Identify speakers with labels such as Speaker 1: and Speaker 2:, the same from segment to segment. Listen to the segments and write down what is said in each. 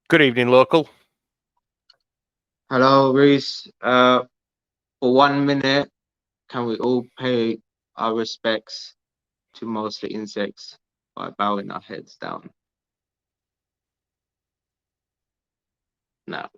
Speaker 1: Good evening, local.
Speaker 2: Hello, Reese. For 1 minute, can we all pay our respects to mostly insects by bowing our heads down? Now.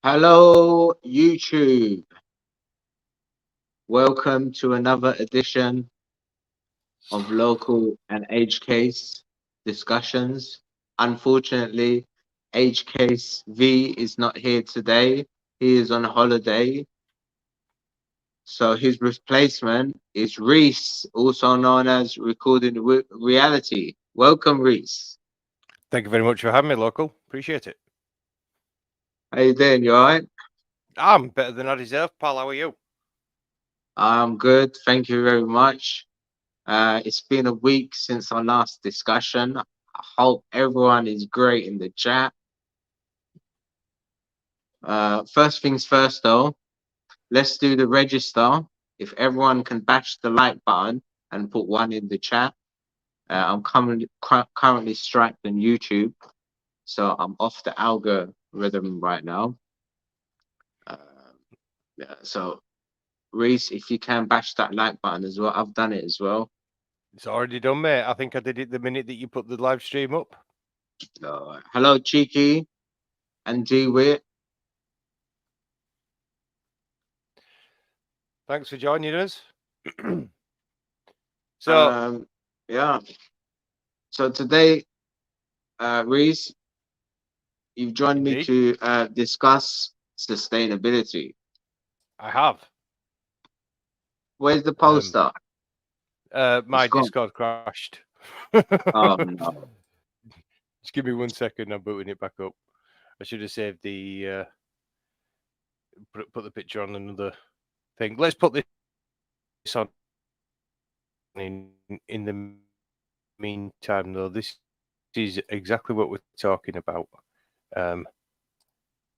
Speaker 2: Hello, YouTube. Welcome to another edition of Local and Age Case Discussions. Unfortunately, Age Case V is not here today. He is on holiday. So his replacement is Reese, also known as Recording Reality. Welcome, Reese.
Speaker 1: Thank you very much for having me, Local. Appreciate it.
Speaker 2: How you doing? You all right?
Speaker 1: I'm better than I deserve, pal. How are you?
Speaker 2: I'm good. Thank you very much. It's been a week since our last discussion. I hope everyone is great in the chat. First things first, though, let's do the register. If everyone can bash the like button and put one in the chat. I'm currently striked on YouTube, so I'm off the algorithm right now. Yeah, so Reese, if you can bash that like button as well, I've done it as well.
Speaker 1: It's already done, mate. I think I did it the minute that you put the live stream up.
Speaker 2: Hello, Cheeky and D-Wit.
Speaker 1: Thanks for joining us. So,
Speaker 2: yeah. So today, Reese, you've joined me to discuss sustainability.
Speaker 1: I have.
Speaker 2: Where's the poster?
Speaker 1: My Discord crashed.
Speaker 2: Oh no.
Speaker 1: Just give me 1 second. I'm booting it back up. I should have saved the put the picture on another thing. Let's put this on in the meantime, though. This is exactly what we're talking about.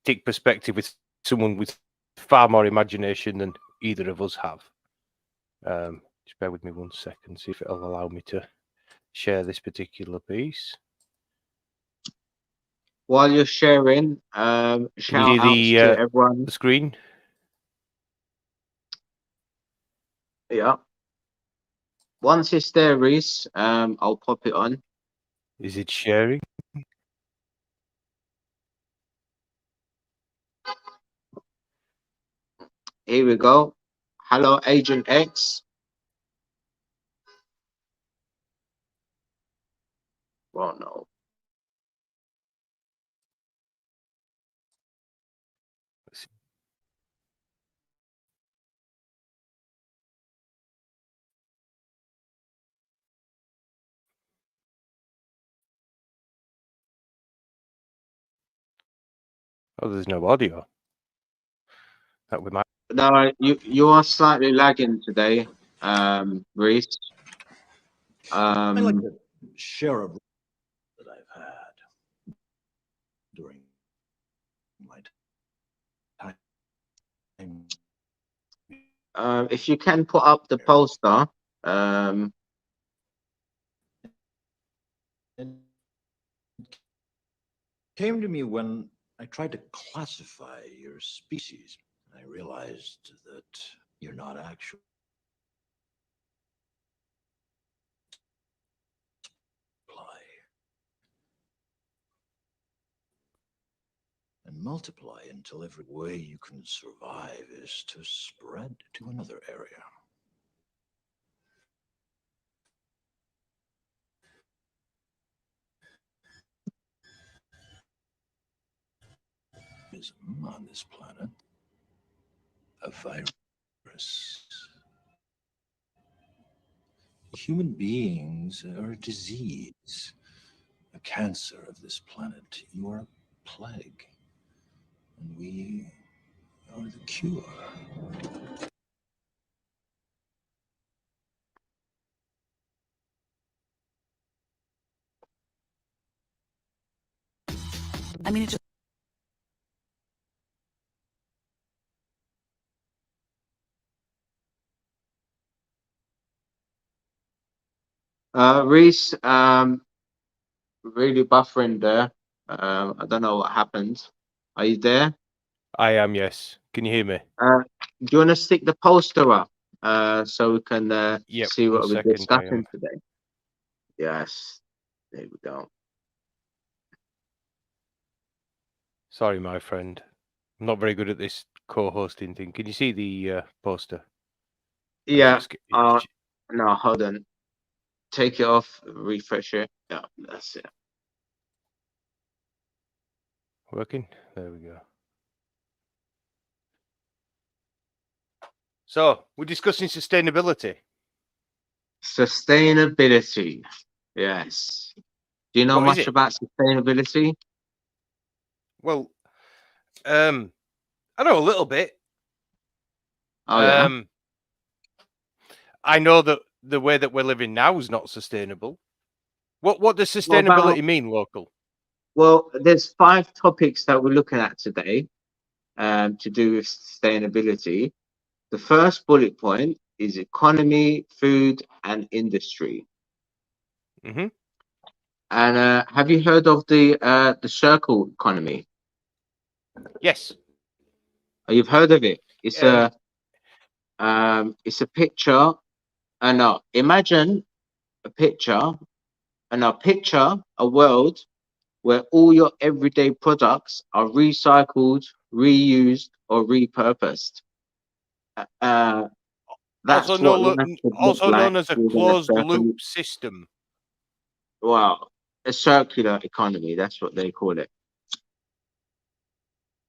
Speaker 1: Take perspective with someone with far more imagination than either of us have. Just bear with me 1 second, see if it'll allow me to share this particular piece.
Speaker 2: While you're sharing, shout out to everyone.
Speaker 1: The screen.
Speaker 2: Yeah. Once it's there, Reese, I'll pop it on.
Speaker 1: Is it sharing?
Speaker 2: Here we go. Hello, Agent X. Oh no.
Speaker 1: Oh, there's no audio. That we might.
Speaker 2: No, you are slightly lagging today, Reese.
Speaker 3: I like to share a that I've had during my time.
Speaker 2: If you can put up the poster,
Speaker 3: It came to me when I tried to classify your species. I realized that you're not actually and multiply until every way you can survive is to spread to another area. On this planet, a virus. Human beings are a disease, a cancer of this planet. You are a plague, and we are the cure.
Speaker 4: I mean, it just.
Speaker 2: Reese, really buffering there. I don't know what happened. Are you there?
Speaker 1: I am, yes. Can you hear me?
Speaker 2: Do you want to stick the poster up so we can
Speaker 1: Yep,
Speaker 2: see what
Speaker 1: 1
Speaker 2: we're
Speaker 1: second,
Speaker 2: discussing today? Yes, there we go.
Speaker 1: Sorry, my friend. I'm not very good at this co-hosting thing. Can you see the poster?
Speaker 2: Yeah.
Speaker 1: Sk-
Speaker 2: No, hold on. Take it off. Refresh it. Yeah, that's it.
Speaker 1: Working? There we go. So we're discussing sustainability.
Speaker 2: Sustainability. Yes. Do you know
Speaker 1: What is
Speaker 2: much
Speaker 1: it?
Speaker 2: about sustainability?
Speaker 1: Well, I know a little bit.
Speaker 2: Oh yeah.
Speaker 1: I know that the way that we're living now is not sustainable. What does
Speaker 2: What about?
Speaker 1: sustainability mean, local?
Speaker 2: Well, there's 5 topics that we're looking at today, to do with sustainability. The first bullet point is economy, food, and industry.
Speaker 1: Mm-hmm.
Speaker 2: And have you heard of the circle economy?
Speaker 1: Yes.
Speaker 2: Oh, you've heard of it?
Speaker 1: Um,
Speaker 2: It's a picture. No, imagine a picture, picture a world where all your everyday products are recycled, reused, or repurposed. Uh,
Speaker 1: also
Speaker 2: that's what life should look like
Speaker 1: known as a
Speaker 2: within a
Speaker 1: closed loop
Speaker 2: circle.
Speaker 1: system.
Speaker 2: Wow, a circular economy. That's what they call it.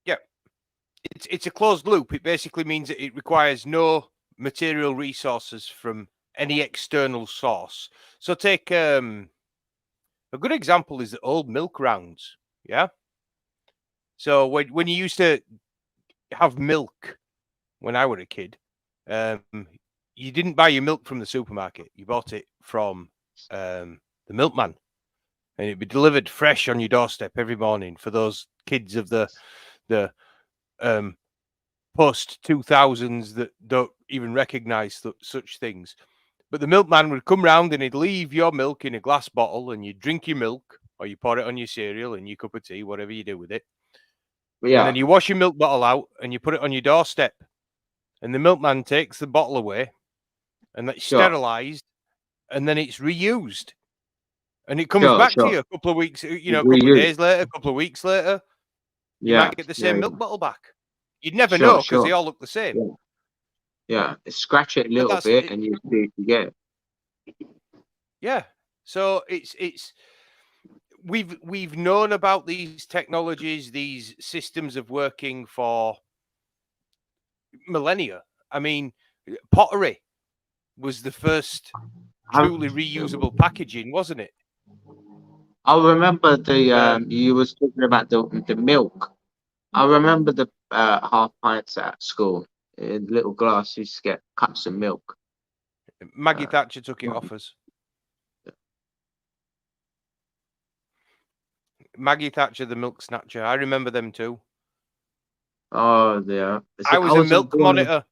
Speaker 1: Yeah. It's a closed loop. It basically means that it requires no material resources from any external source. So take a good example is the old milk rounds. Yeah. So when you used to have milk when I was a kid, you didn't buy your milk from the supermarket. You bought it from the milkman, and it'd be delivered fresh on your doorstep every morning. For those kids of the post 2000s that don't even recognize such things. But the milkman would come round and he'd leave your milk in a glass bottle, and you'd drink your milk, or you pour it on your cereal and your cup of tea, whatever you do with it.
Speaker 2: But
Speaker 1: And
Speaker 2: yeah,
Speaker 1: then you wash your milk bottle out and you put it on your doorstep. And the milkman takes the bottle away, and that's
Speaker 2: sure,
Speaker 1: sterilized, and then it's reused. And it comes back to
Speaker 2: sure.
Speaker 1: you a couple of weeks, a couple of
Speaker 2: Reuse.
Speaker 1: days later, a couple of weeks later. You
Speaker 2: Yeah,
Speaker 1: might get the same milk bottle back. You'd never
Speaker 2: Sure,
Speaker 1: know because they
Speaker 2: sure.
Speaker 1: all look the same.
Speaker 2: Yeah. Scratch it a
Speaker 1: But
Speaker 2: little
Speaker 1: that's
Speaker 2: bit
Speaker 1: it.
Speaker 2: and you see if you get it.
Speaker 1: Yeah. So it's we've known about these technologies, these systems of working for millennia. I mean, pottery was the first truly reusable packaging, wasn't it?
Speaker 2: I remember you was talking about the milk. I remember the half pints at school in little glass. You used to get cups of milk.
Speaker 1: Maggie
Speaker 2: Uh,
Speaker 1: Thatcher took it off us. Maggie Thatcher, the milk snatcher. I remember them too.
Speaker 2: Oh, yeah. See,
Speaker 1: I was a
Speaker 2: wasn't
Speaker 1: milk
Speaker 2: born-
Speaker 1: monitor.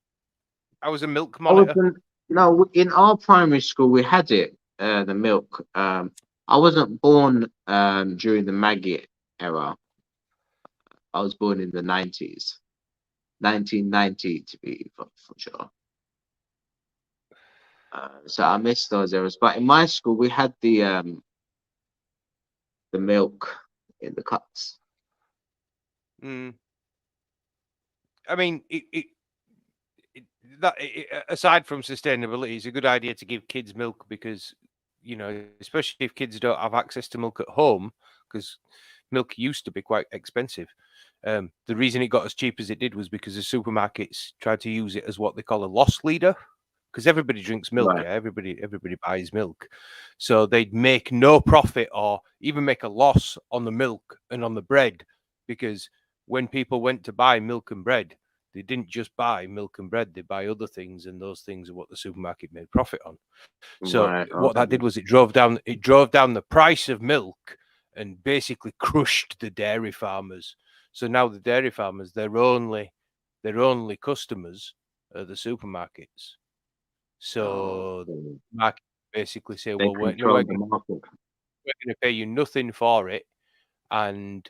Speaker 1: I was a milk
Speaker 2: I
Speaker 1: monitor.
Speaker 2: no, in our primary school we had it. The milk. I wasn't born during the Maggie era. I was born in the 90s. 1990 to be for sure. So I missed those eras. But in my school, we had the milk in the cups.
Speaker 1: Mm. I mean, aside from sustainability, it's a good idea to give kids milk because, especially if kids don't have access to milk at home, because milk used to be quite expensive. The reason it got as cheap as it did was because the supermarkets tried to use it as what they call a loss leader, because everybody drinks milk.
Speaker 2: Right.
Speaker 1: Yeah, everybody buys milk, so they'd make no profit or even make a loss on the milk and on the bread, because when people went to buy milk and bread, they didn't just buy milk and bread; they buy other things, and those things are what the supermarket made profit on. So
Speaker 2: Right.
Speaker 1: what that did was it drove down the price of milk and basically crushed the dairy farmers. So now the dairy farmers, their only customers are the supermarkets. So
Speaker 2: Okay.
Speaker 1: market basically say,
Speaker 2: They
Speaker 1: well, we're
Speaker 2: control
Speaker 1: going
Speaker 2: the market.
Speaker 1: to pay you nothing for it, and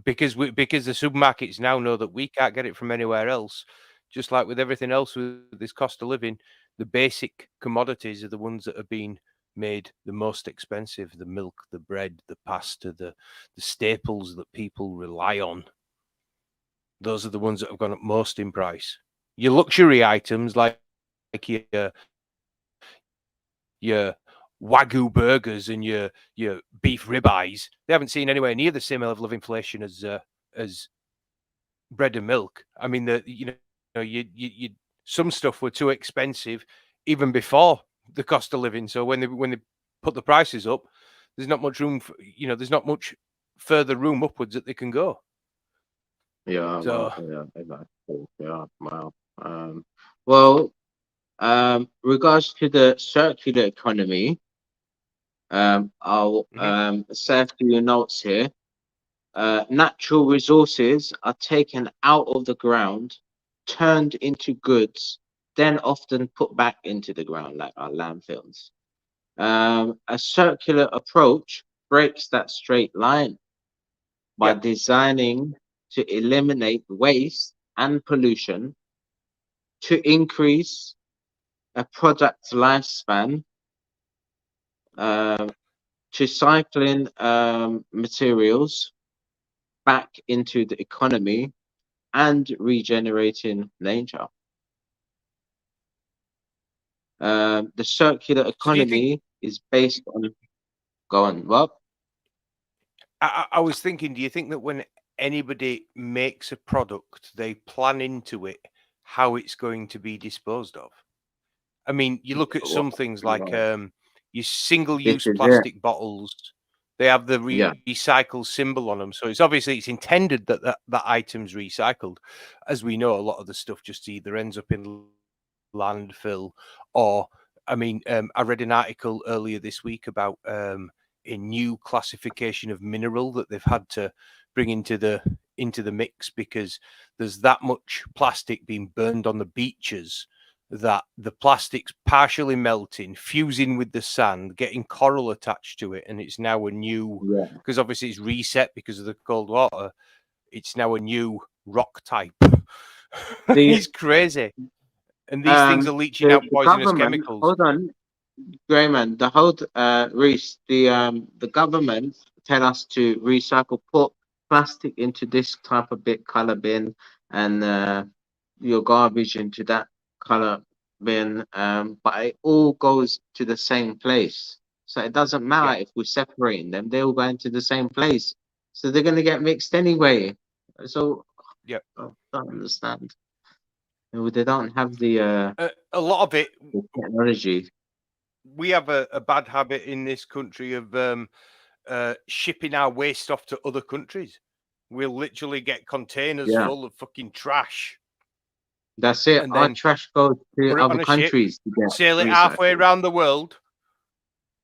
Speaker 1: because the supermarkets now know that we can't get it from anywhere else. Just like with everything else with this cost of living, the basic commodities are the ones that have been made the most expensive: the milk, the bread, the pasta, the staples that people rely on. those are the ones that have gone up most in price. Your luxury items like your Wagyu burgers and your beef ribeyes, they haven't seen anywhere near the same level of inflation as bread and milk. I mean, you some stuff were too expensive even before the cost of living. So when they put the prices up, there's not much room for, there's not much further room upwards that they can go.
Speaker 2: Yeah,
Speaker 1: So
Speaker 2: exactly. Yeah, wow. Well, regards to the circular economy, I'll say a few notes here. Natural resources are taken out of the ground, turned into goods, then often put back into the ground, like our landfills. A circular approach breaks that straight line by designing to eliminate waste and pollution, to increase a product's lifespan, to cycling materials back into the economy, and regenerating nature. The circular economy is based on. Go on, Rob.
Speaker 1: I was thinking, do you think that when anybody makes a product, they plan into it how it's going to be disposed of? I mean, you look at some things like your single-use plastic bottles. They have the recycle symbol on them, so it's intended that that item's recycled. As we know, a lot of the stuff just either ends up in landfill or, I mean, I read an article earlier this week about a new classification of mineral that they've had to bring into the mix because there's that much plastic being burned on the beaches that the plastic's partially melting, fusing with the sand, getting coral attached to it, and it's now a new, because obviously it's reset because of the cold water, it's now a new rock type. It's crazy. And these things are leaching out poisonous chemicals.
Speaker 2: Hold on, Grayman, the whole Reese, the government tell us to recycle, put plastic into this type of color bin, and your garbage into that color bin, but it all goes to the same place. So it doesn't matter if we're separating them; they all go into the same place. So they're gonna get mixed anyway. So I don't understand. They don't have the
Speaker 1: a lot of it
Speaker 2: the technology.
Speaker 1: We have a bad habit in this country of shipping our waste off to other countries. We'll literally get containers full of fucking trash.
Speaker 2: That's it.
Speaker 1: And
Speaker 2: Our
Speaker 1: then
Speaker 2: trash goes to other countries.
Speaker 1: Sail it halfway around the world.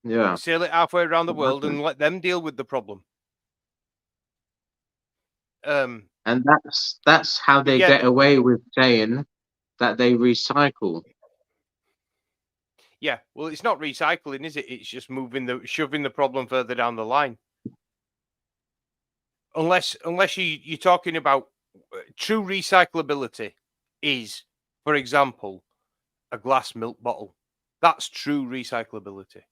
Speaker 2: Yeah.
Speaker 1: Sail it halfway around the world and let them deal with the problem.
Speaker 2: And that's how they get away with saying that they recycle.
Speaker 1: Yeah, well, it's not recycling, is it? It's just shoving the problem further down the line. Unless you're talking about true recyclability is, for example, a glass milk bottle. That's true recyclability.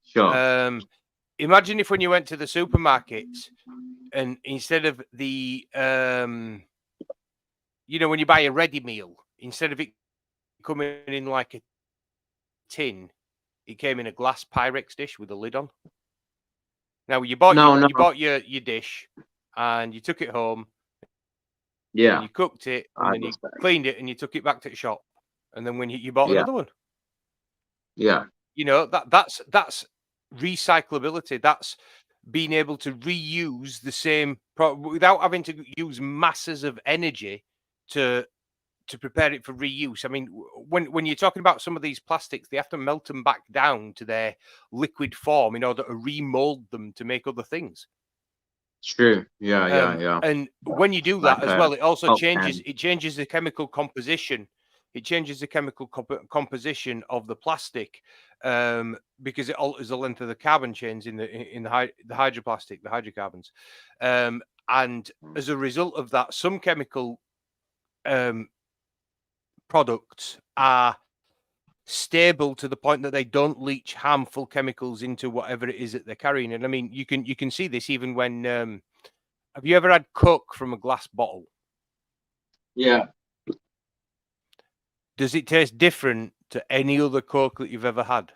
Speaker 2: Sure.
Speaker 1: Imagine if when you went to the supermarkets and instead of the when you buy a ready meal, instead of it coming in like a tin, it came in a glass Pyrex dish with a lid on. Now you bought your dish and you took it home.
Speaker 2: Yeah.
Speaker 1: And you cooked it and then you cleaned it and you took it back to the shop. And then when you bought another one.
Speaker 2: Yeah.
Speaker 1: That's recyclability. That's being able to reuse the same without having to use masses of energy to prepare it for reuse. I mean, when you're talking about some of these plastics, they have to melt them back down to their liquid form in order to remold them to make other things.
Speaker 2: True. Yeah.
Speaker 1: And when you do that as well, it also changes the chemical composition. It changes the chemical composition of the plastic because it alters the length of the carbon chains in the hydroplastic, the hydrocarbons. And as a result of that, some chemical products are stable to the point that they don't leach harmful chemicals into whatever it is that they're carrying. And I mean, you can see this even when have you ever had Coke from a glass bottle?
Speaker 2: Yeah.
Speaker 1: Does it taste different to any other Coke that you've ever had?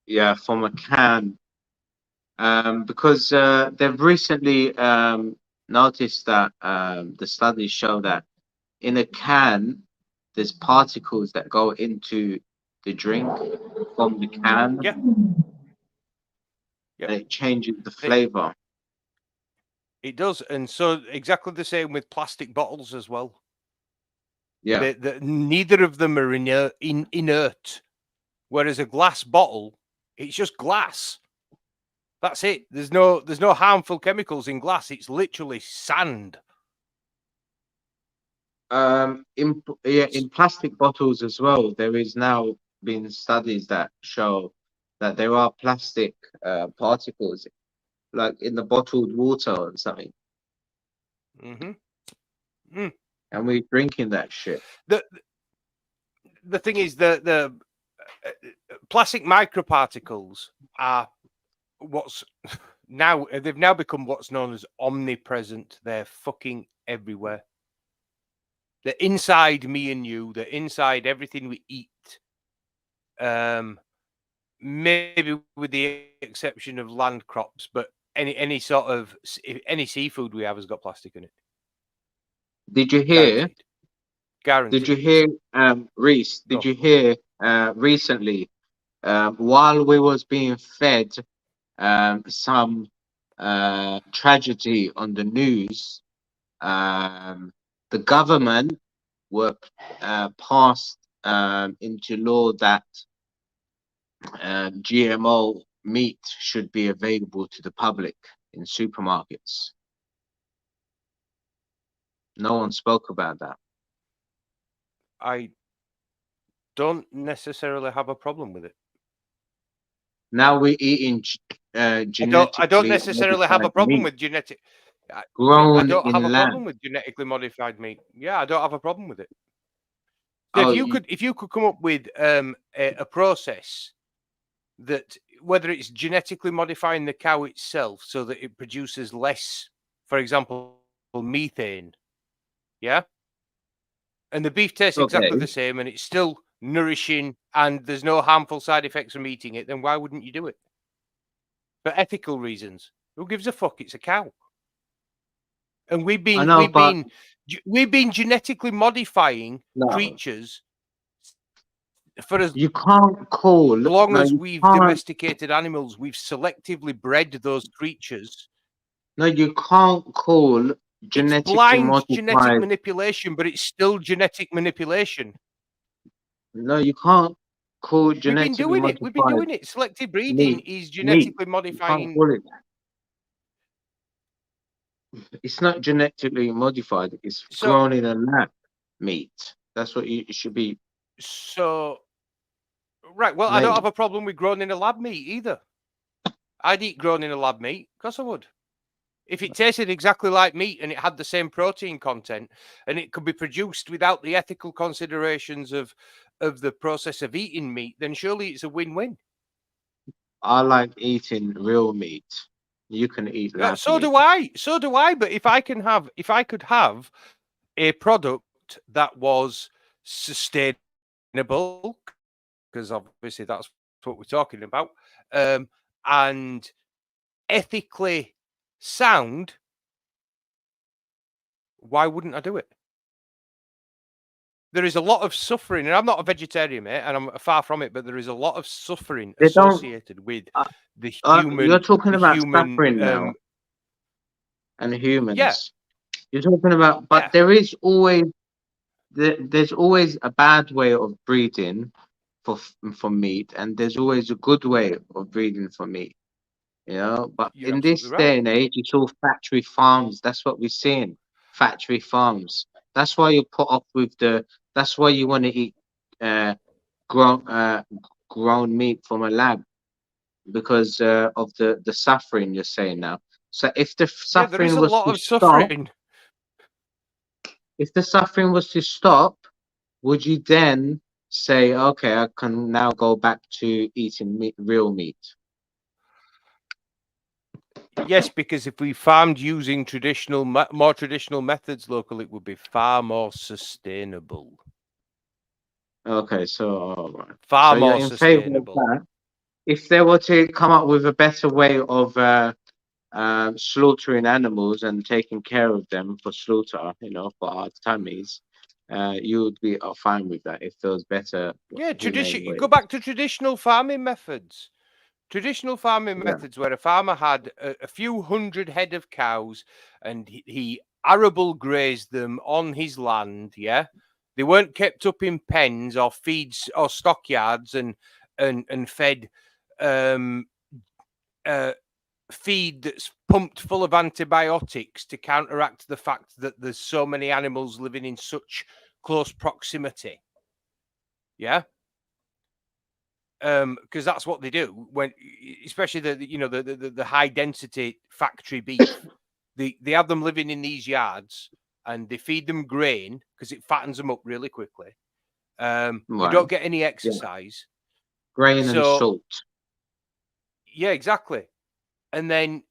Speaker 2: Yeah, from a can. Because they've recently noticed that the studies show that in a can, there's particles that go into the drink from the can,
Speaker 1: Yeah. Yeah.
Speaker 2: and it changes the
Speaker 1: They-
Speaker 2: flavor.
Speaker 1: It does, and so exactly the same with plastic bottles as well.
Speaker 2: Yeah.
Speaker 1: Neither of them are inert, whereas a glass bottle, it's just glass. That's it. There's no harmful chemicals in glass. It's literally sand.
Speaker 2: In plastic bottles as well, there is now been studies that show that there are plastic particles, like in the bottled water or something,
Speaker 1: Mm-hmm.
Speaker 2: and we're drinking that shit.
Speaker 1: The thing is, the plastic microparticles are what's now they've now become what's known as omnipresent. They're fucking everywhere. They're inside me and you. They're inside everything we eat. Maybe with the exception of land crops, but any sort of any seafood we have has got plastic in it.
Speaker 2: Did you hear?
Speaker 1: Guaranteed. Guaranteed.
Speaker 2: Did you hear, Reese? Did
Speaker 1: Go.
Speaker 2: you hear recently, while we was being fed some tragedy on the news, the government were passed into law that GMO meat should be available to the public in supermarkets. No one spoke about that.
Speaker 1: I don't necessarily have a problem with it.
Speaker 2: Now we're eating genetically
Speaker 1: I don't necessarily have a
Speaker 2: modified
Speaker 1: problem
Speaker 2: meat
Speaker 1: with genetic. I
Speaker 2: grown
Speaker 1: don't have
Speaker 2: in
Speaker 1: a
Speaker 2: lab.
Speaker 1: problem with genetically modified meat. Yeah, I don't have a problem with it. So
Speaker 2: Oh,
Speaker 1: if you could come up with a process that, whether it's genetically modifying the cow itself so that it produces less, for example, methane, yeah, and the beef tastes exactly
Speaker 2: Okay.
Speaker 1: the same and it's still nourishing and there's no harmful side effects from eating it, then why wouldn't you do it? For ethical reasons. Who gives a fuck? It's a cow. And we've been genetically modifying creatures for as
Speaker 2: you can't call
Speaker 1: long as we've domesticated animals. We've selectively bred those creatures.
Speaker 2: No, you can't call
Speaker 1: It's blind genetic manipulation, but it's still genetic manipulation.
Speaker 2: No, you can't call genetically modified.
Speaker 1: We've been doing it. Selective breeding is genetically modifying.
Speaker 2: You can't call it that. It's not genetically modified. It's grown in a lab meat. That's what it should be.
Speaker 1: So, right. Well, I don't have a problem with grown in a lab meat either. I'd eat grown in a lab meat. Of course I would. If it tasted exactly like meat and it had the same protein content and it could be produced without the ethical considerations of the process of eating meat, then surely it's a win-win.
Speaker 2: I like eating real meat. You can eat lab
Speaker 1: so
Speaker 2: meat.
Speaker 1: do I. So do I. But if I could have a product that was sustainable, because obviously that's what we're talking about, and ethically sound, why wouldn't I do it? There is a lot of suffering, and I'm not a vegetarian, mate, and I'm far from it, but there is a lot of suffering associated with the human.
Speaker 2: You're talking about suffering now, and humans.
Speaker 1: Yeah.
Speaker 2: You're talking about, but there is always there's always a bad way of breeding for meat, and there's always a good way of breeding for meat. You know, but
Speaker 1: You're
Speaker 2: in this day and age, it's all factory farms. That's what we're seeing. Factory farms. That's why you're put off with that's why you want to eat grown meat from a lab, because of the suffering you're saying now. So if the suffering was to stop, if the suffering was to stop, would you then say, okay, I can now go back to eating real meat?
Speaker 1: Yes, because if we farmed using more traditional methods local, it would be far more sustainable.
Speaker 2: Okay, so all right.
Speaker 1: Far
Speaker 2: So you're
Speaker 1: more
Speaker 2: in favor of
Speaker 1: sustainable.
Speaker 2: that. If they were to come up with a better way of slaughtering animals and taking care of them for slaughter, for our tummies, you would be fine with that if there was better
Speaker 1: Yeah,
Speaker 2: humane
Speaker 1: you
Speaker 2: ways.
Speaker 1: go back to traditional farming methods. Traditional farming
Speaker 2: Yeah.
Speaker 1: methods where a farmer had a few hundred head of cows and he arable grazed them on his land. Yeah, they weren't kept up in pens or feeds or stockyards and fed feed that's pumped full of antibiotics to counteract the fact that there's so many animals living in such close proximity. Yeah. Because that's what they do when, especially the high density factory beef. They have them living in these yards and they feed them grain because it fattens them up really quickly. They
Speaker 2: Right.
Speaker 1: don't get any exercise.
Speaker 2: Grain and
Speaker 1: So
Speaker 2: salt.
Speaker 1: yeah, exactly. And then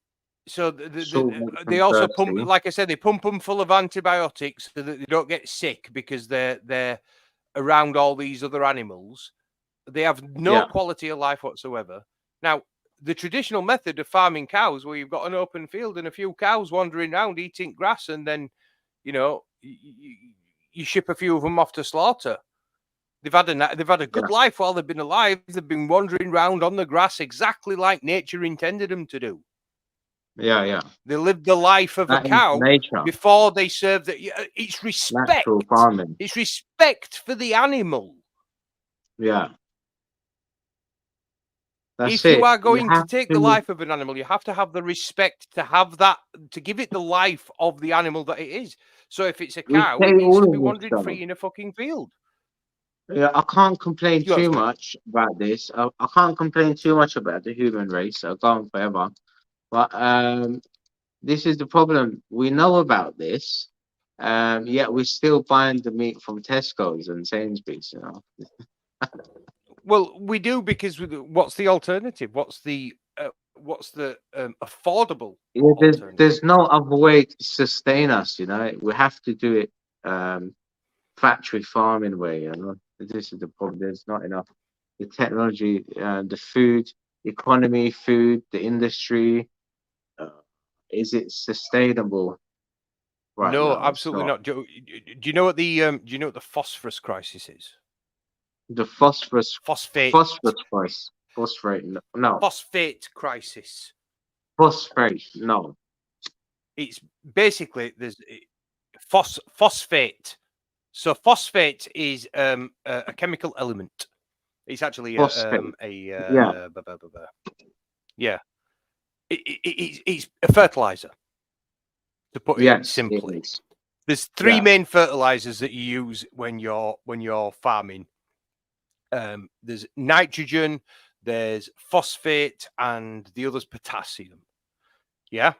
Speaker 1: so
Speaker 2: Salt makes
Speaker 1: they
Speaker 2: them
Speaker 1: also pump,
Speaker 2: thirsty.
Speaker 1: like I said, they pump them full of antibiotics so that they don't get sick because they're around all these other animals. They have no
Speaker 2: Yeah.
Speaker 1: quality of life whatsoever. Now, the traditional method of farming cows, where you've got an open field and a few cows wandering around eating grass, and then, you ship a few of them off to slaughter. They've had a good life while they've been alive. They've been wandering around on the grass exactly like nature intended them to do.
Speaker 2: Yeah.
Speaker 1: They lived the life of
Speaker 2: That
Speaker 1: a
Speaker 2: is
Speaker 1: cow
Speaker 2: nature.
Speaker 1: before they served it. It's respect.
Speaker 2: Natural farming.
Speaker 1: It's respect for the animal.
Speaker 2: Yeah. That's
Speaker 1: If
Speaker 2: it.
Speaker 1: you are going to
Speaker 2: have
Speaker 1: take the life of an animal, you have to have the respect to have that, to give it the life of the animal that it is. So if it's a
Speaker 2: We
Speaker 1: cow,
Speaker 2: say
Speaker 1: it needs
Speaker 2: all
Speaker 1: to
Speaker 2: of
Speaker 1: be
Speaker 2: this
Speaker 1: wandering
Speaker 2: stuff.
Speaker 1: free in a fucking field.
Speaker 2: Yeah, I can't complain
Speaker 1: You know,
Speaker 2: too much about this. I can't complain too much about the human race. I'll go on forever. But this is the problem. We know about this, yet we're still buying the meat from Tesco's and Sainsbury's.
Speaker 1: Well, we do because what's the alternative? What's the affordable
Speaker 2: Yeah,
Speaker 1: alternative?
Speaker 2: there's no other way to sustain us. We have to do it factory farming way. This is the problem. There's not enough. The technology, the food economy, the industry. Is it sustainable right
Speaker 1: No,
Speaker 2: now? It's
Speaker 1: absolutely
Speaker 2: not.
Speaker 1: not. Do you know what the phosphorus crisis is?
Speaker 2: The phosphorus price. Phosphate, no.
Speaker 1: Phosphate crisis.
Speaker 2: Phosphate, no.
Speaker 1: It's basically there's phosphate. So phosphate is a chemical element. It's actually yeah. It's a fertilizer. To put it simply, there's three main fertilizers that you use when you're farming. There's nitrogen, there's phosphate, and the other's potassium. Yeah.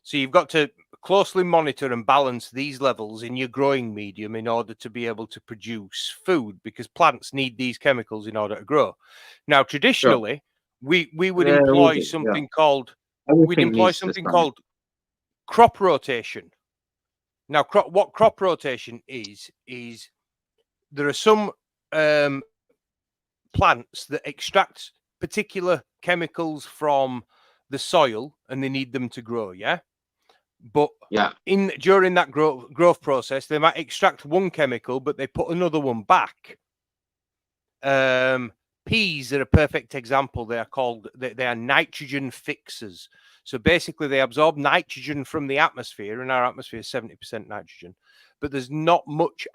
Speaker 1: So you've got to closely monitor and balance these levels in your growing medium in order to be able to produce food, because plants need these chemicals in order to grow. Now, traditionally, we would employ something called crop rotation. Now, what crop rotation is there are some plants that extract particular chemicals from the soil and they need them to grow. Yeah. But during that growth process, they might extract one chemical, but they put another one back. Peas are a perfect example. They are nitrogen fixers. So basically, they absorb nitrogen from the atmosphere, and our atmosphere is 70% nitrogen. But there's not much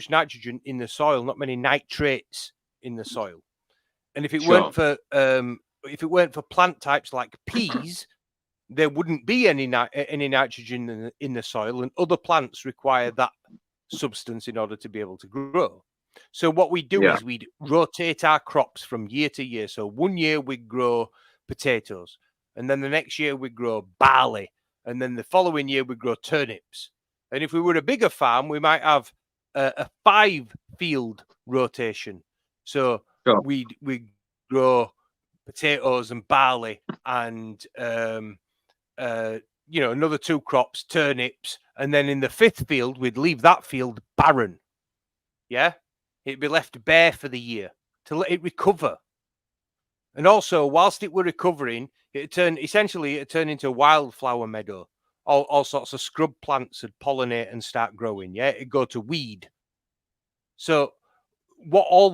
Speaker 1: nitrogen in the soil, not many nitrates in the soil. And if it weren't for plant types like peas, there wouldn't be any nitrogen in the soil, and other plants require that substance in order to be able to grow. So what we do is we'd rotate our crops from year to year. So one year we grow potatoes, and then the next year we grow barley, and then the following year we grow turnips. And if we were a bigger farm, we might have a 5-field rotation. So we grow potatoes and barley and another 2 crops, turnips, and then in the 5th field, we'd leave that field barren. Yeah, it'd be left bare for the year to let it recover. And also, whilst it were recovering, it turned into a wildflower meadow. All sorts of scrub plants would pollinate and start growing. Yeah, it'd go to weed. So, what all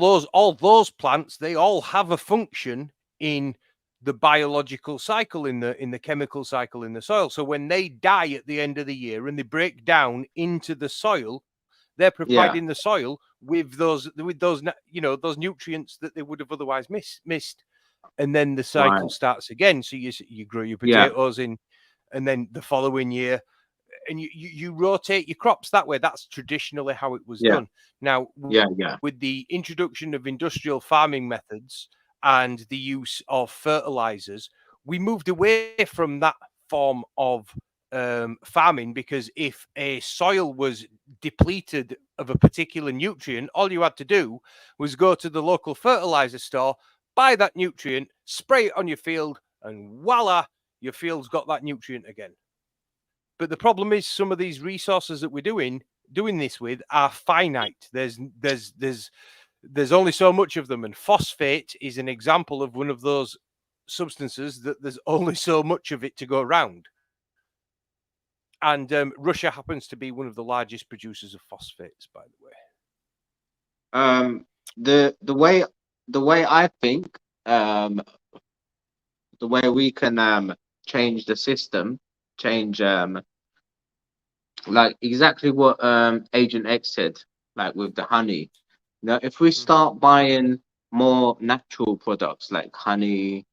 Speaker 1: those plants, they all have a function in the biological cycle, in the chemical cycle in the soil. So when they die at the end of the year and they break down into the soil, they're providing the soil with those those nutrients that they would have otherwise missed. And then the cycle starts again. So you grow your potatoes in, and then the following year, and you rotate your crops that way. That's traditionally how it was done. Now, with the introduction of industrial farming methods and the use of fertilizers, we moved away from that form of farming, because if a soil was depleted of a particular nutrient, all you had to do was go to the local fertilizer store, buy that nutrient, spray it on your field, and voila, your field's got that nutrient again. But the problem is, some of these resources that we're doing this with are finite. There's only so much of them, and phosphate is an example of one of those substances that there's only so much of it to go around. And Russia happens to be one of the largest producers of phosphates, by the
Speaker 2: way. The way I think, the way we can change the system, like exactly what Agent X said, like with the honey. Now, if we start buying more natural products like honey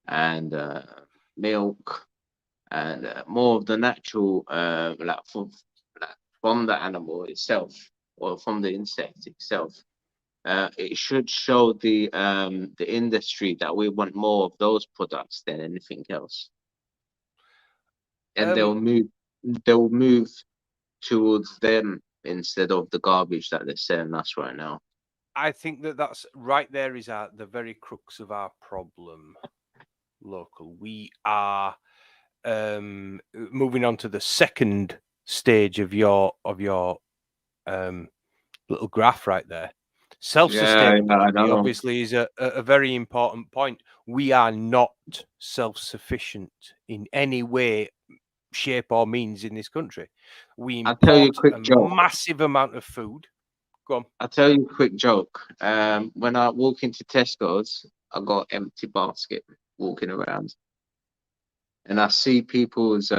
Speaker 2: and milk and more of the natural, from the animal itself or from the insect itself, it should show the industry that we want more of those products than anything else, and they'll move towards them instead of the garbage that they're selling us right now.
Speaker 1: I think that's right. There is the very crux of our problem. Local, we are moving on to the second stage of your little graph right there. Self-sustainability obviously is a very important point. We are not self-sufficient in any way, shape, or means in this country. We import a massive amount of food. Go on.
Speaker 2: I'll tell you a quick joke. When I walk into Tesco's, I got an empty basket walking around, and I see people's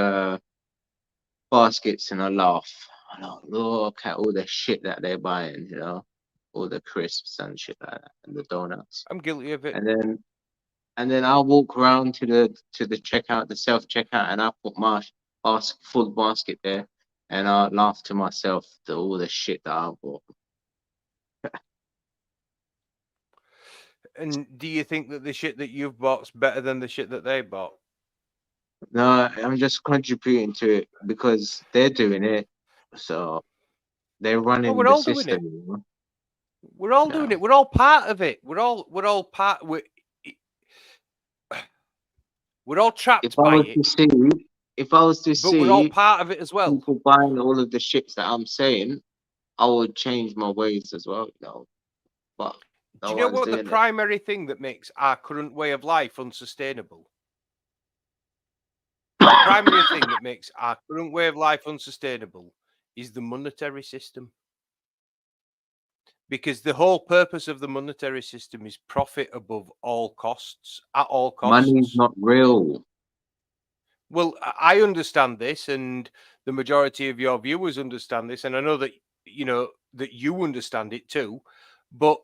Speaker 2: baskets, and I laugh. I know, look at all the shit that they're buying, you know, all the crisps and shit like that, and the donuts.
Speaker 1: I'm guilty of it.
Speaker 2: And then I'll walk around to the checkout, the self checkout, and I put my full basket there, and I laugh to myself at all the shit that I bought.
Speaker 1: And do you think that the shit that you've bought's better than the shit that they bought?
Speaker 2: No, I'm just contributing to it because they're doing it, so they're running the system.
Speaker 1: We're all doing it. We're all part of it. We're all part. We're all trapped by it.
Speaker 2: If I was to see,
Speaker 1: but we're all part of it as well.
Speaker 2: People buying all of the shit that I'm saying, I would change my ways as well. You know, but
Speaker 1: do you know what the primary thing that makes our current way of life unsustainable? The primary thing that makes our current way of life unsustainable is the monetary system. Because the whole purpose of the monetary system is profit above all costs, at all costs.
Speaker 2: Money's not real.
Speaker 1: Well, I understand this, and the majority of your viewers understand this, and I know that you understand it too. But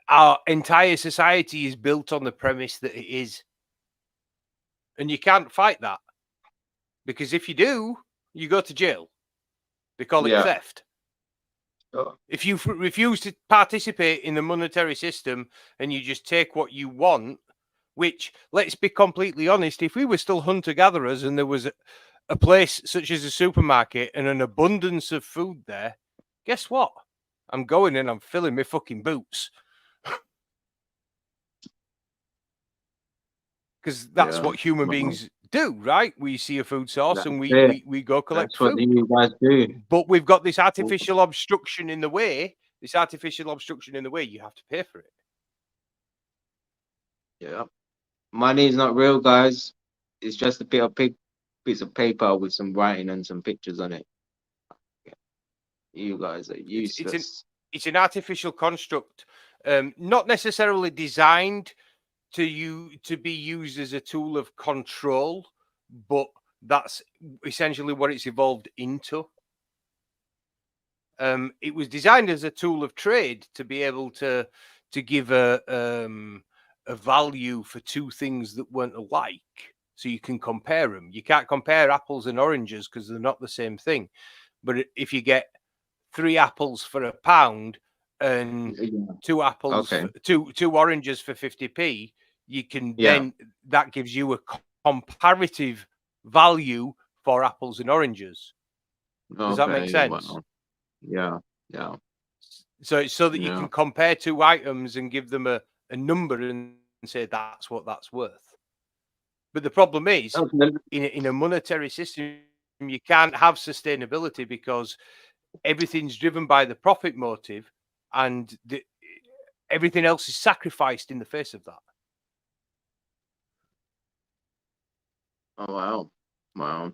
Speaker 1: our entire society is built on the premise that it is. And you can't fight that, because if you do, you go to jail. They call it theft. If you refuse to participate in the monetary system and you just take what you want, which, let's be completely honest, if we were still hunter-gatherers and there was a place such as a supermarket and an abundance of food there, guess what? I'm going and I'm filling my fucking boots. Because that's what human beings do, right? We see a food source
Speaker 2: That's
Speaker 1: and
Speaker 2: it.
Speaker 1: we go collect
Speaker 2: That's what
Speaker 1: food.
Speaker 2: you guys do.
Speaker 1: But we've got this artificial obstruction in the way. This artificial obstruction in the way, you have to pay for it.
Speaker 2: Yeah. Money is not real, guys. It's just a piece of paper with some writing and some pictures on it. Yeah. You guys are useless.
Speaker 1: It's an artificial construct, not necessarily designed to be used as a tool of control, but that's essentially what it's evolved into. It was designed as a tool of trade to be able to give a value for two things that weren't alike, so you can compare them. You can't compare apples and oranges because they're not the same thing. But if you get 3 apples for £1 and
Speaker 2: Yeah.
Speaker 1: 2 apples,
Speaker 2: Okay.
Speaker 1: two oranges for 50p, you can
Speaker 2: Yeah.
Speaker 1: then that gives you a comparative value for apples and oranges. Does that make
Speaker 2: Okay,
Speaker 1: sense?
Speaker 2: well, yeah.
Speaker 1: So it's so that you
Speaker 2: Yeah.
Speaker 1: can compare two items and give them a number and say that's what that's worth. But the problem is,
Speaker 2: Okay.
Speaker 1: in a monetary system, you can't have sustainability because everything's driven by the profit motive, and everything else is sacrificed in the face of that.
Speaker 2: Oh wow. Wow.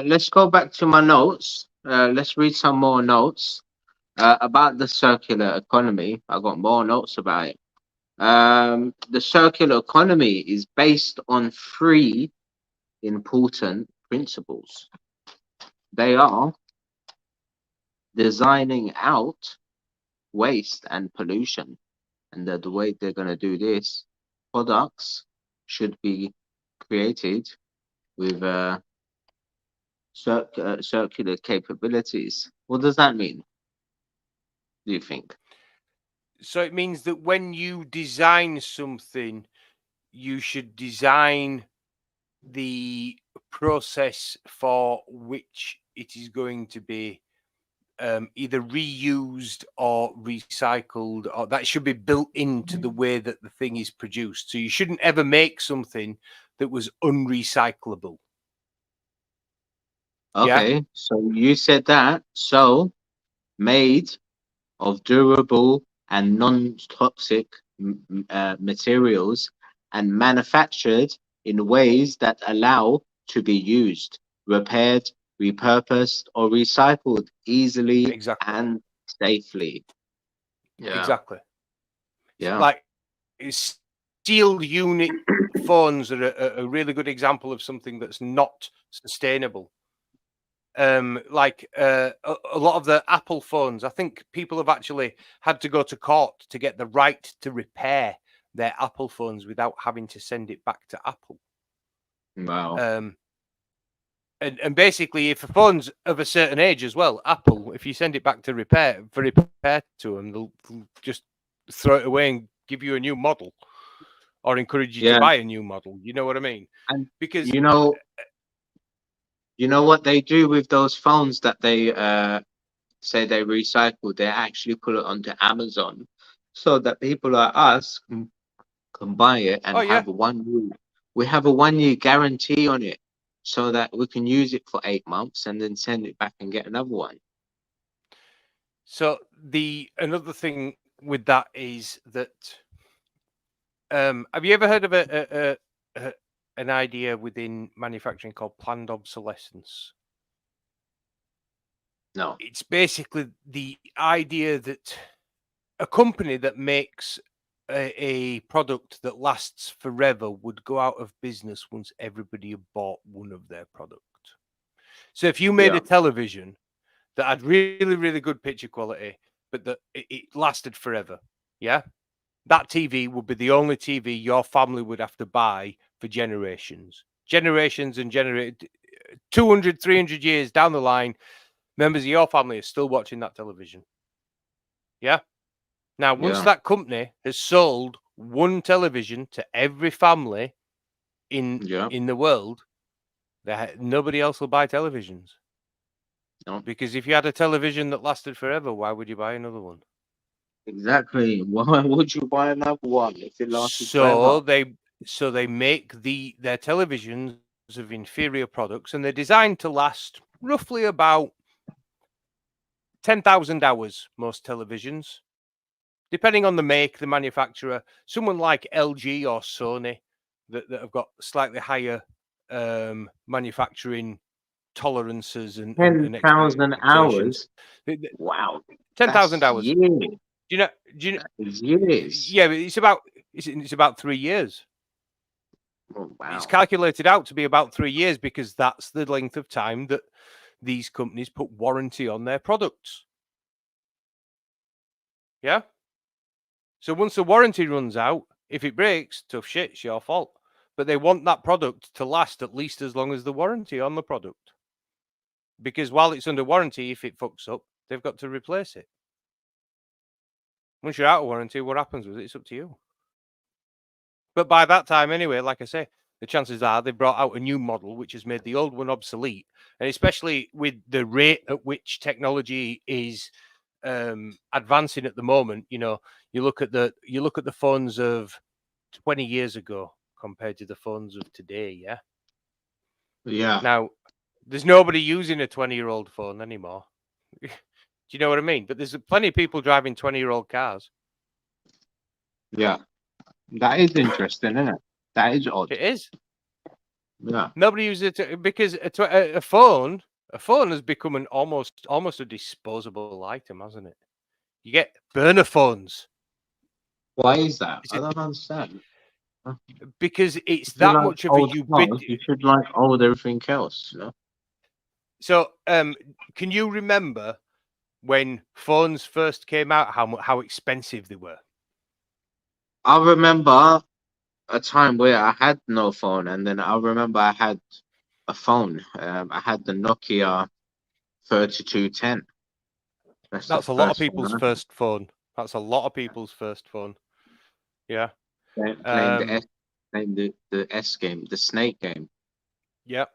Speaker 2: Let's go back to my notes. Let's read some more notes about the circular economy. I got more notes about it. The circular economy is based on 3 important principles. They are designing out waste and pollution. And the way they're going to do this, products should be created with circular capabilities. What does that mean, do you think?
Speaker 1: So it means that when you design something, you should design the process for which it is going to be either reused or recycled, or that should be built into the way that the thing is produced. So you shouldn't ever make something that was unrecyclable.
Speaker 2: Okay, so you said that. So, made of durable and non-toxic materials and manufactured in ways that allow to be used, repaired, repurposed, or recycled easily
Speaker 1: Exactly.
Speaker 2: and safely. Yeah.
Speaker 1: Exactly.
Speaker 2: Yeah.
Speaker 1: Like steel unit phones are a really good example of something that's not sustainable. Like a lot of the Apple phones, I think people have actually had to go to court to get the right to repair their Apple phones without having to send it back to Apple.
Speaker 2: Wow.
Speaker 1: And basically, if a phone's of a certain age as well, Apple, if you send it back to repair to them, they'll just throw it away and give you a new model, or encourage you to buy a new model. You know what I mean?
Speaker 2: And
Speaker 1: because
Speaker 2: you know what they do with those phones that they say they recycle? They actually put it onto Amazon so that people like us can buy it and have we have a 1-year guarantee on it, so that we can use it for 8 months and then send it back and get another one.
Speaker 1: So another thing with that is that have you ever heard of an idea within manufacturing called planned obsolescence?
Speaker 2: No.
Speaker 1: It's basically the idea that a company that makes a product that lasts forever would go out of business once everybody had bought one of their product. So if you made a television that had really, really good picture quality, but that it lasted forever, that TV would be the only TV your family would have to buy for generations and 200, 300 years down the line, members of your family are still watching that television. Now, once that company has sold one television to every family in the world, nobody else will buy televisions.
Speaker 2: No.
Speaker 1: Because if you had a television that lasted forever, why would you buy another one?
Speaker 2: Exactly. Why would you buy another one if it lasted forever?
Speaker 1: So So they make their televisions of inferior products, and they're designed to last roughly about 10,000 hours, most televisions. Depending on the make, the manufacturer, someone like LG or Sony that have got slightly higher manufacturing tolerances and
Speaker 2: 10,000
Speaker 1: expectations.
Speaker 2: hours. Wow.
Speaker 1: 10,000
Speaker 2: That's
Speaker 1: hours.
Speaker 2: years.
Speaker 1: Do you know?
Speaker 2: That's years.
Speaker 1: Yeah, but it's about 3 years.
Speaker 2: Oh, wow.
Speaker 1: It's calculated out to be about 3 years because that's the length of time that these companies put warranty on their products. Yeah. So once the warranty runs out, if it breaks, tough shit, it's your fault. But they want that product to last at least as long as the warranty on the product. Because while it's under warranty, if it fucks up, they've got to replace it. Once you're out of warranty, what happens with it? It's up to you. But by that time, anyway, like I say, the chances are they've brought out a new model which has made the old one obsolete. And especially with the rate at which technology is advancing at the moment, you know, you look at the phones of 20 years ago compared to the phones of today. Yeah.
Speaker 2: Yeah.
Speaker 1: Now, there's nobody using a 20-year-old phone anymore. Do you know what I mean? But there's plenty of people driving 20-year-old cars.
Speaker 2: Yeah. That is interesting, isn't it? That is odd.
Speaker 1: It is.
Speaker 2: Yeah.
Speaker 1: Nobody uses it because a phone has become an almost a disposable item, hasn't it? You get burner phones.
Speaker 2: Why is that?
Speaker 1: Is
Speaker 2: I
Speaker 1: it-
Speaker 2: don't understand.
Speaker 1: Because it's
Speaker 2: If you
Speaker 1: that
Speaker 2: like
Speaker 1: much of a
Speaker 2: old cars,
Speaker 1: ubiquitous.
Speaker 2: you should like old everything else, you know?
Speaker 1: So, can you remember when phones first came out? How expensive they were?
Speaker 2: I remember a time where I had no phone, and then I remember I had a phone. I had the Nokia 3210.
Speaker 1: That's
Speaker 2: the
Speaker 1: a lot of
Speaker 2: first phone
Speaker 1: people's
Speaker 2: I had.
Speaker 1: first phone. That's a lot of people's first phone. Yeah.
Speaker 2: Playing the S, playing the S game, the Snake game.
Speaker 1: Yeah.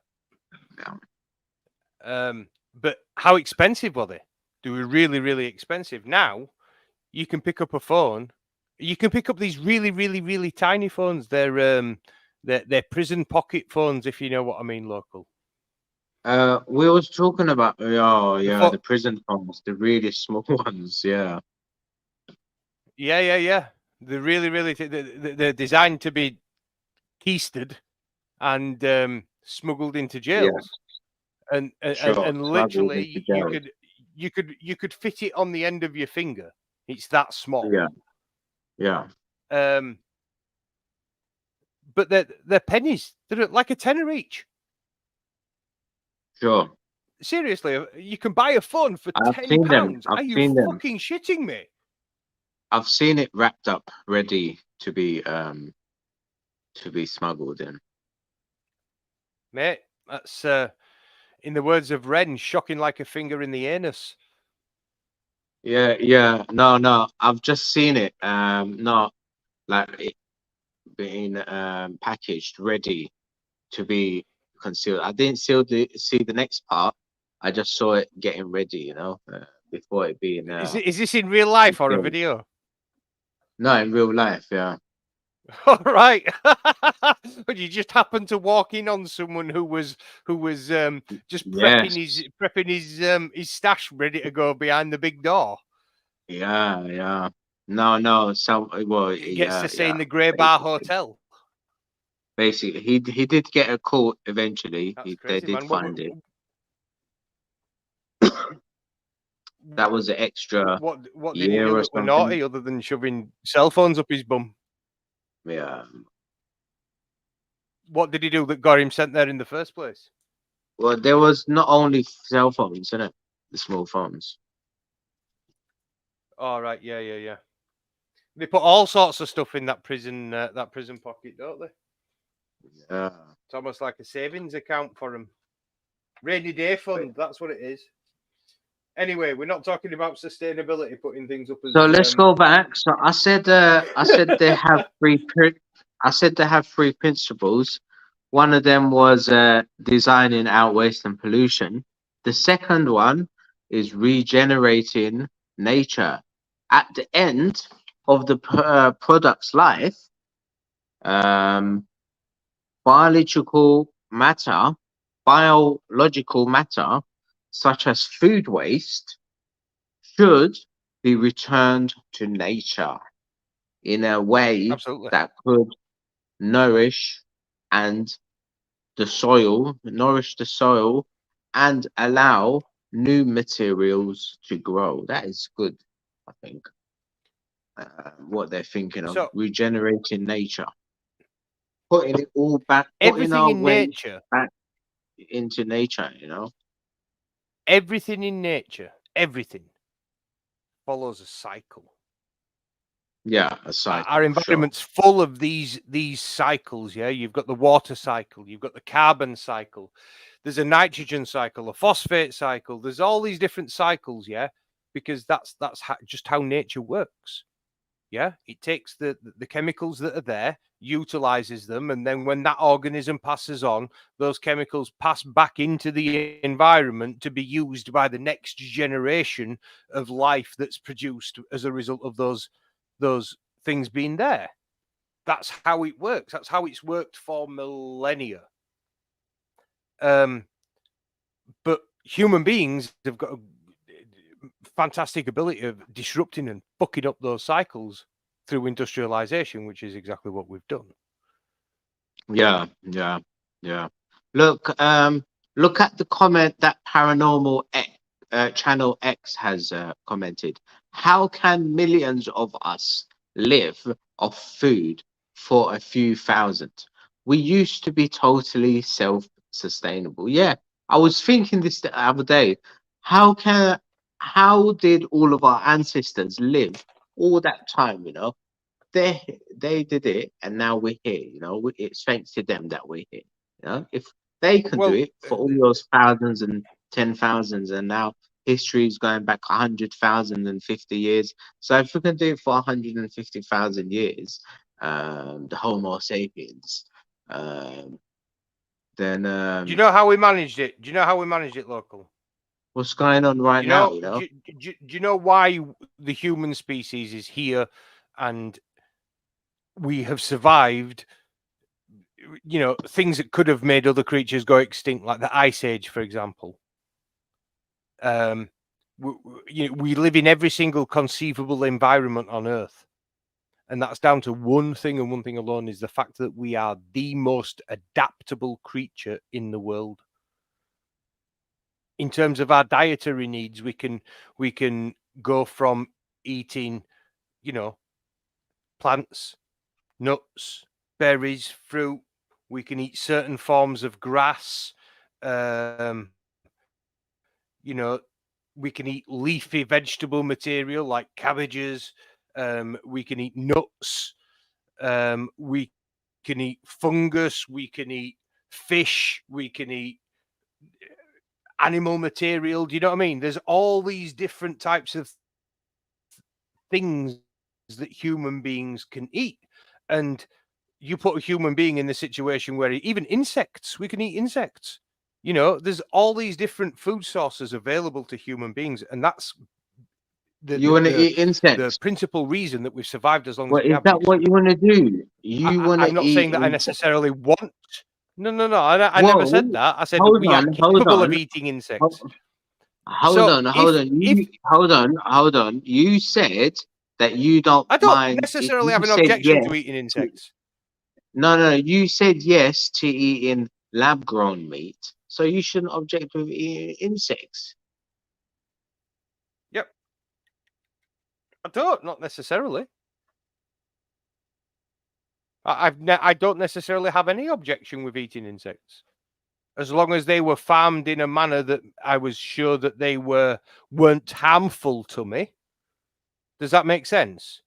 Speaker 2: Yeah.
Speaker 1: But how expensive were they? They were really, really expensive. Now you can pick up a phone. You can pick up these really, really, really tiny phones. They're prison pocket phones, if you know what I mean, local.
Speaker 2: We was talking about
Speaker 1: pho-
Speaker 2: the prison phones, the really small ones. Yeah.
Speaker 1: Yeah. They're really, really. They're designed to be keistered and smuggled into jails. And
Speaker 2: Sure.
Speaker 1: literally you could fit it on the end of your finger. It's that small.
Speaker 2: Yeah.
Speaker 1: But they're pennies. They're like a tenner each.
Speaker 2: Sure.
Speaker 1: Seriously, you can buy a phone for
Speaker 2: I've
Speaker 1: £10.
Speaker 2: seen them.
Speaker 1: Are you fucking shitting me?
Speaker 2: I've seen it wrapped up, ready to be smuggled in.
Speaker 1: Mate, that's in the words of Ren, shocking like a finger in the anus.
Speaker 2: Yeah. No. I've just seen it. Not like it being packaged, ready to be concealed. I didn't see the next part. I just saw it getting ready, you know, before it being.
Speaker 1: Is this in real life or a video?
Speaker 2: No, in real life, yeah.
Speaker 1: All right. But you just happened to walk in on someone who was just prepping his stash ready to go behind the big door.
Speaker 2: Yeah. No.
Speaker 1: He gets to stay in the Grey Bar Hotel.
Speaker 2: Basically, he did get a call eventually. They did find it. That was an extra.
Speaker 1: What did he do that were naughty other than shoving cell phones up his bum?
Speaker 2: Yeah.
Speaker 1: What did he do that got him sent there in the first place?
Speaker 2: Well, there was not only cell phones, in it, the small phones.
Speaker 1: All right, yeah. They put all sorts of stuff in that prison pocket, don't they?
Speaker 2: Yeah.
Speaker 1: It's almost like a savings account for them. Rainy day fund, that's what it is. Anyway, we're not talking about sustainability, putting things up as.
Speaker 2: So let's go back. So I said they have three. I said they have three principles. One of them was designing out waste and pollution. The second one is regenerating nature. At the end of the product's life, Um, biological matter, biological matter, such as food waste, should be returned to nature in a way
Speaker 1: Absolutely.
Speaker 2: that could nourish and nourish the soil, and allow new materials to grow. That is good, I think. What they're thinking of
Speaker 1: So
Speaker 2: regenerating nature, putting it all back, putting
Speaker 1: everything
Speaker 2: our
Speaker 1: in
Speaker 2: waste
Speaker 1: nature,
Speaker 2: back into nature. You know.
Speaker 1: everything in nature, everything follows a cycle.
Speaker 2: Yeah, a cycle.
Speaker 1: Our
Speaker 2: Sure.
Speaker 1: environment's full of these cycles. Yeah, you've got the water cycle, you've got the carbon cycle, there's a nitrogen cycle, a phosphate cycle. There's all these different cycles. Yeah, because that's just how nature works. Yeah, it takes the chemicals that are there, utilizes them, and then when that organism passes on, those chemicals pass back into the environment to be used by the next generation of life that's produced as a result of those things being there. That's how it works. That's how it's worked for millennia. But human beings have got a fantastic ability of disrupting and fucking up those cycles through industrialization, which is exactly what we've done.
Speaker 2: Yeah. Look, look at the comment that Paranormal Channel X has commented. How can millions of us live off food for a few thousand? We used to be totally self-sustainable. Yeah, I was thinking this the other day. How did all of our ancestors live all that time? You know, they did it, and now we're here. You know, it's thanks to them that we're here. You know, if they can do
Speaker 1: Well,
Speaker 2: it for all those thousands and 10,000s, and now history is going back 100,050 years. So if we can do it for 150,000 years, the Homo sapiens, then
Speaker 1: do you know how we managed it? Do you know how we managed it, local?
Speaker 2: what's going on right now? You know,
Speaker 1: do you know why the human species is here, and we have survived? You know, things that could have made other creatures go extinct, like the Ice Age, for example. We live in every single conceivable environment on Earth, and that's down to one thing and one thing alone: is the fact that we are the most adaptable creature in the world. In terms of our dietary needs, we can go from eating, you know, plants, nuts, berries, fruit. We can eat certain forms of grass. You know, we can eat leafy vegetable material like cabbages. We can eat nuts. We can eat fungus. We can eat fish. We can eat animal material. Do you know what I mean? There's all these different types of things that human beings can eat. And you put a human being in the situation where even insects, we can eat insects. You know, there's all these different food sources available to human beings, and that's
Speaker 2: you want to eat insects.
Speaker 1: the principal reason that we've survived as long
Speaker 2: Well,
Speaker 1: as we
Speaker 2: is
Speaker 1: have.
Speaker 2: that what you want to do? You want to
Speaker 1: I'm not
Speaker 2: eat
Speaker 1: saying that I
Speaker 2: insects.
Speaker 1: necessarily want. No. I never said that. I said that we are capable of eating insects.
Speaker 2: Hold on. You said that you don't
Speaker 1: I don't
Speaker 2: mind.
Speaker 1: necessarily have an objection to eating insects.
Speaker 2: No. You said yes to eating lab-grown meat, so you shouldn't object with eating insects.
Speaker 1: Yep. Not necessarily. I don't necessarily have any objection with eating insects, as long as they were farmed in a manner that I was sure that they weren't harmful to me. Does that make sense?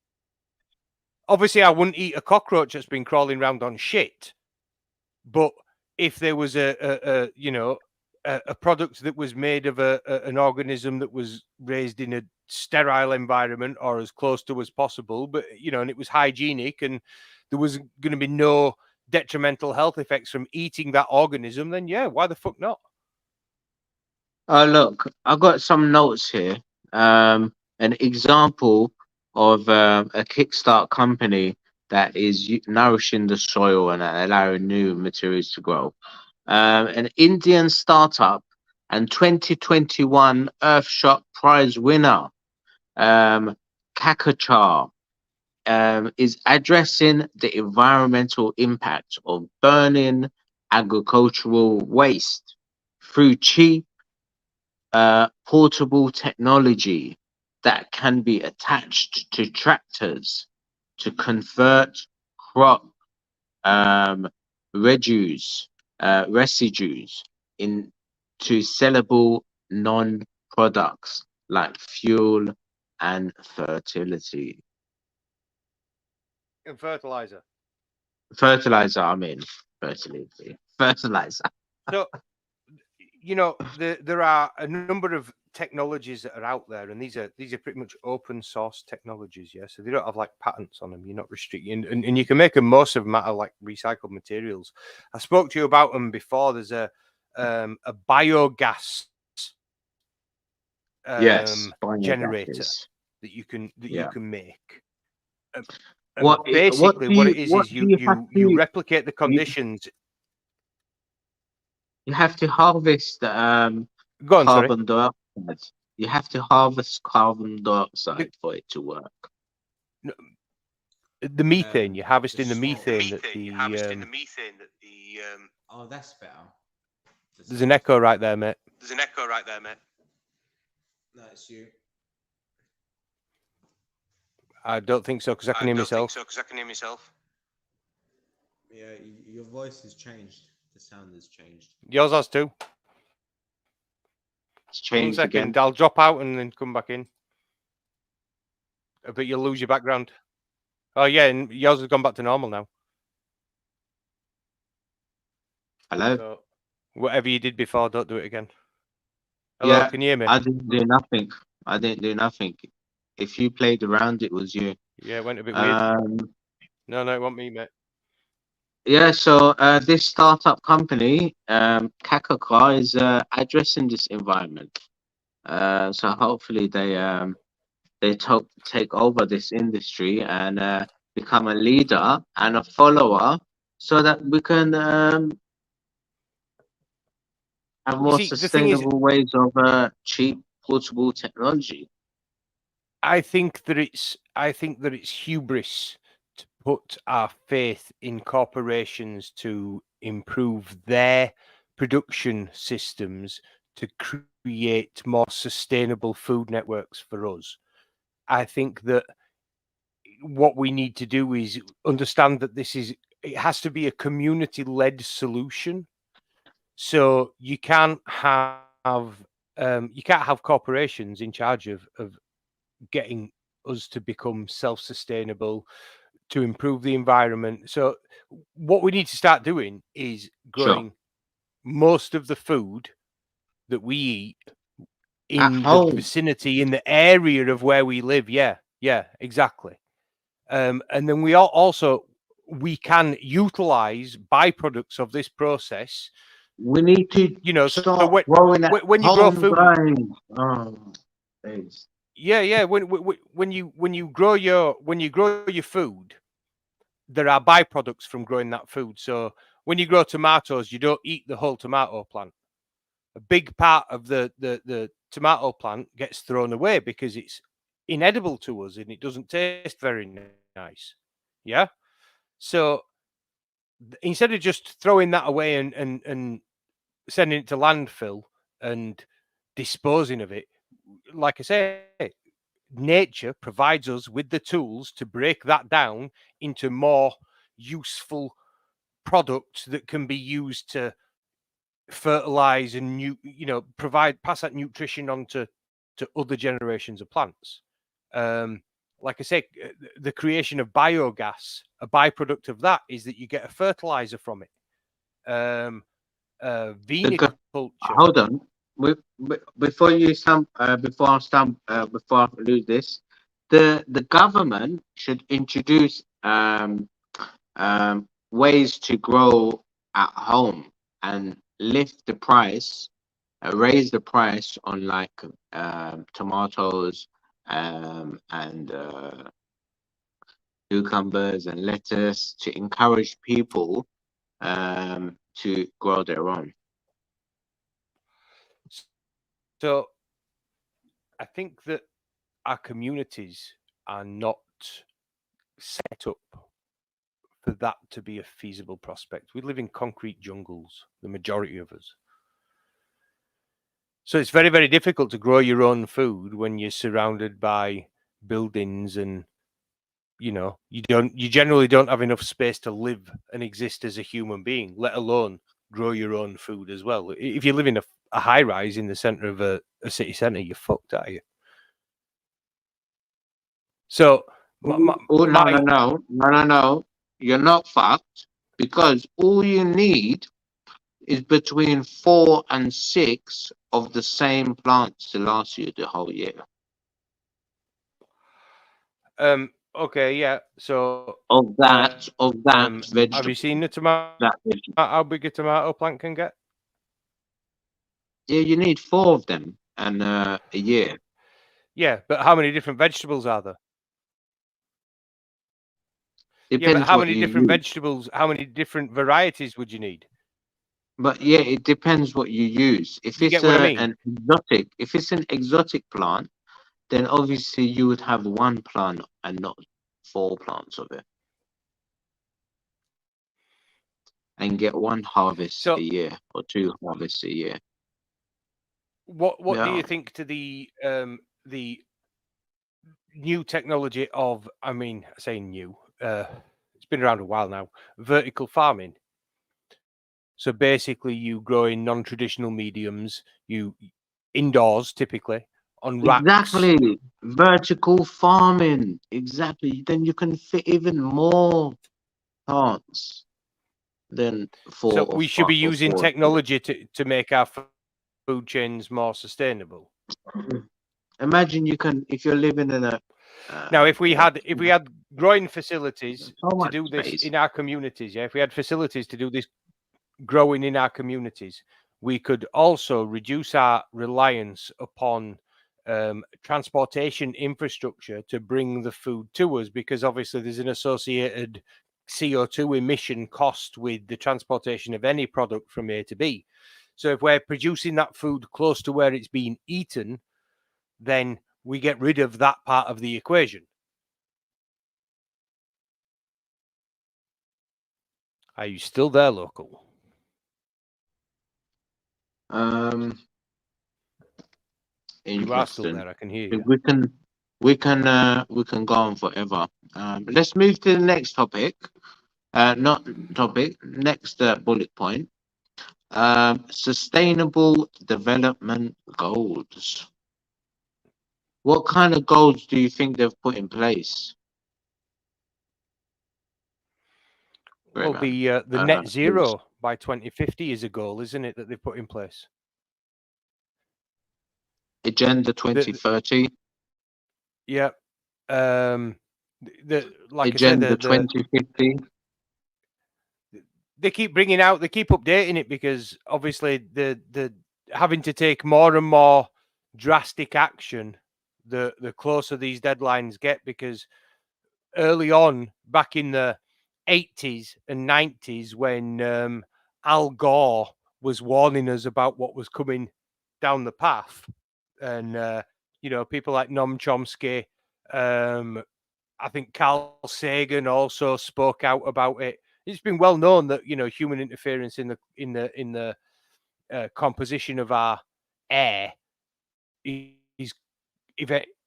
Speaker 1: Obviously, I wouldn't eat a cockroach that's been crawling around on shit. But if there was a product that was made of an organism that was raised in a sterile environment or as close to as possible, but and it was hygienic and there was going to be no detrimental health effects from eating that organism, then yeah, why the fuck not?
Speaker 2: Look, I've got some notes here. An example of a Kickstart company that is nourishing the soil and allowing new materials to grow. An Indian startup and 2021 Earthshot Prize winner, Kakachar, is addressing the environmental impact of burning agricultural waste through cheap, portable technology that can be attached to tractors to convert crop residues into sellable non-products like fuel and fertility.
Speaker 1: And fertilizer.
Speaker 2: Fertilizer, I mean, fertility. Fertilizer.
Speaker 1: So, you know, there are a number of technologies that are out there, and these are pretty much open source technologies. Yeah, so they don't have like patents on them. You're not restricting, and you can make them, most of them out of like recycled materials. I spoke to you about them before. There's a biogas
Speaker 2: Yes,
Speaker 1: generator
Speaker 2: biogases.
Speaker 1: that you can
Speaker 2: Yeah.
Speaker 1: make. And
Speaker 2: What
Speaker 1: basically what it is
Speaker 2: what do you have
Speaker 1: you
Speaker 2: to
Speaker 1: replicate the conditions.
Speaker 2: you have to harvest
Speaker 1: Go on, sorry.
Speaker 2: carbon dioxide. You have to harvest carbon dioxide for it to work.
Speaker 1: The methane, you're harvesting the
Speaker 4: smoke.
Speaker 1: methane that the
Speaker 4: Oh, that's better.
Speaker 1: there's an echo right there, mate.
Speaker 4: No, it's you.
Speaker 1: I don't think so, because I can hear myself.
Speaker 4: Yeah, your voice has changed. The sound has changed.
Speaker 1: Yours has too.
Speaker 2: It's
Speaker 1: 1
Speaker 2: changed
Speaker 1: second,
Speaker 2: again.
Speaker 1: I'll drop out and then come back in. But you'll lose your background. Oh yeah, and yours has gone back to normal now.
Speaker 2: Hello?
Speaker 1: So whatever you did before, don't do it again. Hello,
Speaker 2: Yeah,
Speaker 1: can you hear me?
Speaker 2: I didn't do nothing. I didn't do nothing. If you played around, it was you.
Speaker 1: Yeah, it went a bit weird.
Speaker 2: Um,
Speaker 1: No, it wasn't me, mate.
Speaker 2: yeah, so this startup company, Kakakra, is addressing this environment. So hopefully they take over this industry and become a leader and a follower, so that we can have more
Speaker 1: see, the thing is-
Speaker 2: sustainable ways of cheap portable technology.
Speaker 1: I think that it's hubris to put our faith in corporations to improve their production systems to create more sustainable food networks for us. I think that what we need to do is understand that it has to be a community-led solution. So you can't have corporations in charge of getting us to become self-sustainable, to improve the environment. So what we need to start doing is growing most of the food that we eat in the vicinity, in the area of where we live. Yeah, exactly. And then we can utilize byproducts of this process.
Speaker 2: We need to start growing at
Speaker 1: when you grow food. Yeah. When you grow your food, there are byproducts from growing that food. So when you grow tomatoes, you don't eat the whole tomato plant. A big part of the tomato plant gets thrown away because it's inedible to us and it doesn't taste very nice. Yeah. So instead of just throwing that away and sending it to landfill and disposing of it, like I say, nature provides us with the tools to break that down into more useful products that can be used to fertilize and pass that nutrition on to other generations of plants. Like I say, the creation of biogas, a byproduct of that is that you get a fertilizer from it. Viniculture.
Speaker 2: Hold on. Before I lose this, the government should introduce ways to grow at home and lift the price, raise the price on like tomatoes and cucumbers and lettuce to encourage people to grow their own.
Speaker 1: So I think that our communities are not set up for that to be a feasible prospect. We live in concrete jungles, the majority of us. So it's very, very difficult to grow your own food when you're surrounded by buildings and, you know, you generally don't have enough space to live and exist as a human being, let alone grow your own food as well. If you live in a high rise in the center of a city center, you're fucked, are you? So
Speaker 2: No. You're not fucked, because all you need is between 4 and 6 of the same plants to last you the whole year.
Speaker 1: Okay, yeah. So
Speaker 2: Of that vegetable.
Speaker 1: have you seen the tomato?
Speaker 2: That vegetable.
Speaker 1: How big a tomato plant can get?
Speaker 2: Yeah, you need 4 of them and a year.
Speaker 1: Yeah, but how many different vegetables are there?
Speaker 2: Depends
Speaker 1: yeah, but how
Speaker 2: what
Speaker 1: many
Speaker 2: you
Speaker 1: different
Speaker 2: use.
Speaker 1: vegetables? How many different varieties would you need?
Speaker 2: But yeah, it depends what you use. If
Speaker 1: You
Speaker 2: it's
Speaker 1: get what I mean?
Speaker 2: an exotic plant, then obviously you would have 1 plant and not 4 plants of it, and get 1 harvest
Speaker 1: So
Speaker 2: a year or 2 harvests a year.
Speaker 1: what do
Speaker 2: Yeah.
Speaker 1: you think to the new technology of, I mean, I say new, it's been around a while now, vertical farming? So basically you grow in non-traditional mediums, you indoors typically on racks.
Speaker 2: Exactly. Vertical farming. Exactly. Then you can fit even more plants than 4
Speaker 1: So
Speaker 2: or
Speaker 1: we should be
Speaker 2: 5 or
Speaker 1: using
Speaker 2: 4.
Speaker 1: technology to make our food chains more sustainable.
Speaker 2: Imagine you can, if you're living in a
Speaker 1: Now, if we had growing facilities
Speaker 2: so
Speaker 1: to
Speaker 2: much
Speaker 1: do this
Speaker 2: space.
Speaker 1: in our communities, yeah, if we had facilities to do this growing in our communities, we could also reduce our reliance upon transportation infrastructure to bring the food to us, because obviously there's an associated CO2 emission cost with the transportation of any product from A to B. So if we're producing that food close to where it's being eaten, then we get rid of that part of the equation. Are you still there, local? You are still
Speaker 2: Interesting.
Speaker 1: there. I can hear you.
Speaker 2: We can go on forever. Let's move to the next topic. Next bullet point. Sustainable development goals. What kind of goals do you think they've put in place?
Speaker 1: Well, the net zero by 2050 is a goal, isn't it, that they've put in place?
Speaker 2: Agenda 2030.
Speaker 1: Yeah. Like
Speaker 2: Agenda
Speaker 1: I said,
Speaker 2: 2050.
Speaker 1: they keep bringing out, they keep updating it, because obviously the having to take more and more drastic action the closer these deadlines get, because early on, back in the 80s and 90s, when Al Gore was warning us about what was coming down the path, and people like Noam Chomsky, I think Carl Sagan also spoke out about it. It's been well known that human interference in the composition of our air is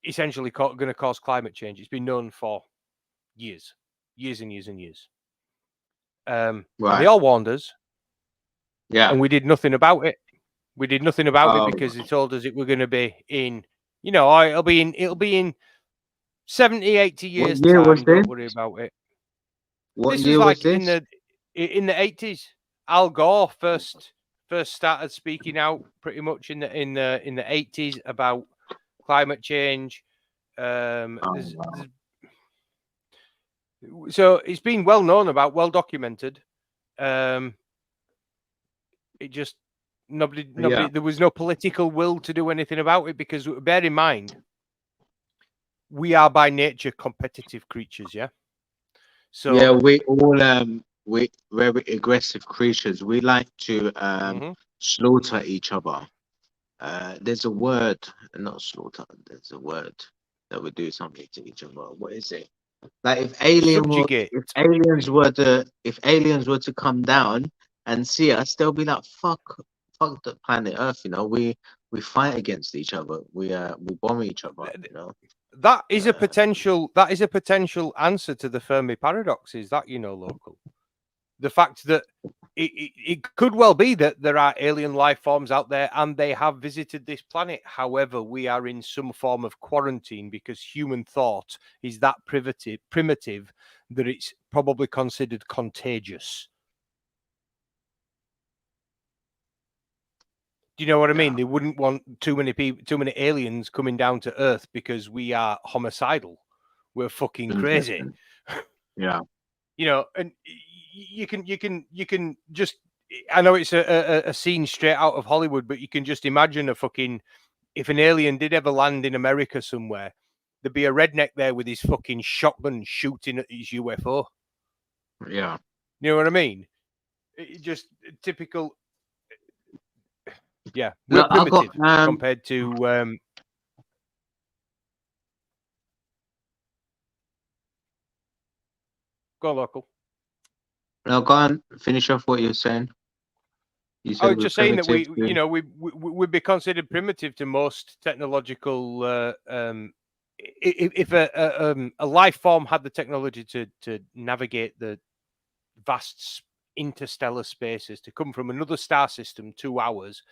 Speaker 1: essentially going to cause climate change. It's been known for years and years and years.
Speaker 2: Right.
Speaker 1: They all warned us,
Speaker 2: Yeah.
Speaker 1: and we did nothing about it. We did nothing about it because they told us it were going to be in, it'll be in 70, 80 years
Speaker 2: What year
Speaker 1: time.
Speaker 2: was
Speaker 1: Don't
Speaker 2: this?
Speaker 1: worry about it.
Speaker 2: What
Speaker 1: This
Speaker 2: year
Speaker 1: was like
Speaker 2: was this?
Speaker 1: in the 80s. Al Gore first started speaking out pretty much in the 80s about climate change. So it's been well known about, well documented. It just nobody.
Speaker 2: Yeah.
Speaker 1: There was no political will to do anything about it, because bear in mind, we are by nature competitive creatures. Yeah. So
Speaker 2: yeah, we all we're very aggressive creatures. We like to
Speaker 1: mhm.
Speaker 2: slaughter each other. There's a word, not slaughter. There's a word that would do something to each other. What is it? Like
Speaker 1: Subjugate.
Speaker 2: if aliens were to come down and see us, they'll be like, fuck the planet Earth. You know, we fight against each other. We bomb each other. You know.
Speaker 1: That is a
Speaker 2: Uh,
Speaker 1: potential. That is a potential answer to the Fermi paradox. Is that, you know, local? The fact that it could well be that there are alien life forms out there and they have visited this planet. However, we are in some form of quarantine because human thought is that primitive that it's probably considered contagious. Do you know what I mean?
Speaker 2: Yeah.
Speaker 1: They wouldn't want too many people, too many aliens coming down to Earth because we are homicidal. We're fucking crazy.
Speaker 2: Interesting. Yeah.
Speaker 1: You know, and you can just, I know it's a scene straight out of Hollywood, but you can just imagine if an alien did ever land in America somewhere, there'd be a redneck there with his fucking shotgun shooting at his UFO.
Speaker 2: Yeah.
Speaker 1: You know what I mean? Just typical. Yeah, we're
Speaker 2: Look, I
Speaker 1: primitive
Speaker 2: got
Speaker 1: compared to go on, local.
Speaker 2: no, go on, finish off what you're saying. You
Speaker 1: I
Speaker 2: said
Speaker 1: was
Speaker 2: we're
Speaker 1: just saying that
Speaker 2: primitive
Speaker 1: you
Speaker 2: too.
Speaker 1: know, we'd be considered primitive to most technological. If a life form had the technology to navigate the vast interstellar spaces, to come from another star system 2 hours,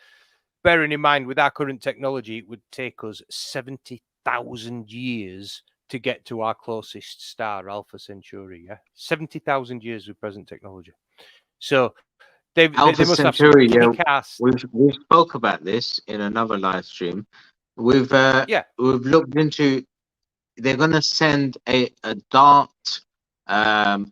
Speaker 1: bearing in mind with our current technology, it would take us 70,000 years to get to our closest star, Alpha Centauri. Yeah, 70,000 years with present technology. So they
Speaker 2: Alpha
Speaker 1: must have some
Speaker 2: Centauri, yeah,
Speaker 1: kick-ass.
Speaker 2: we spoke about this in another live stream. We've
Speaker 1: Yeah,
Speaker 2: looked into. They're gonna send a dart to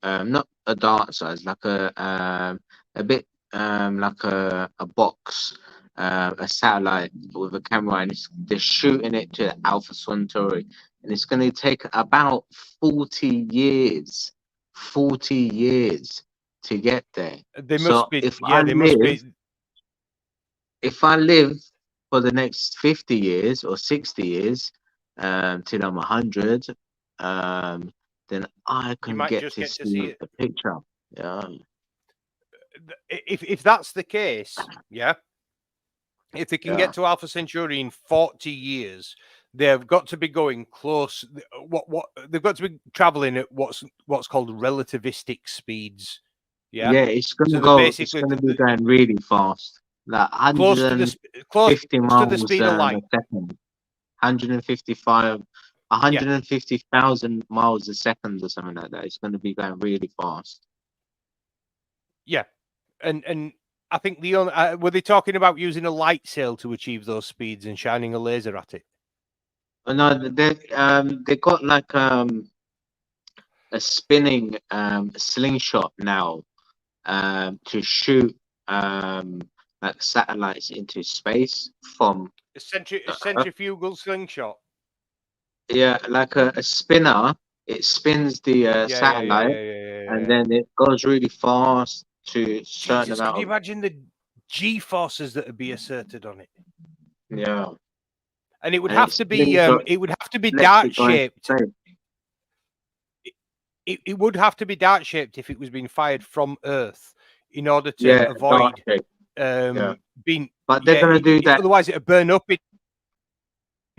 Speaker 2: not a dart size, like a bit like a box, a satellite with a camera, and they're shooting it to Alpha Centauri, and it's going to take about 40 years, 40 years to get there.
Speaker 1: they
Speaker 2: So
Speaker 1: must be. Yeah, they must be.
Speaker 2: if I live for the next 50 years or 60 years, till I'm 100, then I
Speaker 1: You
Speaker 2: can
Speaker 1: might
Speaker 2: get
Speaker 1: just
Speaker 2: to
Speaker 1: get to see
Speaker 2: see
Speaker 1: it.
Speaker 2: the picture. Yeah.
Speaker 1: If that's the case, yeah. If they can
Speaker 2: Yeah.
Speaker 1: get to Alpha Centauri in 40 years, they've got to be going close. What they've got to be traveling at what's called relativistic speeds. Yeah.
Speaker 2: Yeah, it's gonna
Speaker 1: So they're
Speaker 2: go. It's
Speaker 1: basically
Speaker 2: gonna be going really fast, like
Speaker 1: close to the
Speaker 2: 150
Speaker 1: close to the
Speaker 2: miles
Speaker 1: speed of
Speaker 2: a
Speaker 1: light.
Speaker 2: second, 155,
Speaker 1: Yeah.
Speaker 2: 150,000 miles a second or something like that. It's gonna be going really fast.
Speaker 1: Yeah, and I think the only were they talking about using a light sail to achieve those speeds and shining a laser at it?
Speaker 2: No, they got like a spinning slingshot now to shoot like satellites into space from
Speaker 1: A
Speaker 2: the Earth.
Speaker 1: centrifugal slingshot.
Speaker 2: Yeah, like a spinner. It spins the satellite, and then it goes really fast to a certain
Speaker 1: Jesus, could
Speaker 2: amount
Speaker 1: you
Speaker 2: of.
Speaker 1: imagine the G forces that would be asserted on it?
Speaker 2: Yeah,
Speaker 1: And it would
Speaker 2: and
Speaker 1: have to be
Speaker 2: lets
Speaker 1: dart
Speaker 2: it go into
Speaker 1: shaped.
Speaker 2: space.
Speaker 1: It would have to be dart shaped if it was being fired from Earth in order to
Speaker 2: Yeah,
Speaker 1: avoid
Speaker 2: dark shape.
Speaker 1: being.
Speaker 2: But they're gonna do that.
Speaker 1: Otherwise, it'd burn up in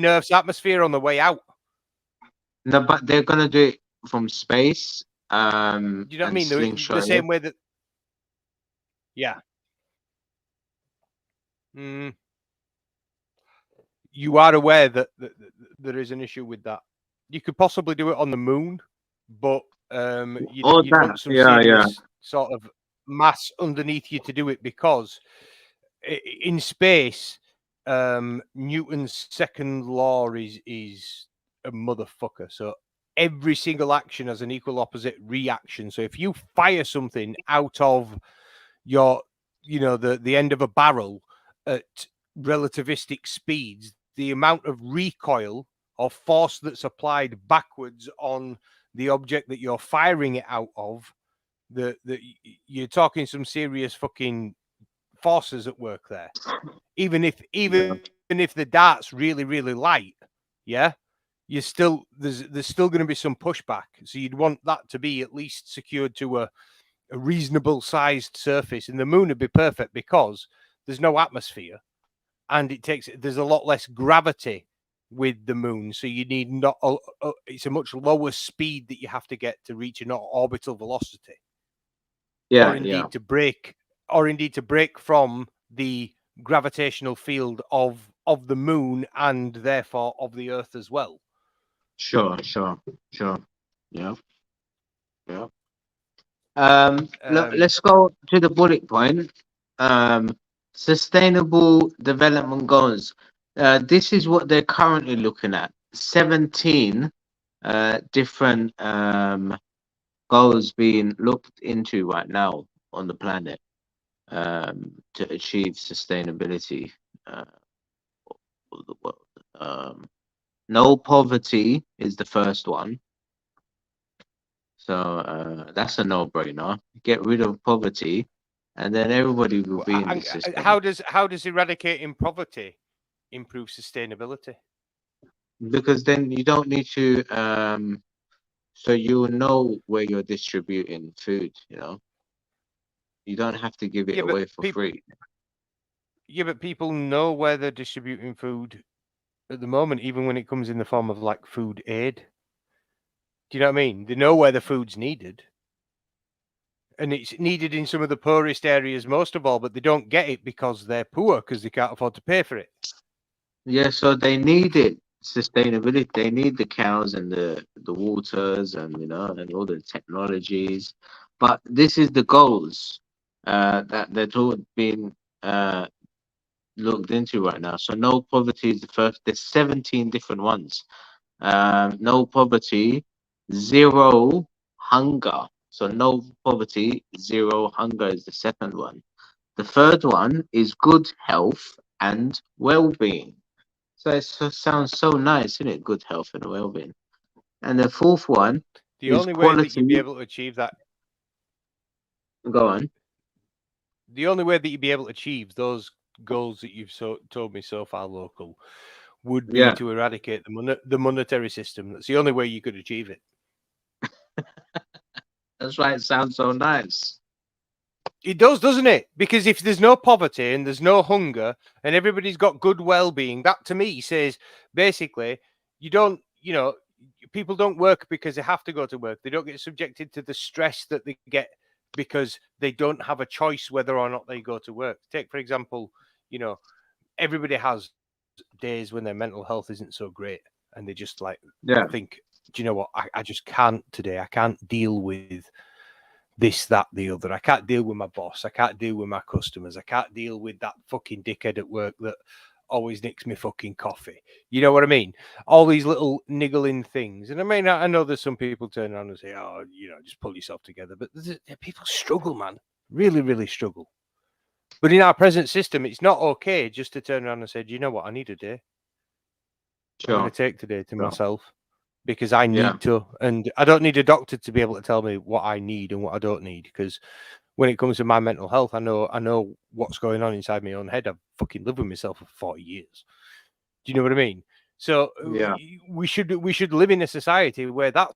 Speaker 1: Earth's atmosphere on the way out.
Speaker 2: No, but they're gonna do it from space.
Speaker 1: Do you know what I
Speaker 2: And
Speaker 1: mean? The
Speaker 2: slingshot
Speaker 1: same
Speaker 2: it.
Speaker 1: way that. Yeah. Mm. You are aware that there is an issue with that. You could possibly do it on the moon, but you'd want some serious sort of mass underneath you to do it, because in space, Newton's second law is a motherfucker. So every single action has an equal opposite reaction. So if you fire something out of your, the end of a barrel at relativistic speeds, the amount of recoil or force that's applied backwards on the object that you're firing it out of, you're talking some serious fucking forces at work there. Even if the dart's really, really light, yeah, you're still there's still going to be some pushback. So you'd want that to be at least secured to a reasonable sized surface, and the moon would be perfect because there's no atmosphere, and there's a lot less gravity with the moon, so you need it's a much lower speed that you have to get to reach an orbital velocity.
Speaker 2: Yeah,
Speaker 1: or indeed to break from the gravitational field of the moon and therefore of the Earth as well.
Speaker 2: Sure. Yeah. Let's go to the bullet point. Sustainable development goals. This is what they're currently looking at. 17 different goals being looked into right now on the planet to achieve sustainability of the world. No poverty is the first one. So that's a no-brainer. Get rid of poverty, and then everybody will be in the system.
Speaker 1: How does eradicating poverty improve sustainability?
Speaker 2: Because then you don't need to. So you know where you're distributing food. You don't have to give it away for free.
Speaker 1: Yeah, but people know where they're distributing food at the moment, even when it comes in the form of like food aid. Do you know what I mean? They know where the food's needed. And it's needed in some of the poorest areas most of all, but they don't get it because they're poor, because they can't afford to pay for it.
Speaker 2: Yeah, so they need it. Sustainability. They need the cows and the waters and and all the technologies. But this is the goals that they're all being looked into right now. So no poverty is the first. There's 17 different ones. No poverty, zero hunger. So no poverty, zero hunger is the second one. The third one is good health and well-being. So it sounds so nice, isn't it? Good health and well-being. And the fourth one
Speaker 1: The
Speaker 2: is
Speaker 1: only
Speaker 2: quality.
Speaker 1: way that you'd be able to achieve that.
Speaker 2: Go on.
Speaker 1: The only way that you'd be able to achieve those goals that you've told me so far, local, would be to eradicate the monetary system. That's the only way you could achieve it.
Speaker 2: That's why it sounds so nice.
Speaker 1: It does, doesn't it? Because if there's no poverty and there's no hunger and everybody's got good well-being, that to me says basically people don't work because they have to go to work. They don't get subjected to the stress that they get because they don't have a choice whether or not they go to work. Take, for example, everybody has days when their mental health isn't so great and they just think, do you know what? I just can't today. I can't deal with this, that, the other. I can't deal with my boss. I can't deal with my customers. I can't deal with that fucking dickhead at work that always nicks me fucking coffee. You know what I mean? All these little niggling things. And I know there's some people turn around and say, oh, just pull yourself together. But people struggle, man. Really, really struggle. But in our present system, it's not okay just to turn around and say, do you know what? I need a day.
Speaker 2: Sure.
Speaker 1: I'm going to take today to myself. Because I need to, and I don't need a doctor to be able to tell me what I need and what I don't need. Because when it comes to my mental health, I know what's going on inside my own head. I've fucking lived with myself for 40 years. Do you know what I mean? So we should live in a society where that's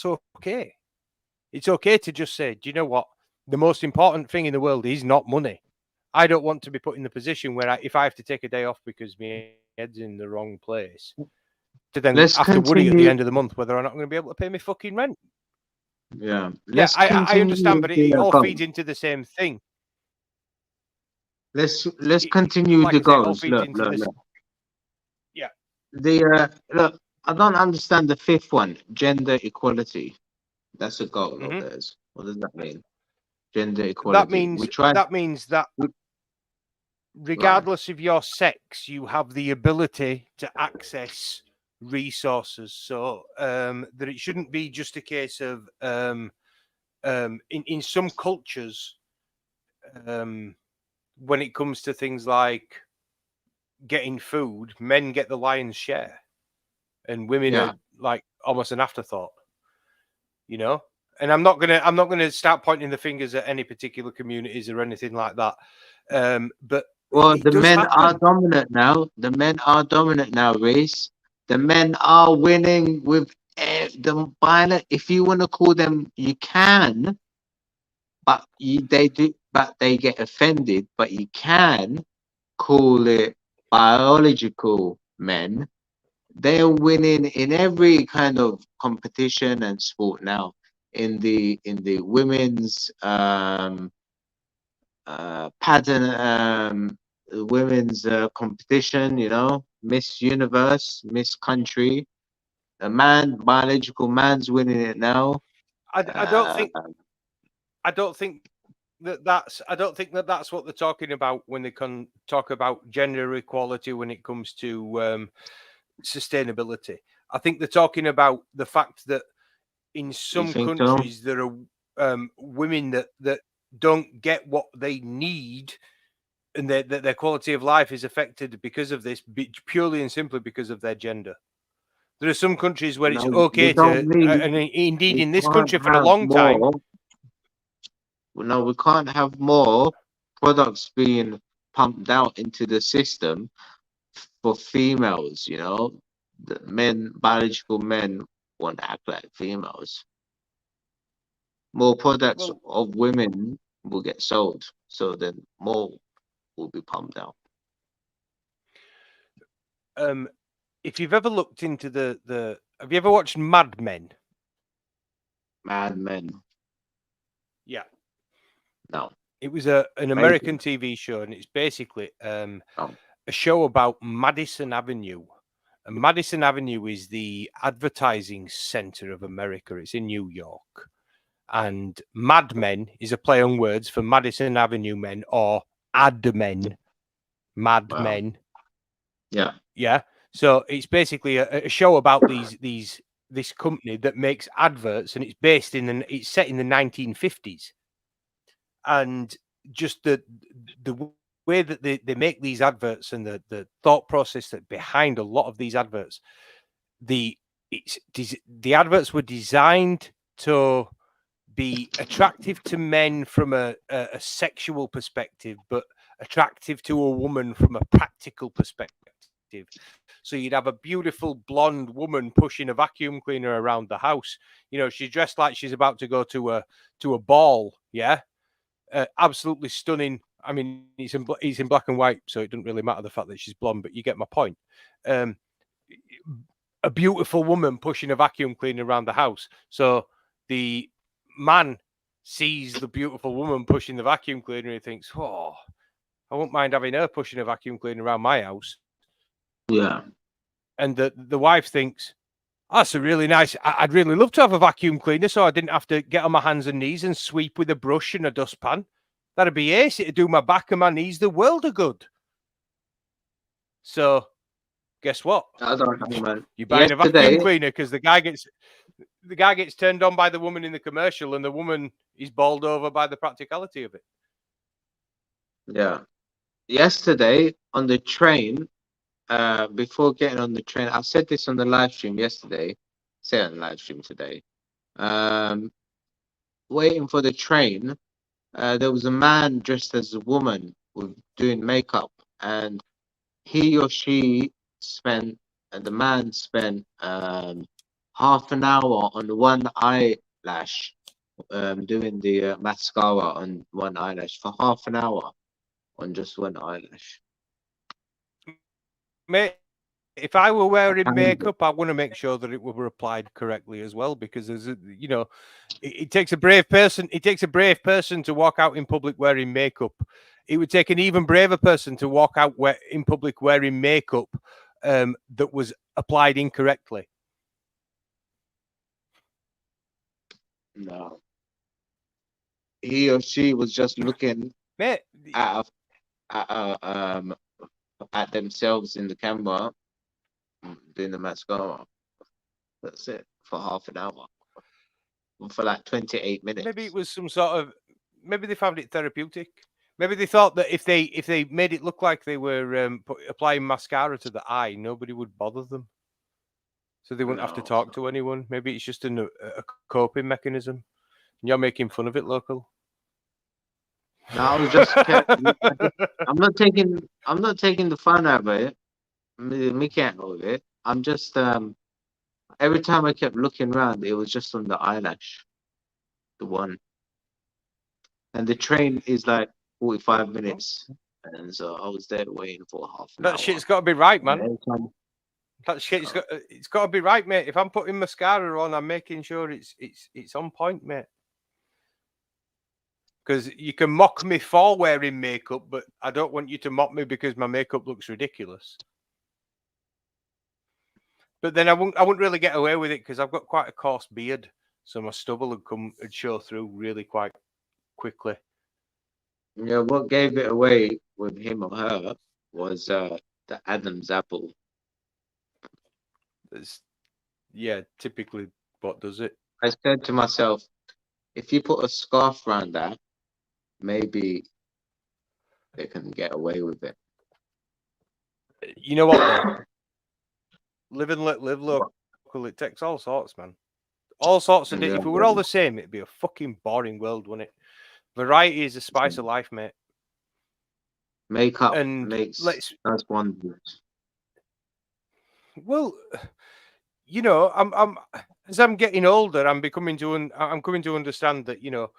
Speaker 1: okay. It's okay to just say, do you know what? The most important thing in the world is not money. I don't want to be put in the position where if I have to take a day off because my head's in the wrong place, to then have to worry at the end of the month whether or not I'm going to be able to pay my fucking rent.
Speaker 2: Yeah.
Speaker 1: I understand, but it all feeds into the same thing.
Speaker 2: Let's continue the goals. Look.
Speaker 1: Yeah.
Speaker 2: Look, I don't understand the fifth one, gender equality. That's a goal of theirs. What does that mean? Gender equality.
Speaker 1: That means that regardless of your sex, you have the ability to access resources, so that it shouldn't be just a case of in some cultures when it comes to things like getting food, men get the lion's share and women are like almost an afterthought. you know. And I'm not gonna start pointing the fingers at any particular communities or anything like that. But
Speaker 2: Well,
Speaker 1: it
Speaker 2: the
Speaker 1: does
Speaker 2: men are
Speaker 1: happen.
Speaker 2: dominant now. The men are dominant now, Reese. The men are winning with the violent. If you want to call them, you can, but they do, but they get offended. But you can call it biological men. They're winning in every kind of competition and sport now. In the women's pattern women's competition, you know, Miss Universe, Miss Country. A man, biological man's winning it now.
Speaker 1: I don't think I don't think that's what they're talking about when they can talk about gender equality when it comes to sustainability. I think they're talking about the fact that in some
Speaker 2: think so?
Speaker 1: countries there are women that don't get what they need, and their quality of life is affected because of this, purely and simply because of their gender. There are some countries where it's
Speaker 2: No,
Speaker 1: okay
Speaker 2: we don't
Speaker 1: to,
Speaker 2: need.
Speaker 1: and indeed
Speaker 2: We
Speaker 1: in this
Speaker 2: can't
Speaker 1: country for a
Speaker 2: have
Speaker 1: long time.
Speaker 2: more. No, we can't have more products being pumped out into the system for females. You know, the men, biological men, want to act like females. More products
Speaker 1: Well,
Speaker 2: of women will get sold, so then more will be pumped out.
Speaker 1: if you've ever looked into the have you ever watched Mad Men?
Speaker 2: Mad Men,
Speaker 1: Yeah.
Speaker 2: no.
Speaker 1: It was an
Speaker 2: Maybe.
Speaker 1: American TV show, and it's basically a show about Madison Avenue. And Madison Avenue is the advertising center of America. It's in New York. And Mad Men is a play on words for Madison Avenue men or ad men. Mad
Speaker 2: Wow.
Speaker 1: Men.
Speaker 2: Yeah.
Speaker 1: Yeah. So it's basically a show about this company that makes adverts, and it's set in the 1950s. And just the way that they make these adverts and the thought process that behind a lot of these adverts, the adverts were designed to be attractive to men from a sexual perspective, but attractive to a woman from a practical perspective. So you'd have a beautiful blonde woman pushing a vacuum cleaner around the house. You know, she's dressed like she's about to go to a ball. Yeah. Absolutely stunning. I mean, he's in black and white, so it doesn't really matter the fact that she's blonde, but you get my point. A beautiful woman pushing a vacuum cleaner around the house. So the man sees the beautiful woman pushing the vacuum cleaner and he thinks, oh, I won't mind having her pushing a vacuum cleaner around my house.
Speaker 2: Yeah.
Speaker 1: And the wife thinks, that's a really nice. I'd really love to have a vacuum cleaner so I didn't have to get on my hands and knees and sweep with a brush and a dustpan. That'd be ace. It'd do my back and my knees the world of good. So, guess what? You're buying a vacuum cleaner because the guy gets turned on by the woman in the commercial, and the woman is bowled over by the practicality of it.
Speaker 2: Yeah. Yesterday on the train, before getting on the train, I said this on the live stream yesterday. Say it on the live stream today. Waiting for the train, there was a man dressed as a woman doing makeup, and he or she the man spent half an hour on one eyelash, doing the mascara on one eyelash for half an hour on just one eyelash.
Speaker 1: Mate, if I were wearing makeup, I want to make sure that it were applied correctly as well, because there's it takes a brave person. It takes a brave person to walk out in public wearing makeup. It would take an even braver person to walk out in public wearing makeup that was applied incorrectly.
Speaker 2: No. He or she was just looking
Speaker 1: Mate,
Speaker 2: at themselves in the camera, doing the mascara. That's it, for half an hour. For like 28 minutes.
Speaker 1: Maybe it was some sort of. Maybe they found it therapeutic. Maybe they thought that if they made it look like they were applying mascara to the eye, nobody would bother them. so they wouldn't have to
Speaker 2: No.
Speaker 1: talk to anyone. Maybe it's just a coping mechanism. And you're making fun of it, local.
Speaker 2: No, I was just. I'm not taking the fun out of it. Me can't hold it. I'm just every time I kept looking around, it was just on the eyelash, the one, and the train is like 45 minutes, and so I was there waiting for half an hour.
Speaker 1: That shit's got to be right,
Speaker 2: And
Speaker 1: man.
Speaker 2: every time-
Speaker 1: That shit's it's got to be right, mate. If I'm putting mascara on, I'm making sure it's on point, mate. Because you can mock me for wearing makeup, but I don't want you to mock me because my makeup looks ridiculous. But then I wouldn't really get away with it because I've got quite a coarse beard, so my stubble would show through really quite quickly.
Speaker 2: Yeah, what gave it away with him or her was the Adam's apple.
Speaker 1: It's, yeah, typically what does it?
Speaker 2: I said to myself, if you put a scarf around that, maybe they can get away with it.
Speaker 1: You know what, though? Live and let live local. It takes all sorts, man. All sorts of.
Speaker 2: Yeah,
Speaker 1: If we were all the same, it'd be a fucking boring world, wouldn't it? Variety is the spice of life, mate.
Speaker 2: Makeup
Speaker 1: And
Speaker 2: does wonders.
Speaker 1: Well, you know, I'm as I'm getting older, I'm coming to understand that, you know,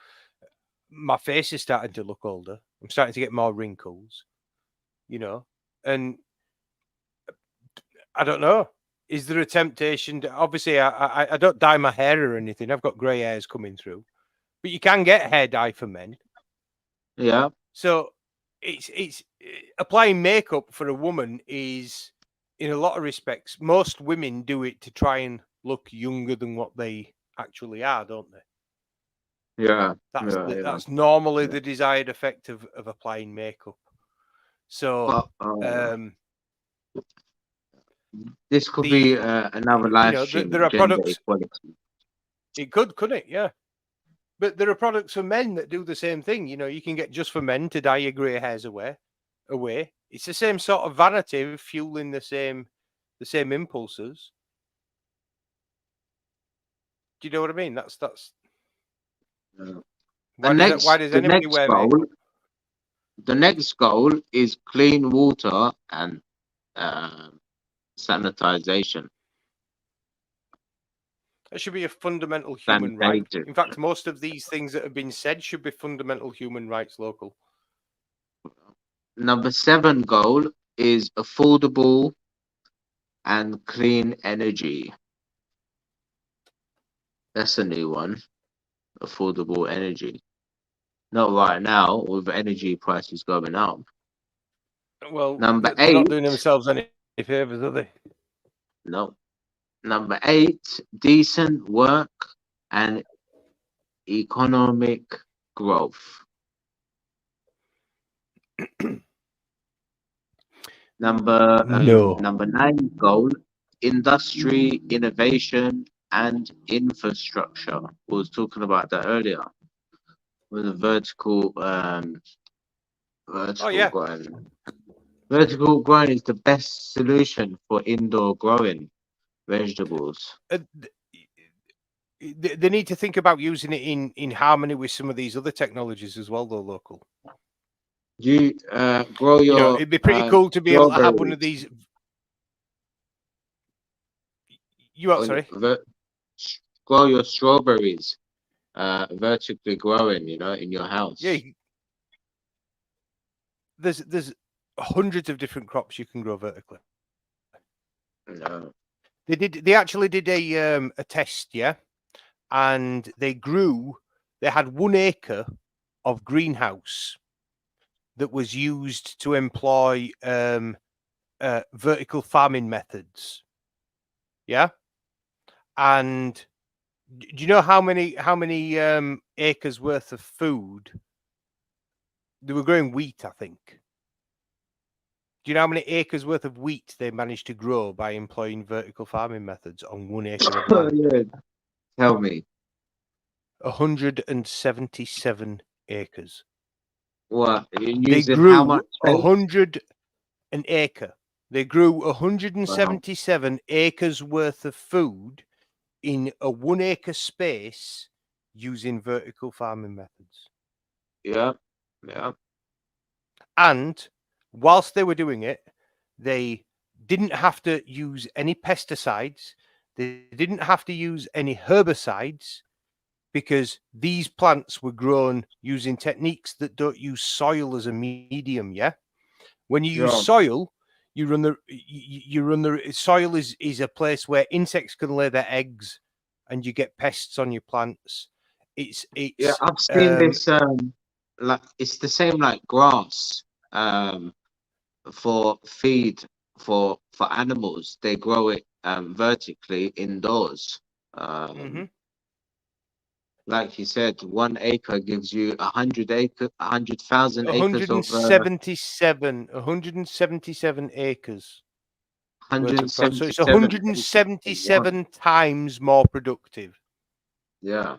Speaker 1: my face is starting to look older. I'm starting to get more wrinkles, you know, and I don't know. Is there a temptation? Obviously, I don't dye my hair or anything. I've got grey hairs coming through, but you can get hair dye for men.
Speaker 2: Yeah.
Speaker 1: So it's applying makeup for a woman is, in a lot of respects, most women do it to try and look younger than what they actually are, don't they?
Speaker 2: Yeah.
Speaker 1: That's normally the desired effect of applying makeup. So
Speaker 2: this could be another live stream.
Speaker 1: There are
Speaker 2: gender
Speaker 1: products.
Speaker 2: Equality.
Speaker 1: It could, couldn't it? Yeah. But there are products for men that do the same thing. You know, you can get just for men to dye your grey hairs away. It's the same sort of vanity fueling the same impulses. Do you know what I mean? That's. Why does anybody wear makeup?
Speaker 2: The next goal is clean water and sanitization.
Speaker 1: That should be a fundamental human right. In fact, most of these things that have been said should be fundamental human rights, local.
Speaker 2: Number 7 goal is affordable and clean energy. That's a new one. Affordable energy. Not right now, with energy prices going up.
Speaker 1: Well,
Speaker 2: number 8.
Speaker 1: They're not doing themselves any favors, are they?
Speaker 2: No. Number 8, decent work and economic growth. Number 9 goal, industry, innovation, and infrastructure. We was talking about that earlier. With the vertical growing. Vertical growing is the best solution for indoor growing vegetables.
Speaker 1: They need to think about using it in harmony with some of these other technologies as well, though, local.
Speaker 2: You grow your.
Speaker 1: You know, it'd be pretty cool to be able to have one of these. You what? Sorry.
Speaker 2: Grow your strawberries, vertically growing. You know, in your house.
Speaker 1: Yeah. There's hundreds of different crops you can grow vertically.
Speaker 2: No.
Speaker 1: They actually did a test, yeah, and they had 1 acre of greenhouse that was used to employ vertical farming methods. Yeah. And do you know how many acres worth of food? They were growing wheat, I think. Do you know how many acres worth of wheat they managed to grow by employing vertical farming methods on 1 acre of land?
Speaker 2: Yeah. Tell me.
Speaker 1: 177 acres.
Speaker 2: What?
Speaker 1: They grew 100 an acre. They grew 177 acres worth of food in a 1 acre space using vertical farming methods.
Speaker 2: Yeah. Yeah.
Speaker 1: And whilst they were doing it, they didn't have to use any pesticides. They didn't have to use any herbicides because these plants were grown using techniques that don't use soil as a medium. Yeah. When you use
Speaker 2: Yeah.
Speaker 1: soil, you run the soil is a place where insects can lay their eggs and you get pests on your plants.
Speaker 2: Yeah, I've seen this. Like it's the same like grass. For feed for animals, they grow it vertically indoors.
Speaker 1: Mhm.
Speaker 2: Like you said, 1 acre gives you 100,000 acres of
Speaker 1: 177 acres worth of product. So it's
Speaker 2: 177 acres of one.
Speaker 1: 177 times more productive.
Speaker 2: Yeah.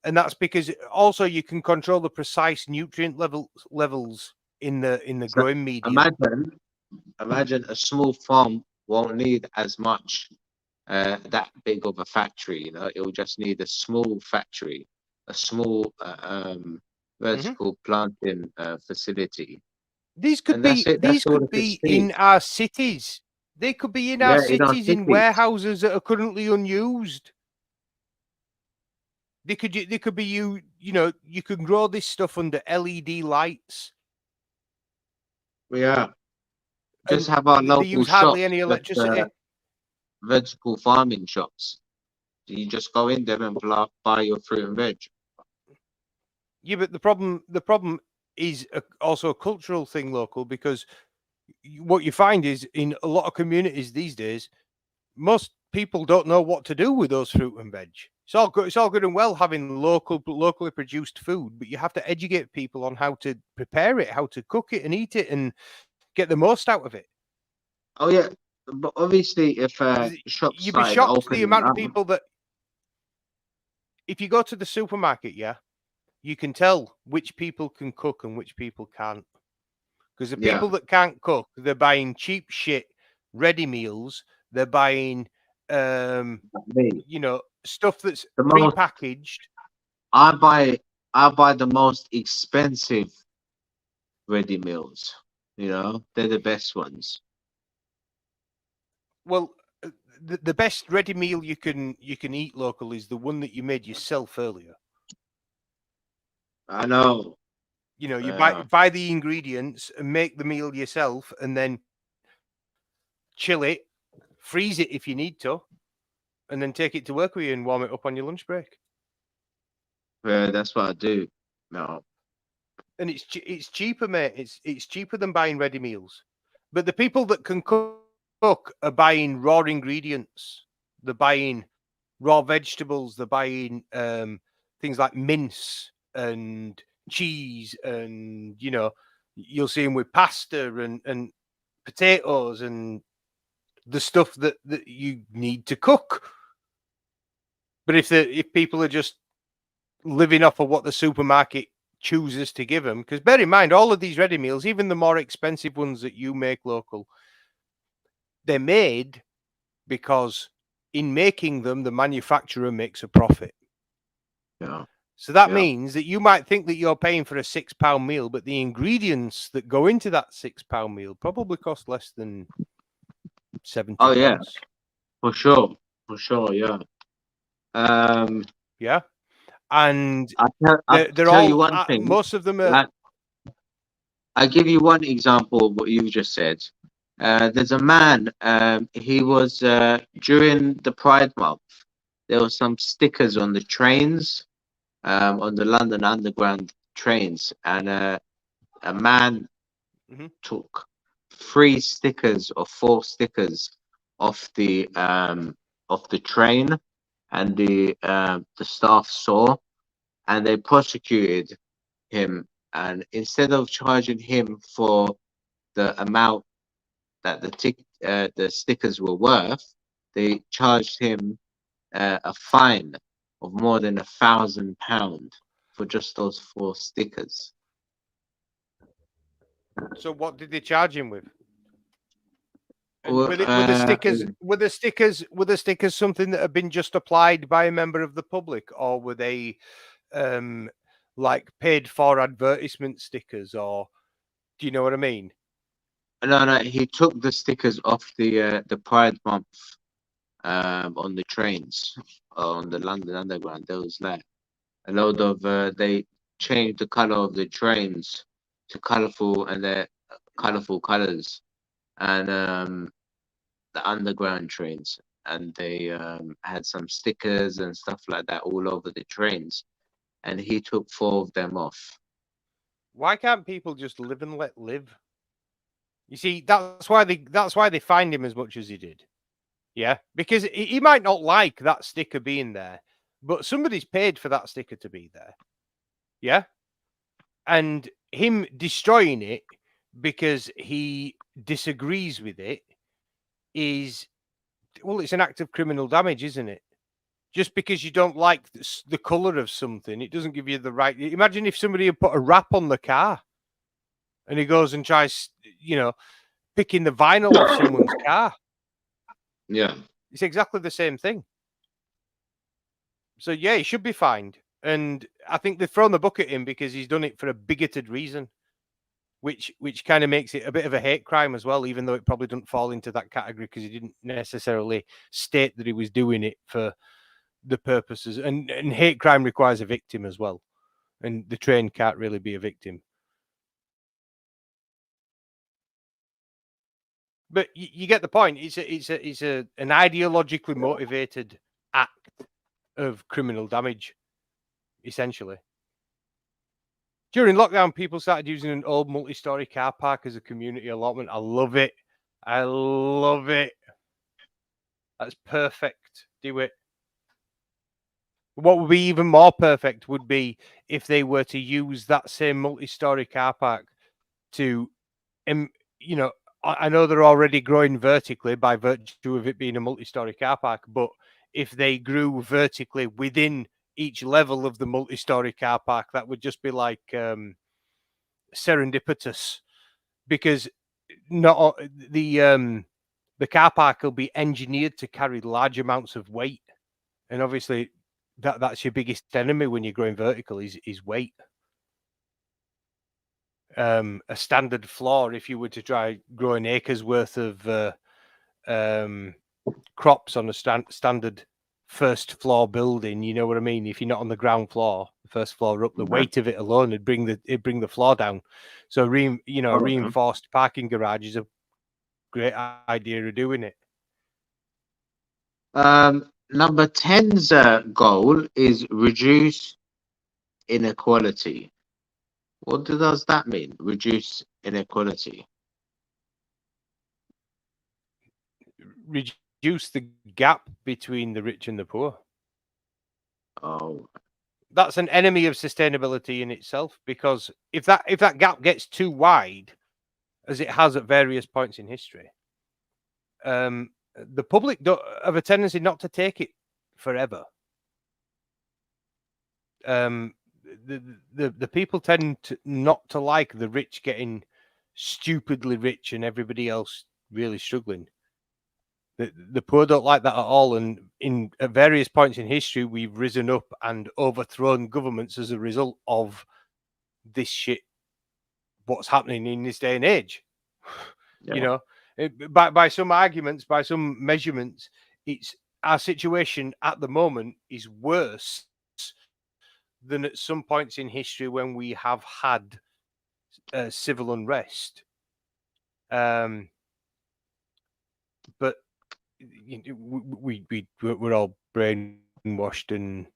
Speaker 1: And that's because also you can control the precise nutrient levels in the
Speaker 2: So
Speaker 1: growing medium.
Speaker 2: imagine a small farm won't need as much that big of a factory. You know, it will just need a small factory, a small vertical planting facility,
Speaker 1: These could
Speaker 2: and that's
Speaker 1: be
Speaker 2: it. That's all it could
Speaker 1: in
Speaker 2: see.
Speaker 1: our cities. They could be in our
Speaker 2: Yeah, in our
Speaker 1: cities in
Speaker 2: cities.
Speaker 1: warehouses that are currently unused. They could be you know, you can grow this stuff under LED lights.
Speaker 2: Yeah, just
Speaker 1: And
Speaker 2: have our
Speaker 1: they
Speaker 2: local
Speaker 1: use hardly
Speaker 2: shops,
Speaker 1: any
Speaker 2: just
Speaker 1: electricity.
Speaker 2: vertical farming shops. You just go in there and buy your fruit and veg.
Speaker 1: Yeah, but the problem is also a cultural thing local, because what you find is in a lot of communities these days, most people don't know what to do with those fruit and veg. It's all good and well having locally produced food, but you have to educate people on how to prepare it, how to cook it and eat it and get the most out of it.
Speaker 2: Oh yeah, but obviously, if shops
Speaker 1: You'd be
Speaker 2: started
Speaker 1: shocked the
Speaker 2: opening
Speaker 1: amount of
Speaker 2: up,
Speaker 1: people that, if you go to the supermarket, yeah, you can tell which people can cook and which people can't. Because the
Speaker 2: yeah,
Speaker 1: people that can't cook, they're buying cheap shit, ready meals. They're buying,
Speaker 2: me,
Speaker 1: you know, stuff that's
Speaker 2: the most
Speaker 1: prepackaged.
Speaker 2: I buy the most expensive ready meals. You know, they're the best ones.
Speaker 1: Well, the best ready meal you can eat local is the one that you made yourself earlier.
Speaker 2: I know.
Speaker 1: You know, you
Speaker 2: Yeah,
Speaker 1: buy the ingredients and make the meal yourself, and then chill it, freeze it if you need to, and then take it to work with you and warm it up on your lunch break.
Speaker 2: yeah, that's what I do. No,
Speaker 1: And it's cheaper, mate. It's cheaper than buying ready meals. But the people that can cook are buying raw ingredients. They're buying raw vegetables. They're buying things like mince and cheese, and you know, you'll see them with pasta and potatoes and the stuff that you need to cook. But if people are just living off of what the supermarket chooses to give them, because bear in mind, all of these ready meals, even the more expensive ones that you make local, they're made because in making them, the manufacturer makes a profit.
Speaker 2: yeah,
Speaker 1: So that
Speaker 2: yeah.
Speaker 1: means that you might think that you're paying for a £6 meal, but the ingredients that go into that £6 meal probably cost less than 70
Speaker 2: Oh yeah,
Speaker 1: pence.
Speaker 2: for sure, yeah. Um,
Speaker 1: Yeah. And
Speaker 2: I'll
Speaker 1: they're
Speaker 2: tell you
Speaker 1: all,
Speaker 2: one thing.
Speaker 1: most of them are.
Speaker 2: Like, I'll give you one example of what you just said. There's a man. He was during the Pride Month. There were some stickers on the trains, on the London Underground trains, and a man
Speaker 1: Mhm.
Speaker 2: took 3 stickers or 4 stickers off the train, and the staff saw, and they prosecuted him. And instead of charging him for the amount that the stickers were worth, they charged him a fine of more than £1,000 for just those 4 stickers.
Speaker 1: So what did they charge him with? And
Speaker 2: Well,
Speaker 1: were the stickers something that had been just applied by a member of the public, or were they like paid for advertisement stickers, or do you know what I mean?
Speaker 2: no, he took the stickers off the Pride Month on the trains on the London Underground. There was like a load of they changed the color of the trains to colorful and they're colorful colors and the underground trains and they had some stickers and stuff like that all over the trains and he took 4 of them off.
Speaker 1: Why can't people just live and let live? You see, that's why they fined him as much as he did. Yeah, because he might not like that sticker being there, but somebody's paid for that sticker to be there. Yeah, and him destroying it because he disagrees with it is, well, it's an act of criminal damage, isn't it? Just because you don't like the color of something, it doesn't give you the right. Imagine if somebody had put a wrap on the car and he goes and tries, picking the vinyl off someone's car.
Speaker 2: Yeah.
Speaker 1: It's exactly the same thing. So, yeah, he should be fined. And I think they've thrown the book at him because he's done it for a bigoted reason, which kind of makes it a bit of a hate crime as well, even though it probably doesn't fall into that category because he didn't necessarily state that he was doing it for the purposes. And hate crime requires a victim as well. And the train can't really be a victim. But you get the point. It's an ideologically motivated act of criminal damage, essentially. During lockdown, people started using an old multi-story car park as a community allotment. I love it. I love it. That's perfect. Do it. What would be even more perfect would be if they were to use that same multi-story car park to, I know they're already growing vertically by virtue of it being a multi-story car park, but if they grew vertically within each level of the multi-story car park, that would just be like serendipitous, because not the car park will be engineered to carry large amounts of weight, and obviously that's your biggest enemy when you're growing vertical is weight. A standard floor, if you were to try growing acres worth of crops on a standard first floor building, you know what I mean? If you're not on the ground floor, the first floor up, the weight of it alone would bring the floor down. So a reinforced parking garage is a great idea of doing it.
Speaker 2: Number 10's goal is reduce inequality. What does that mean? Reduce inequality.
Speaker 1: Reduce the gap between the rich and the poor.
Speaker 2: Oh,
Speaker 1: that's an enemy of sustainability in itself, because if that gap gets too wide, as it has at various points in history, the public have a tendency not to take it forever. The people tend to not to like the rich getting stupidly rich and everybody else really struggling. The poor don't like that at all, and at various points in history, we've risen up and overthrown governments as a result of this shit. What's happening in this day and age? Yeah. By some arguments, by some measurements, it's our situation at the moment is worse than at some points in history when we have had civil unrest. But we're all brainwashed and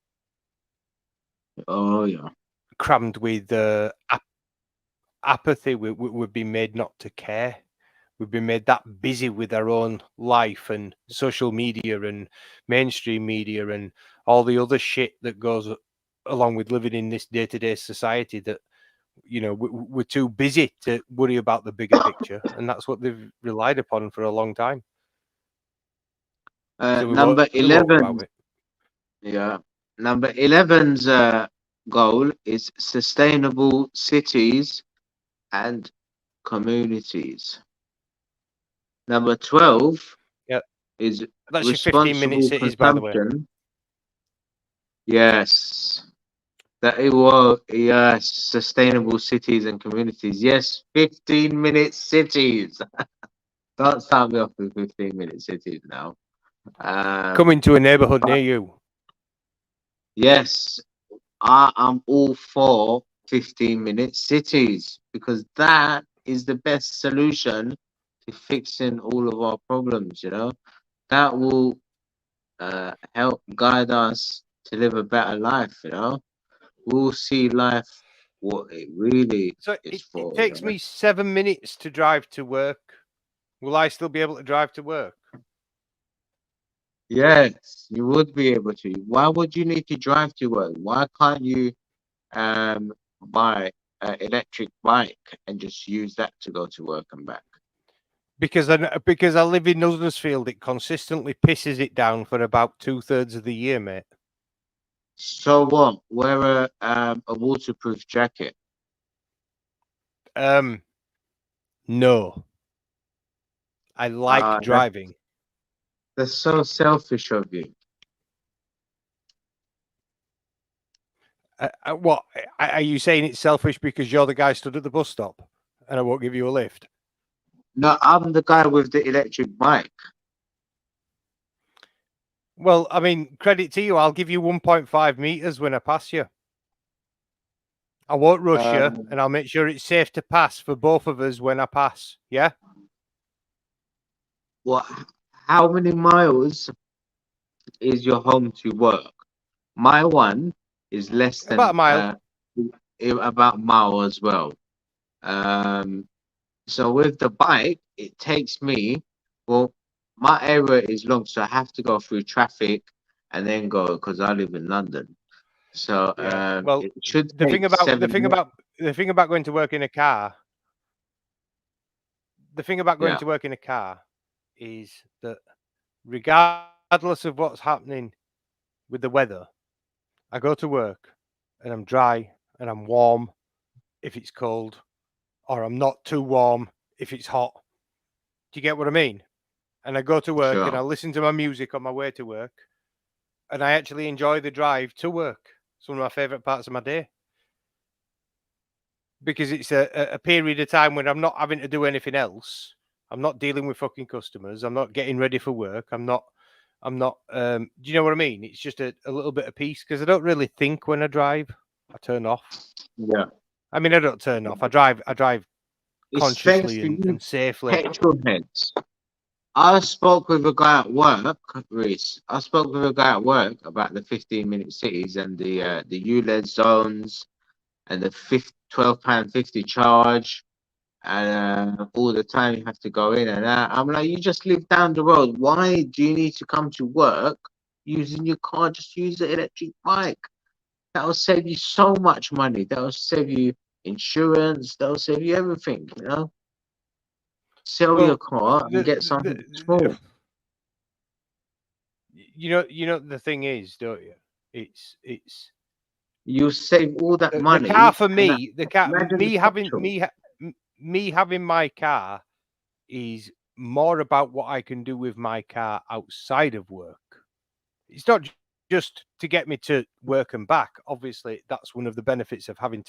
Speaker 1: crammed with apathy. We've been made not to care. We've been made that busy with our own life and social media and mainstream media and all the other shit that goes along with living in this day-to-day society that, we're too busy to worry about the bigger picture. And that's what they've relied upon for a long time.
Speaker 2: Number 11. Yeah. Number 11's goal is sustainable cities and communities. Number 12
Speaker 1: Yep.
Speaker 2: is
Speaker 1: That's your 15-minute
Speaker 2: responsible
Speaker 1: cities, by the way.
Speaker 2: consumption. Yes. That it will, yes, sustainable cities and communities. Yes, 15-minute cities. Don't start me off with 15-minute cities now.
Speaker 1: Coming to a neighborhood near you.
Speaker 2: Yes, I am all for 15-minute cities because that is the best solution to fixing all of our problems, you know. That will help guide us to live a better life, you know. We'll see life what it really
Speaker 1: So
Speaker 2: is
Speaker 1: it
Speaker 2: for, you
Speaker 1: takes
Speaker 2: know.
Speaker 1: me 7 minutes to drive to work. Will I still be able to drive to work?
Speaker 2: Yes, you would be able to. Why would you need to drive to work? Why can't you buy an electric bike and just use that to go to work and back?
Speaker 1: Because I live in Huddersfield, it consistently pisses it down for about 2/3 of the year, mate.
Speaker 2: So what? Wear a waterproof jacket.
Speaker 1: No. I like
Speaker 2: That's
Speaker 1: driving.
Speaker 2: so selfish of you.
Speaker 1: What are you saying? It's selfish because you're the guy stood at the bus stop and I won't give you a lift?
Speaker 2: No, I'm the guy with the electric bike.
Speaker 1: Well, I mean, credit to you. I'll give you 1.5 meters when I pass you. I won't rush you, and I'll make sure it's safe to pass for both of us when I pass. Yeah.
Speaker 2: What? How many miles is your home to work? My one is less than
Speaker 1: About a mile.
Speaker 2: about a mile as well. So with the bike, it takes me, well, my area is long, so I have to go through traffic and then go because I live in London. So
Speaker 1: Yeah. Well,
Speaker 2: it should
Speaker 1: the
Speaker 2: take
Speaker 1: thing about
Speaker 2: 7 minutes.
Speaker 1: the thing about going to work in a car. The thing about going
Speaker 2: Yeah.
Speaker 1: to work in a car is that regardless of what's happening with the weather, I go to work and I'm dry and I'm warm if it's cold, or I'm not too warm if it's hot. Do you get what I mean? And I go to work and
Speaker 2: Sure.
Speaker 1: I listen to my music on my way to work, and I actually enjoy the drive to work. It's one of my favorite parts of my day because it's a period of time when I'm not having to do anything else. I'm not dealing with fucking customers. I'm not getting ready for work. I'm not, do you know what I mean? It's just a little bit of peace because I don't really think when I drive. I turn off.
Speaker 2: Yeah.
Speaker 1: I mean, I don't turn off. I drive
Speaker 2: It's thanks
Speaker 1: consciously
Speaker 2: to you,
Speaker 1: and safely.
Speaker 2: petrol heads. I spoke with a guy at work, Reese. I spoke with a guy at work about the 15-minute cities and the ULEZ zones and the £12.50 charge. And all the time you have to go in and out. I'm like, you just live down the road. Why do you need to come to work using your car? Just use the electric bike. That will save you so much money. That will save you insurance. That will save you everything. You know, sell your car and get something small.
Speaker 1: You know the thing is, don't you? It's
Speaker 2: You save all that
Speaker 1: the
Speaker 2: money.
Speaker 1: car for me. The car,
Speaker 2: imagine
Speaker 1: me
Speaker 2: the
Speaker 1: having
Speaker 2: petrol.
Speaker 1: me having my car is more about what I can do with my car outside of work. It's not just to get me to work and back. Obviously, that's one of the benefits of having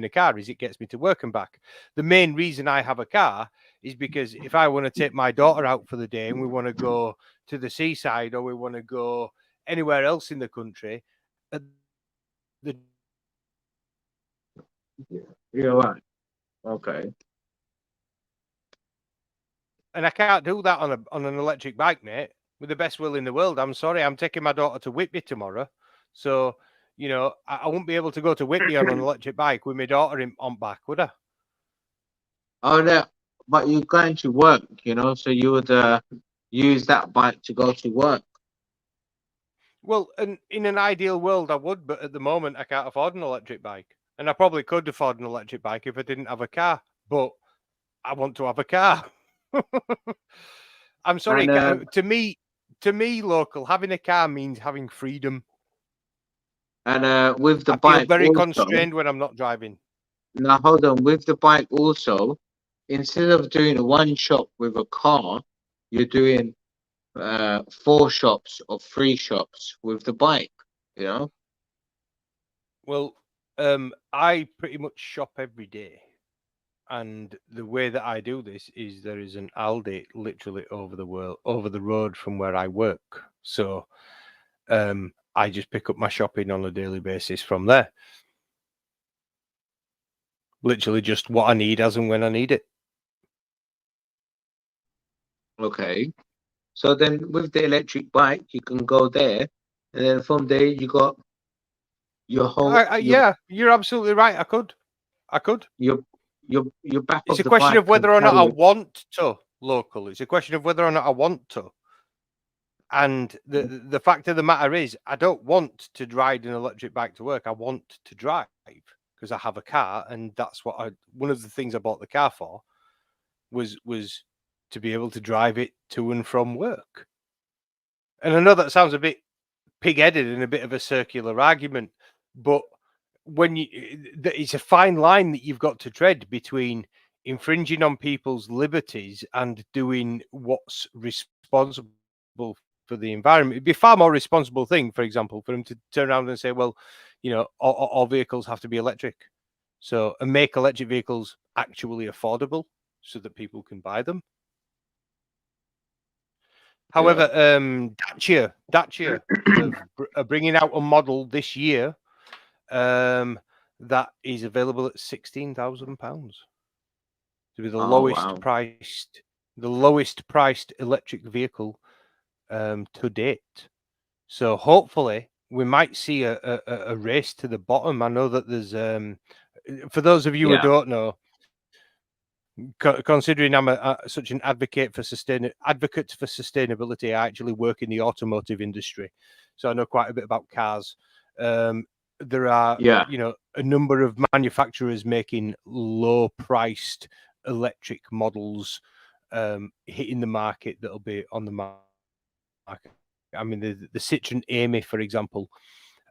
Speaker 1: a car is it gets me to work and back. The main reason I have a car is because if I want to take my daughter out for the day and we want to go to the seaside or we want to go anywhere else in the country,
Speaker 2: You're right. Okay.
Speaker 1: and I can't do that on an electric bike, mate. With the best will in the world, I'm sorry. I'm taking my daughter to Whitby tomorrow, so you know I won't be able to go to Whitby on an electric bike with my daughter on back, would I?
Speaker 2: Oh, no, but you're going to work, you know, so you would use that bike to go to work.
Speaker 1: Well, in an ideal world, I would, but at the moment, I can't afford an electric bike, and I probably could afford an electric bike if I didn't have a car. But I want to have a car. I'm sorry.
Speaker 2: And,
Speaker 1: To me, local having a car means having freedom.
Speaker 2: with the
Speaker 1: I feel
Speaker 2: bike
Speaker 1: very
Speaker 2: also,
Speaker 1: constrained when I'm not driving.
Speaker 2: now hold on, with the bike also, instead of doing one shop with a car, you're doing 4 shops or 3 shops with the bike. You know.
Speaker 1: Well, I pretty much shop every day, and the way that I do this is there is an Aldi literally over the road from where I work. So, I just pick up my shopping on a daily basis from there. Literally just what I need as and when I need it.
Speaker 2: Okay. So then with the electric bike, you can go there, and then from there you got your whole
Speaker 1: Yeah, you're absolutely right. I could.
Speaker 2: your back
Speaker 1: It's
Speaker 2: of
Speaker 1: a
Speaker 2: the
Speaker 1: question
Speaker 2: bike
Speaker 1: of whether
Speaker 2: can
Speaker 1: or not I
Speaker 2: carry it.
Speaker 1: want to local. It's a question of whether or not I want to. And the fact of the matter is, I don't want to ride an electric bike to work. I want to drive because I have a car, and that's what one of the things I bought the car for was to be able to drive it to and from work. And I know that sounds a bit pig-headed and a bit of a circular argument, but when it's a fine line that you've got to tread between infringing on people's liberties and doing what's responsible for the environment. It'd be a far more responsible thing, for example, for them to turn around and say, well, all vehicles have to be electric. So, and make electric vehicles actually affordable so that people can buy them. However, Dacia are bringing out a model this year that is available at £16,000 to be the lowest priced electric vehicle to date. So hopefully we might see a race to the bottom. I know that there's for those of you who don't know, considering I'm such an advocate for sustainability, I actually work in the automotive industry, so I know quite a bit about cars. There are a number of manufacturers making low-priced electric models hitting the market that'll be on the market. I mean, the Citroen Amy, for example.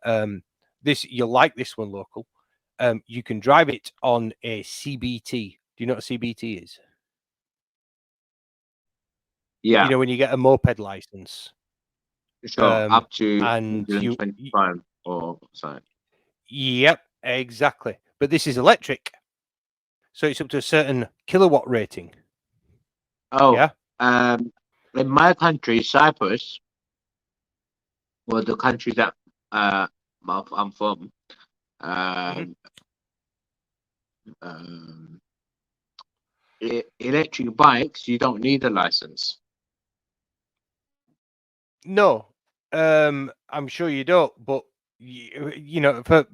Speaker 1: You'll like this one, local. You can drive it on a CBT. Do you know what a CBT is?
Speaker 2: Yeah.
Speaker 1: You know when you get a moped license.
Speaker 2: Sure, up to
Speaker 1: and
Speaker 2: 125 or something.
Speaker 1: Yep, exactly. But this is electric, so it's up to a certain kilowatt rating.
Speaker 2: Oh,
Speaker 1: yeah.
Speaker 2: In my country, Cyprus, well, the country that I'm from, electric bikes, you don't need a license.
Speaker 1: No, I'm sure you don't. But you know, for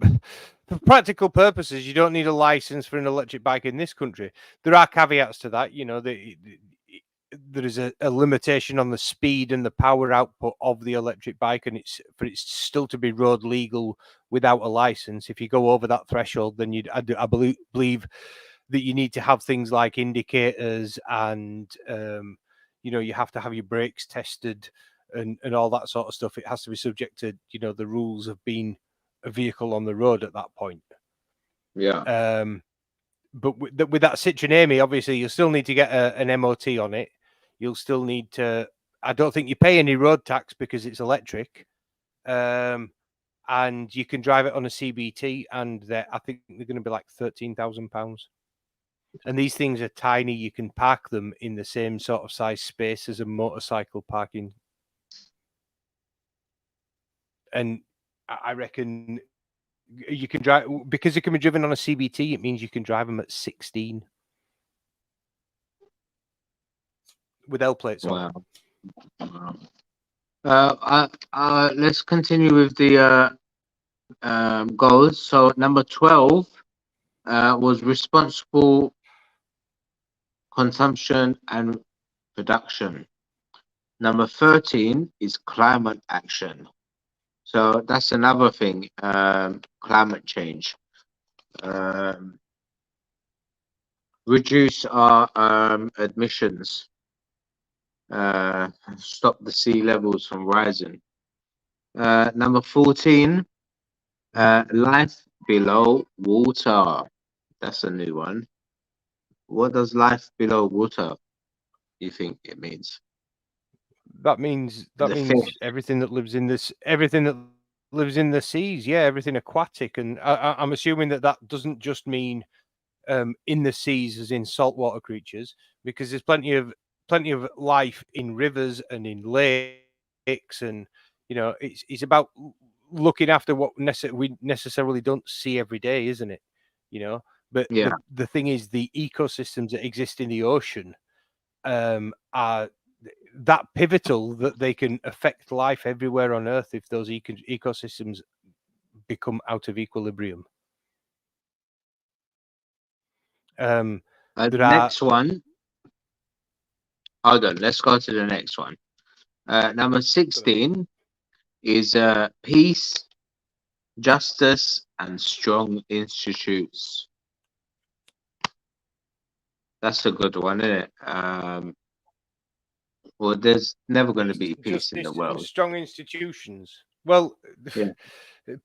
Speaker 1: practical purposes, you don't need a license for an electric bike in this country. There are caveats to that. You know, there is a limitation on the speed and the power output of the electric bike, and it's still to be road legal without a license. If you go over that threshold, then I believe that you need to have things like indicators, and you have to have your brakes tested and all that sort of stuff. It has to be subject to the rules of being a vehicle on the road at that point.
Speaker 2: Yeah.
Speaker 1: But with that Citroen Amy, obviously you'll still need to get an MOT on it. You'll still need to. I don't think you pay any road tax because it's electric, and you can drive it on a CBT, and I think they're going to be like £13,000. And these things are tiny. You can park them in the same sort of size space as a motorcycle parking. And I reckon you can drive, because it can be driven on a CBT, it means you can drive them at 16 with L plates on.
Speaker 2: Wow. Let's continue with the goals. So number 12 was responsible consumption and production. Number 13 is climate action. So that's another thing, climate change. Reduce our emissions. Stop the sea levels from rising. Number 14, life below water. That's a new one. What does life below water you think it means?
Speaker 1: That means
Speaker 2: The fish.
Speaker 1: everything that lives in this, everything that lives in the seas. Yeah, everything aquatic, and I'm assuming that that doesn't just mean in the seas, as in saltwater creatures, because there's plenty of life in rivers and in lakes, and it's about looking after what we necessarily don't see every day, isn't it? You know, but
Speaker 2: Yeah.
Speaker 1: the thing is, the ecosystems that exist in the ocean are that pivotal that they can affect life everywhere on Earth if those ecosystems become out of equilibrium.
Speaker 2: The
Speaker 1: There are
Speaker 2: next one. Hold on. Let's go to the next one. Number 16 is peace, justice, and strong institutes. That's a good one, isn't it? Well, there's never going to be peace in the
Speaker 1: justice and
Speaker 2: world.
Speaker 1: strong institutions. Well,
Speaker 2: Yeah.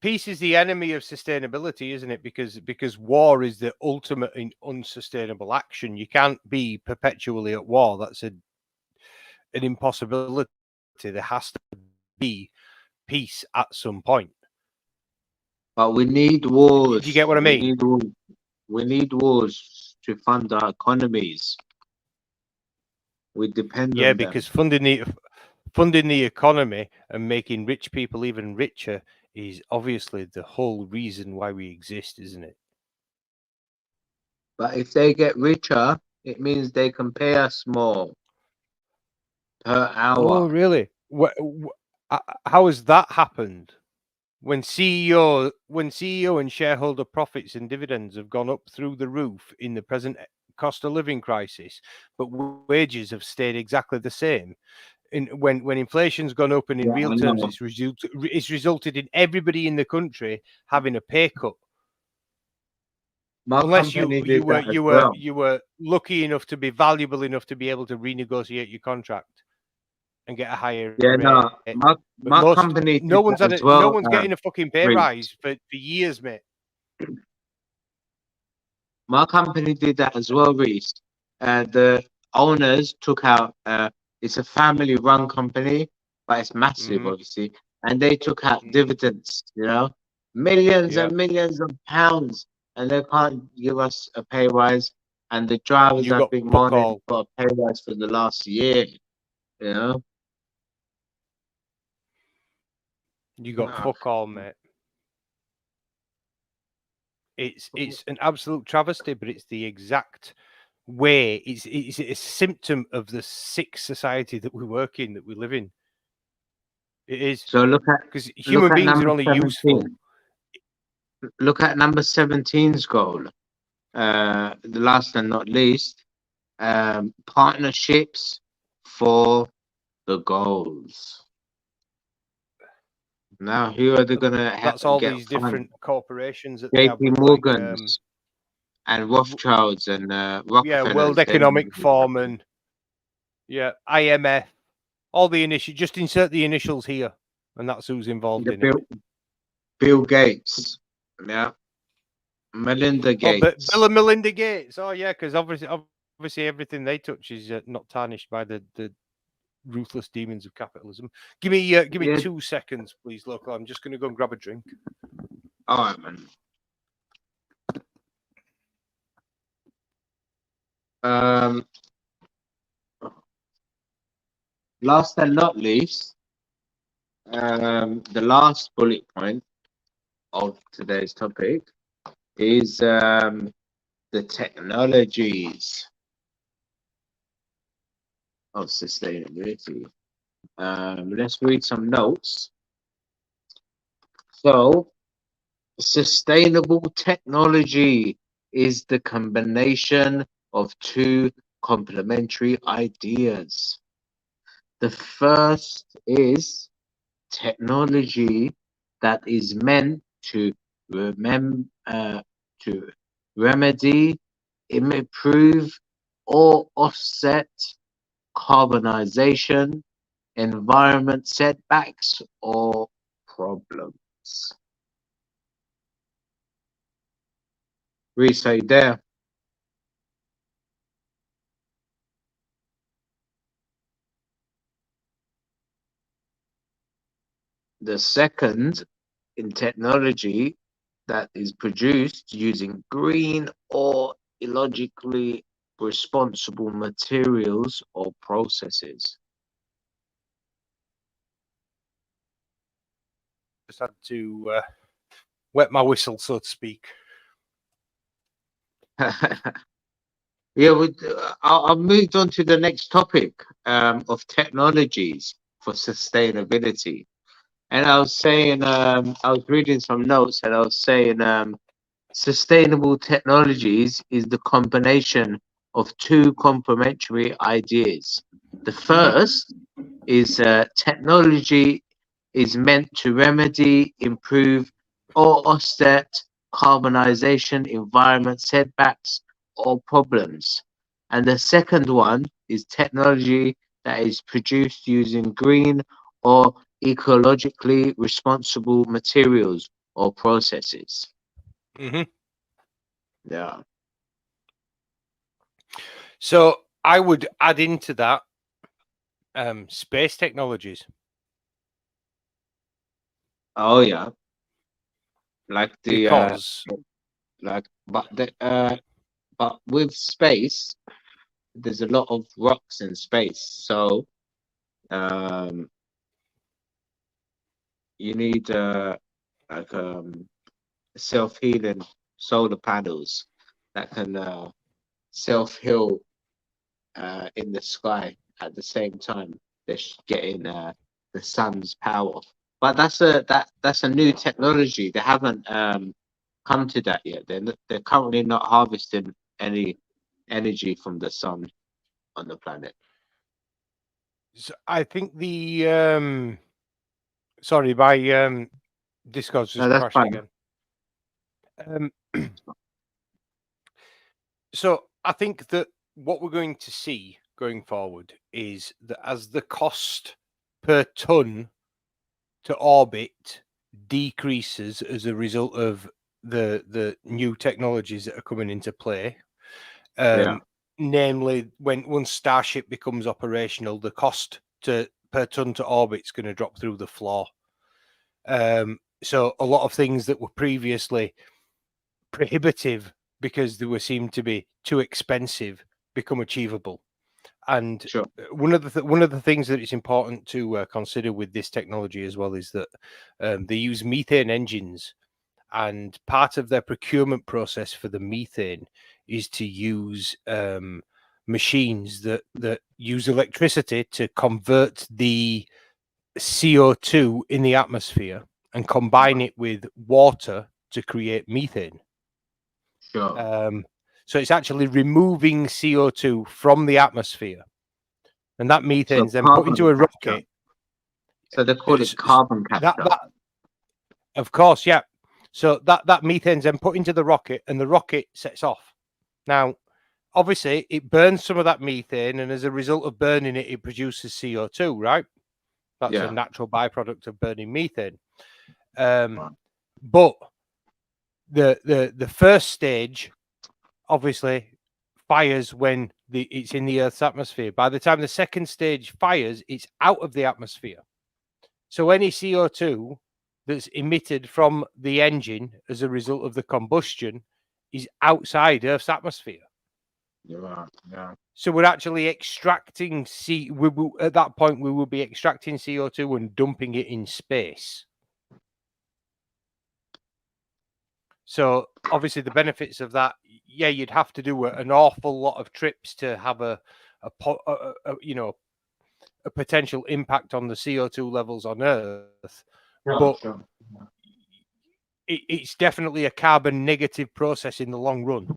Speaker 1: peace is the enemy of sustainability, isn't it? Because war is the ultimate in unsustainable action. You can't be perpetually at war. That's an impossibility. There has to be peace at some point.
Speaker 2: But we need wars.
Speaker 1: Do you get what I mean?
Speaker 2: We need wars to fund our economies. We depend
Speaker 1: Yeah,
Speaker 2: on them.
Speaker 1: because funding the economy and making rich people even richer is obviously the whole reason why we exist, isn't it?
Speaker 2: But if they get richer, it means they can pay us more per hour.
Speaker 1: Oh, really? How has that happened? When CEO and shareholder profits and dividends have gone up through the roof in the present cost of living crisis, but wages have stayed exactly the same. When inflation's gone up and in
Speaker 2: Yeah,
Speaker 1: real
Speaker 2: I
Speaker 1: terms
Speaker 2: know.
Speaker 1: it's resulted in everybody in the country having a pay cut.
Speaker 2: My
Speaker 1: Unless
Speaker 2: company did that as well.
Speaker 1: you were lucky enough to be valuable enough to be able to renegotiate your contract and get a higher
Speaker 2: Yeah, no,
Speaker 1: rate.
Speaker 2: my
Speaker 1: But
Speaker 2: company
Speaker 1: no
Speaker 2: did
Speaker 1: one's
Speaker 2: that as well.
Speaker 1: no one's getting a fucking pay
Speaker 2: Reece.
Speaker 1: rise for years, mate.
Speaker 2: My company did that as well, Reese. The owners took out. It's a family-run company, but it's massive, obviously, and they took out dividends. You know, millions
Speaker 1: Yeah.
Speaker 2: and millions of pounds, and they can't give us a pay rise. And the drivers
Speaker 1: You
Speaker 2: have
Speaker 1: got
Speaker 2: been
Speaker 1: fuck
Speaker 2: moaning
Speaker 1: all.
Speaker 2: for a pay rise for the last year. You know,
Speaker 1: You got
Speaker 2: No.
Speaker 1: fuck all, mate. It's an absolute travesty, but it's the exact way. It's a symptom of the sick society that we work in, that we live in. It is.
Speaker 2: So look
Speaker 1: Because human
Speaker 2: at
Speaker 1: beings are
Speaker 2: number
Speaker 1: only
Speaker 2: 17.
Speaker 1: useful.
Speaker 2: Look at number 17's goal. The last and not least, partnerships for the goals. Now, who are they gonna
Speaker 1: That's all
Speaker 2: get
Speaker 1: these
Speaker 2: funded?
Speaker 1: different corporations that they have
Speaker 2: JP
Speaker 1: with
Speaker 2: Morgan's and Rothschilds and Rockefellers.
Speaker 1: World
Speaker 2: they
Speaker 1: Economic
Speaker 2: want to
Speaker 1: Forum
Speaker 2: do
Speaker 1: and IMF. All the initials. Just insert the initials here, and that's who's involved
Speaker 2: that.
Speaker 1: in it.
Speaker 2: Bill Gates, yeah, Melinda
Speaker 1: Oh,
Speaker 2: Gates.
Speaker 1: but Bill and Melinda Gates. Oh, yeah, because obviously everything they touch is not tarnished by the ruthless demons of capitalism. Give me
Speaker 2: Yeah.
Speaker 1: 2 seconds, please. Look, I'm just going to go and grab a drink.
Speaker 2: All right, man. Last and not least, the last bullet point of today's topic is the technologies of sustainability. Let's read some notes. So, sustainable technology is the combination of two complementary ideas. The first is technology that is meant to remedy, improve, or offset carbonization, environment setbacks, or problems. Reese, are you there? The second in technology that is produced using green or ecologically responsible materials or processes.
Speaker 1: Just had to wet my whistle, so to speak.
Speaker 2: Yeah, I've moved on to the next topic of technologies for sustainability. And I was saying, I was reading some notes and I was saying, sustainable technologies is the combination of two complementary ideas. The first is technology is meant to remedy, improve, or offset carbonization, environment setbacks, or problems. And the second one is technology that is produced using green or ecologically responsible materials or processes.
Speaker 1: Mm-hmm.
Speaker 2: Yeah.
Speaker 1: So I would add into that space technologies.
Speaker 2: Oh yeah. Like the
Speaker 1: Because
Speaker 2: but with space, there's a lot of rocks in space, so you need like self-healing solar panels that can self-heal in the sky at the same time they're getting the sun's power. But that's a new technology. They haven't come to that yet. They're currently not harvesting any energy from the sun on the planet.
Speaker 1: so I think the sorry, my Discord's just
Speaker 2: No, that's
Speaker 1: crashed
Speaker 2: fine.
Speaker 1: again. So I think that what we're going to see going forward is that as the cost per ton to orbit decreases as a result of the new technologies that are coming into play,
Speaker 2: Yeah.
Speaker 1: namely once Starship becomes operational, the cost per ton to orbit is going to drop through the floor. So a lot of things that were previously prohibitive because they were seemed to be too expensive become achievable. And
Speaker 2: Sure.
Speaker 1: one of the things that it's important to consider with this technology as well is that they use methane engines, and part of their procurement process for the methane is to use machines that use electricity to convert the CO2 in the atmosphere and combine it with water to create methane.
Speaker 2: Sure.
Speaker 1: So it's actually removing CO2 from the atmosphere, and that methane is then put into a
Speaker 2: carbon capture.
Speaker 1: rocket.
Speaker 2: So they call it carbon capture.
Speaker 1: That, of course, yeah. So that methane's then put into the rocket, and the rocket sets off. Now, obviously, it burns some of that methane, and as a result of burning it, it produces CO2, right? That's
Speaker 2: Yeah.
Speaker 1: a natural byproduct of burning methane. But the first stage, obviously, fires when it's in the Earth's atmosphere. By the time the second stage fires, it's out of the atmosphere. So any CO2 that's emitted from the engine as a result of the combustion is outside Earth's atmosphere.
Speaker 2: Yeah.
Speaker 1: So we're actually extracting at that point we will be extracting CO2 and dumping it in space. So obviously the benefits of that, yeah, you'd have to do an awful lot of trips to have a potential impact on the CO2 levels on Earth. But it's definitely a carbon negative process in the long run.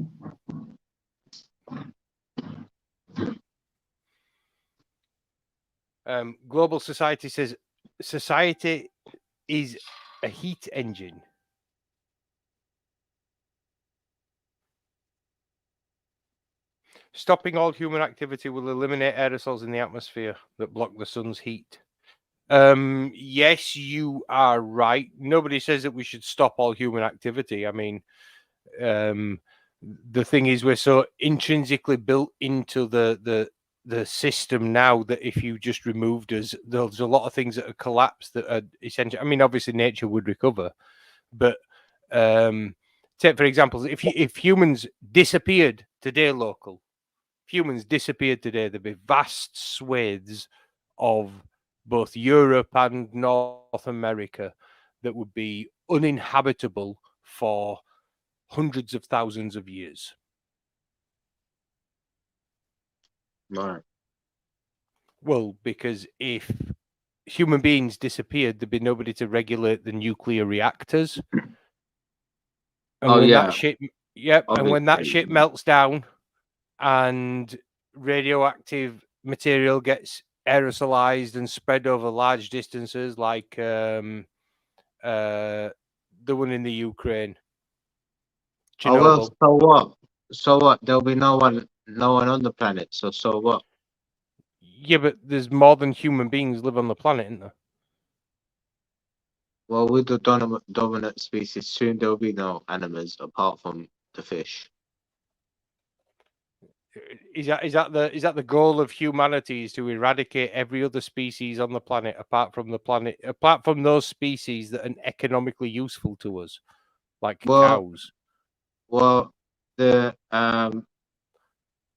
Speaker 1: Global Society says society is a heat engine. Stopping all human activity will eliminate aerosols in the atmosphere that block the sun's heat. Yes, you are right. Nobody says that we should stop all human activity. I mean, the thing is, we're so intrinsically built into the the system now that if you just removed us, there's a lot of things that are collapsed that are essential. I mean, obviously nature would recover, but take for example, if humans disappeared today, local, if humans disappeared today, there'd be vast swathes of both Europe and North America that would be uninhabitable for hundreds of thousands of years.
Speaker 2: Right.
Speaker 1: Well, because if human beings disappeared, there'd be nobody to regulate the nuclear reactors. And
Speaker 2: Oh,
Speaker 1: when
Speaker 2: yeah.
Speaker 1: that shit, yep, and when that
Speaker 2: Obviously.
Speaker 1: shit melts down and radioactive material gets aerosolized and spread over large distances, like the one in the Ukraine,
Speaker 2: Oh well,
Speaker 1: Chernobyl.
Speaker 2: so what? So what? There'll be no one on the planet. So what?
Speaker 1: Yeah, but there's more than human beings live on the planet, isn't there?
Speaker 2: Well, with the dominant species, soon there'll be no animals apart from the fish.
Speaker 1: Is that the goal of humanity, is to eradicate every other species on the planet apart from those species that are economically useful to us, like
Speaker 2: Well,
Speaker 1: cows?
Speaker 2: well, the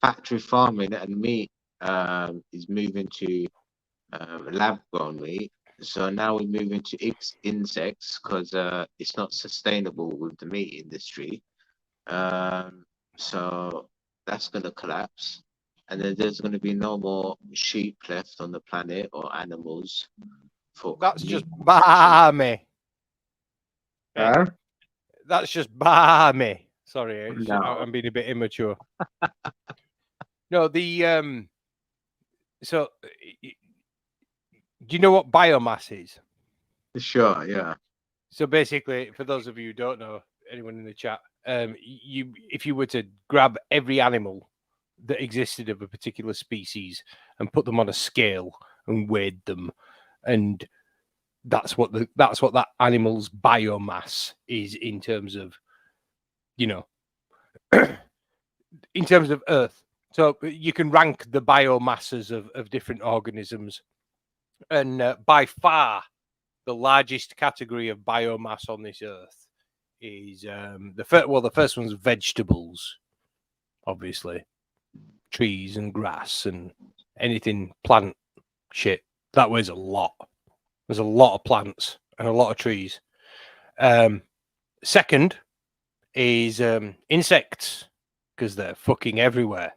Speaker 2: factory farming and meat is moving to lab grown meat. So now we're moving to insects because it's not sustainable with the meat industry. So that's going to collapse. And then there's going to be no more sheep left on the planet or animals for
Speaker 1: That's
Speaker 2: meat
Speaker 1: just
Speaker 2: production.
Speaker 1: balmy.
Speaker 2: Huh?
Speaker 1: That's just balmy. Sorry,
Speaker 2: No.
Speaker 1: I'm being a bit immature. No, the so do you know what biomass is?
Speaker 2: Sure, yeah.
Speaker 1: So basically, for those of you who don't know, anyone in the chat, if you were to grab every animal that existed of a particular species and put them on a scale and weighed them, and that's what that animal's biomass is in terms of, in terms of Earth. So you can rank the biomasses of different organisms, and by far the largest category of biomass on this Earth is the first one's vegetables, obviously, trees and grass and anything plant shit. That weighs a lot. There's a lot of plants and a lot of trees. Second is insects, because they're fucking everywhere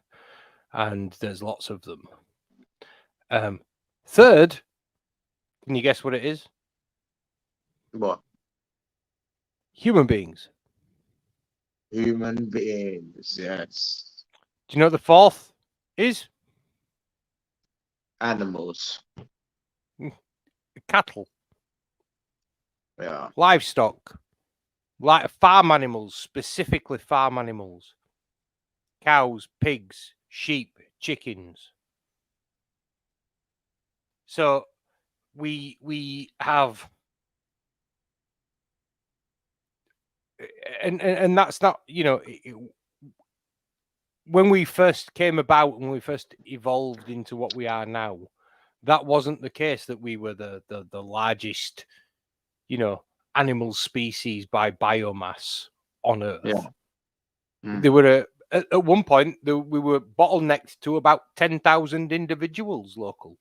Speaker 1: and there's lots of them. Third, can you guess what it is?
Speaker 2: What?
Speaker 1: Human beings.
Speaker 2: Human beings, yes.
Speaker 1: Do you know what the fourth is?
Speaker 2: Animals,
Speaker 1: Cattle,
Speaker 2: yeah.
Speaker 1: livestock, like farm animals, specifically farm animals. Cows, pigs, sheep, chickens. So we have, and that's not, when we first came about, when we first evolved into what we are now, that wasn't the case, that we were the largest, animal species by biomass on Earth.
Speaker 2: Yeah. Mm.
Speaker 1: They were at one point we were bottlenecked to about 10,000 individuals local.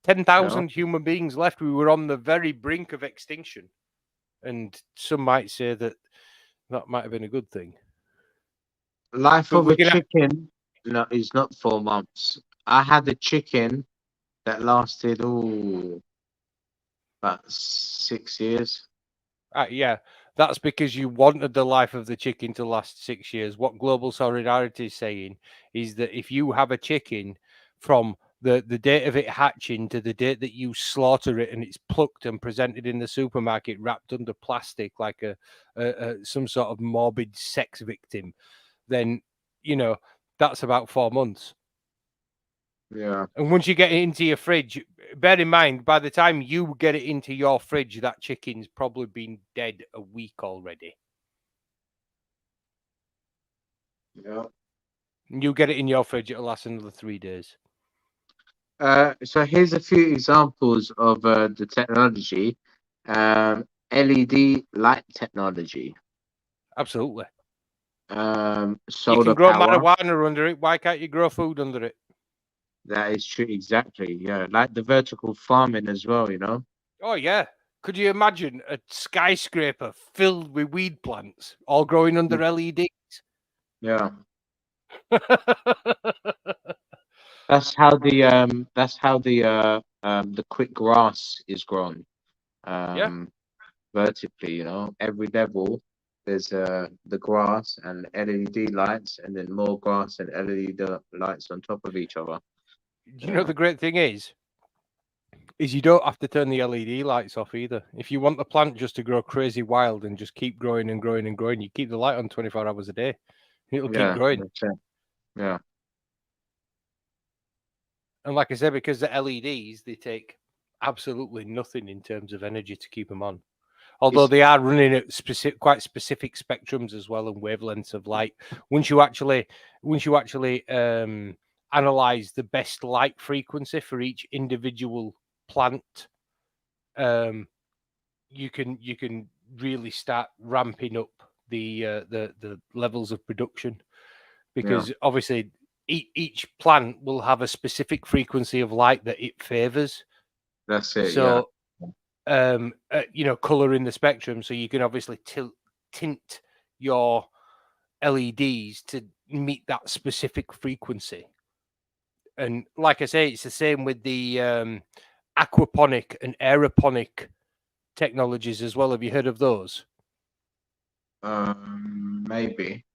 Speaker 1: 10,000 human beings left. We were on the very brink of extinction, and some might say that might have been a good thing.
Speaker 2: Life
Speaker 1: But
Speaker 2: of a chicken is not 4 months. I had a chicken that lasted about 6 years.
Speaker 1: Yeah, that's because you wanted the life of the chicken to last 6 years. What Global Solidarity is saying is that if you have a chicken from the date of it hatching to the date that you slaughter it and it's plucked and presented in the supermarket wrapped under plastic like some sort of morbid sex victim, then that's about 4 months.
Speaker 2: Yeah.
Speaker 1: And once you get it into your fridge, bear in mind, by the time you get it into your fridge, that chicken's probably been dead a week already.
Speaker 2: Yeah.
Speaker 1: You get it in your fridge, it'll last another 3 days.
Speaker 2: So here's a few examples of the technology. LED light technology.
Speaker 1: Absolutely.
Speaker 2: Solar
Speaker 1: You can grow
Speaker 2: power.
Speaker 1: marijuana under it. Why can't you grow food under it?
Speaker 2: That is true. Exactly. Yeah, like the vertical farming as well. You know.
Speaker 1: Oh yeah. Could you imagine a skyscraper filled with weed plants, all growing under LEDs?
Speaker 2: Yeah. That's how the quick grass is grown. Vertically, you know, every level there's the grass and LED lights, and then more grass and LED lights on top of each other.
Speaker 1: You know, the great thing is you don't have to turn the LED lights off either. If you want the plant just to grow crazy wild and just keep growing and growing and growing, you keep the light on 24 hours a day. It'll keep growing.
Speaker 2: That's it. Yeah.
Speaker 1: And like I said, because the LEDs, they take absolutely nothing in terms of energy to keep them on. Although they are running at quite specific spectrums as well and wavelengths of light. Once you actually analyze the best light frequency for each individual plant, you can really start ramping up the levels of production, because obviously each plant will have a specific frequency of light that it favors.
Speaker 2: That's it.
Speaker 1: So you know, color in the spectrum, so you can obviously tint your LEDs to meet that specific frequency. And like I say, it's the same with the aquaponic and aeroponic technologies as well. Have you heard of those?
Speaker 2: Maybe.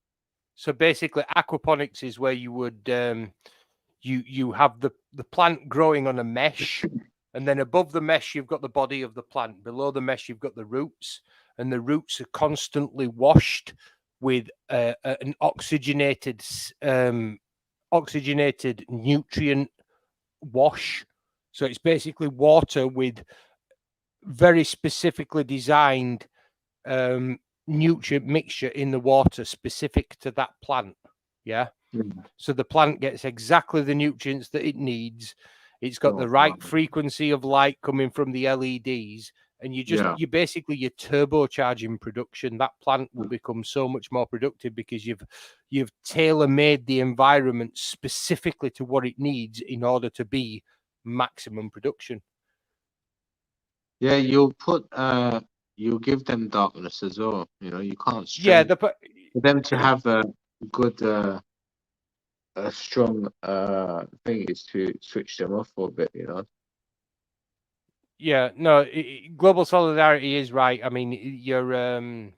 Speaker 1: So basically, aquaponics is where you would you have the plant growing on a mesh, and then above the mesh you've got the body of the plant. Below the mesh you've got the roots, and the roots are constantly washed with an oxygenated nutrient wash. So it's basically water with very specifically designed nutrient mixture in the water specific to that plant. Yeah. So the plant gets exactly the nutrients that it needs. It's got the right frequency of light coming from the LEDs, and you're turbocharging production. That plant will become so much more productive because you've tailor-made the environment specifically to what it needs in order to be maximum production.
Speaker 2: Yeah, you'll give them darkness as well. You know, you can't for them to have a good a strong thing is to switch them off for a bit, you know.
Speaker 1: Yeah, no, global solidarity is right. I mean,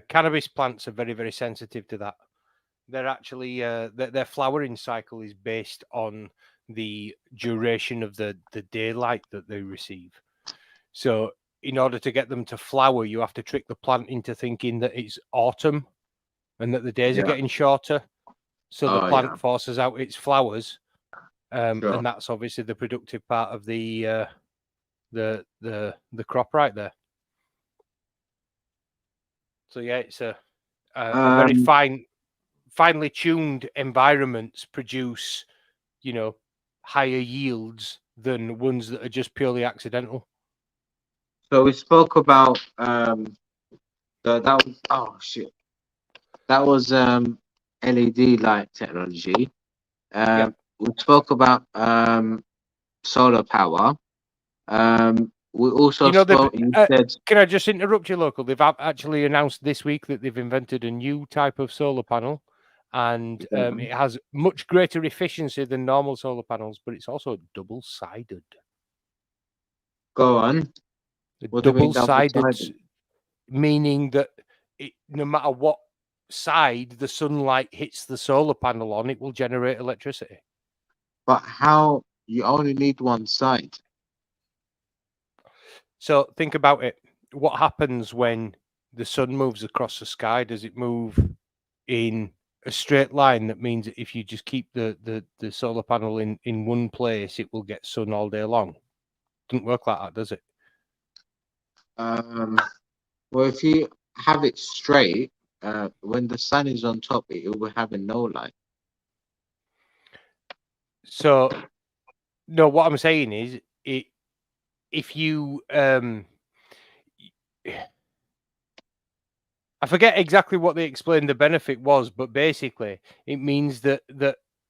Speaker 1: cannabis plants are very, very sensitive to that. They're actually their flowering cycle is based on the duration of the daylight that they receive. So in order to get them to flower, you have to trick the plant into thinking that it's autumn and that the days are getting shorter. So the plant forces out its flowers. And that's obviously the productive part of the crop right there. So yeah, it's a very finely tuned environments produce, you know, higher yields than ones that are just purely accidental.
Speaker 2: So we spoke about that was LED light technology. We spoke about solar power. We also
Speaker 1: can I just interrupt you, local? They've actually announced this week that they've invented a new type of solar panel, and it has much greater efficiency than normal solar panels, but it's also double-sided.
Speaker 2: Go on.
Speaker 1: Double-sided, meaning that no matter what side the sunlight hits the solar panel on, it will generate electricity.
Speaker 2: But how? You only need one side.
Speaker 1: So think about it. What happens when the sun moves across the sky? Does it move in a straight line? That means that if you just keep the solar panel in one place, it will get sun all day long. Doesn't work like that, does it?
Speaker 2: Well, if you have it straight, when the sun is on top, it will have no light.
Speaker 1: So, no, what I'm saying is, if you, I forget exactly what they explained the benefit was, but basically it means that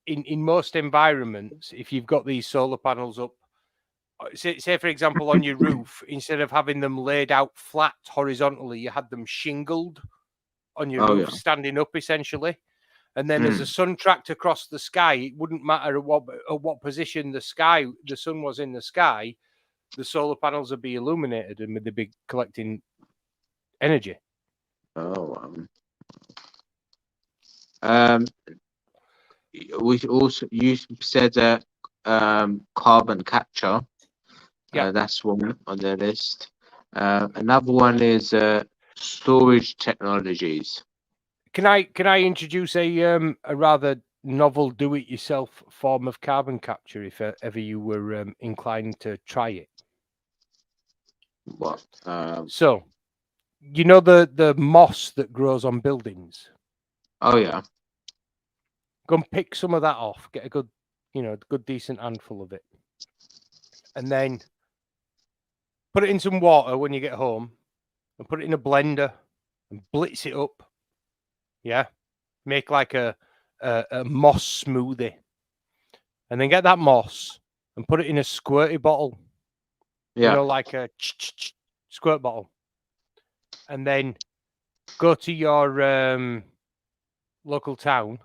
Speaker 1: in most environments, if you've got these solar panels up, say for example on your roof, instead of having them laid out flat horizontally, you had them shingled on your
Speaker 2: Oh,
Speaker 1: roof,
Speaker 2: yeah.
Speaker 1: standing up essentially. And then as the sun tracked across the sky, it wouldn't matter at what position the sun was in the sky, the solar panels would be illuminated and they'd be collecting energy.
Speaker 2: Oh, we also you said carbon capture.
Speaker 1: Yeah.
Speaker 2: That's one on the list. Another one is storage technologies.
Speaker 1: Can I introduce a rather novel do-it-yourself form of carbon capture if ever you were inclined to try it?
Speaker 2: What?
Speaker 1: So, you know the moss that grows on buildings?
Speaker 2: Oh yeah.
Speaker 1: Go and pick some of that off. Get a good, good decent handful of it, and then put it in some water when you get home, and put it in a blender and blitz it up. Yeah, make like a moss smoothie, and then get that moss and put it in a squirty bottle.
Speaker 2: Yeah.
Speaker 1: Like a squirt bottle, and then go to your local town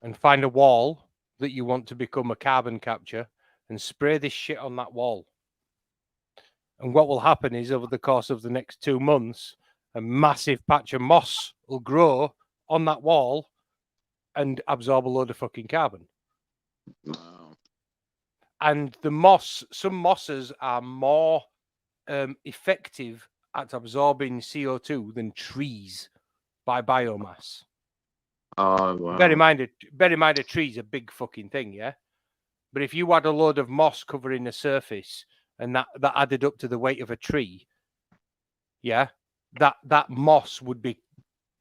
Speaker 1: and find a wall that you want to become a carbon capture and spray this shit on that wall. And what will happen is over the course of the next 2 months, a massive patch of moss will grow on that wall and absorb a load of fucking carbon.
Speaker 2: Wow.
Speaker 1: And some mosses are more effective at absorbing CO2 than trees by biomass.
Speaker 2: Oh wow.
Speaker 1: Bear in mind, a tree's a big fucking thing, yeah? But if you had a load of moss covering the surface and that added up to the weight of a tree, yeah, that moss would be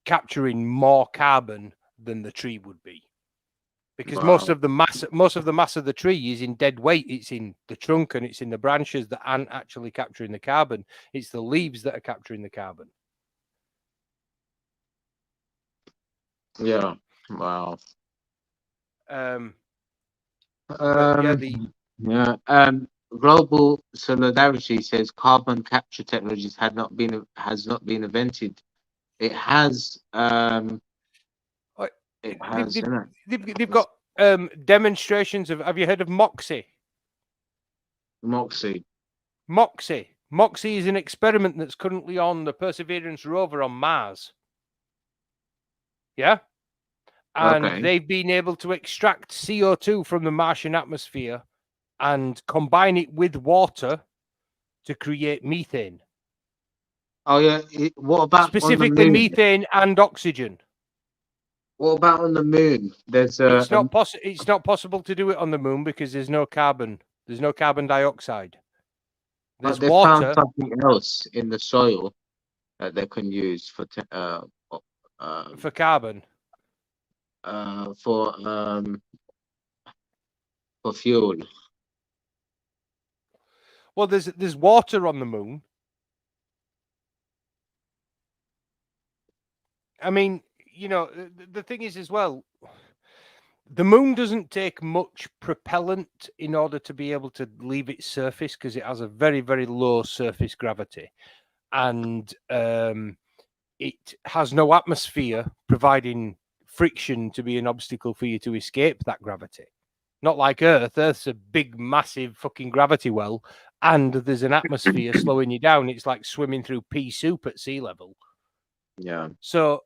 Speaker 1: capturing more carbon than the tree would be. Because
Speaker 2: Wow.
Speaker 1: most of the mass of the tree is in dead weight. It's in the trunk and it's in the branches that aren't actually capturing the carbon. It's the leaves that are capturing the carbon.
Speaker 2: Yeah. Wow. Global Solidarity says carbon capture technologies has not been invented. It has.
Speaker 1: They've got demonstrations of. Have you heard of MOXIE?
Speaker 2: Moxie.
Speaker 1: MOXIE is an experiment that's currently on the Perseverance rover on Mars. Yeah? And
Speaker 2: Okay.
Speaker 1: they've been able to extract CO2 from the Martian atmosphere and combine it with water to create methane.
Speaker 2: Oh yeah. What about
Speaker 1: specifically
Speaker 2: on the moon?
Speaker 1: methane and oxygen?
Speaker 2: What about on the moon? There's
Speaker 1: It's not possible to do it on the moon because there's no carbon. There's no carbon dioxide. There's
Speaker 2: they
Speaker 1: water.
Speaker 2: found something else in the soil that they can use for
Speaker 1: carbon.
Speaker 2: For fuel.
Speaker 1: Well, there's water on the moon. I mean, the thing is as well, the moon doesn't take much propellant in order to be able to leave its surface because it has a very, very low surface gravity. And it has no atmosphere providing friction to be an obstacle for you to escape that gravity. Not like Earth. Earth's a big, massive fucking gravity well, and there's an atmosphere slowing you down. It's like swimming through pea soup at sea level.
Speaker 2: Yeah.
Speaker 1: So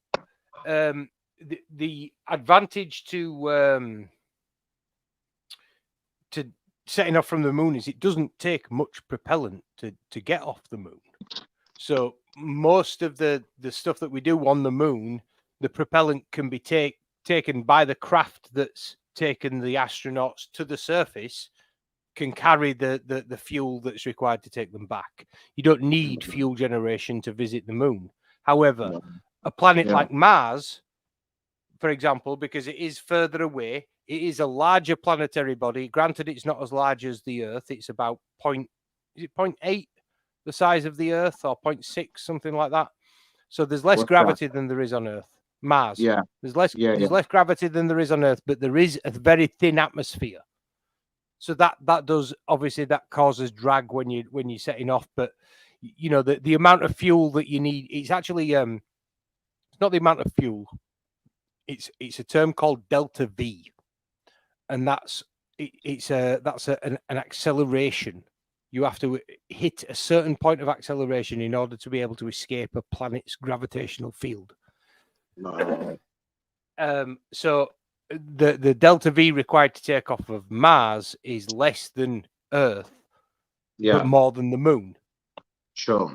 Speaker 1: the advantage to setting off from the moon is it doesn't take much propellant to get off the moon. So most of the stuff that we do on the moon, the propellant can be taken by the craft that's taken the astronauts to the surface, can carry the fuel that's required to take them back. You don't need fuel generation to visit the moon. However, A planet
Speaker 2: Yeah.
Speaker 1: like Mars, for example, because it is further away, it is a larger planetary body. Granted, it's not as large as the Earth. It's about 0.8 the size of the Earth, or 0.6, something like that. So there's less
Speaker 2: What's
Speaker 1: gravity than there is on Earth. Mars.
Speaker 2: Yeah.
Speaker 1: There's less
Speaker 2: Yeah,
Speaker 1: there's
Speaker 2: yeah.
Speaker 1: less gravity than there is on Earth, but there is a very thin atmosphere. So that does, obviously, that causes drag when you're setting off. But you know, the amount of fuel that you need, it's actually it's not the amount of fuel. It's a term called delta V, and that's an acceleration. You have to hit a certain point of acceleration in order to be able to escape a planet's gravitational field.
Speaker 2: No.
Speaker 1: So the delta V required to take off of Mars is less than Earth,
Speaker 2: Yeah.
Speaker 1: but more than the Moon.
Speaker 2: Sure.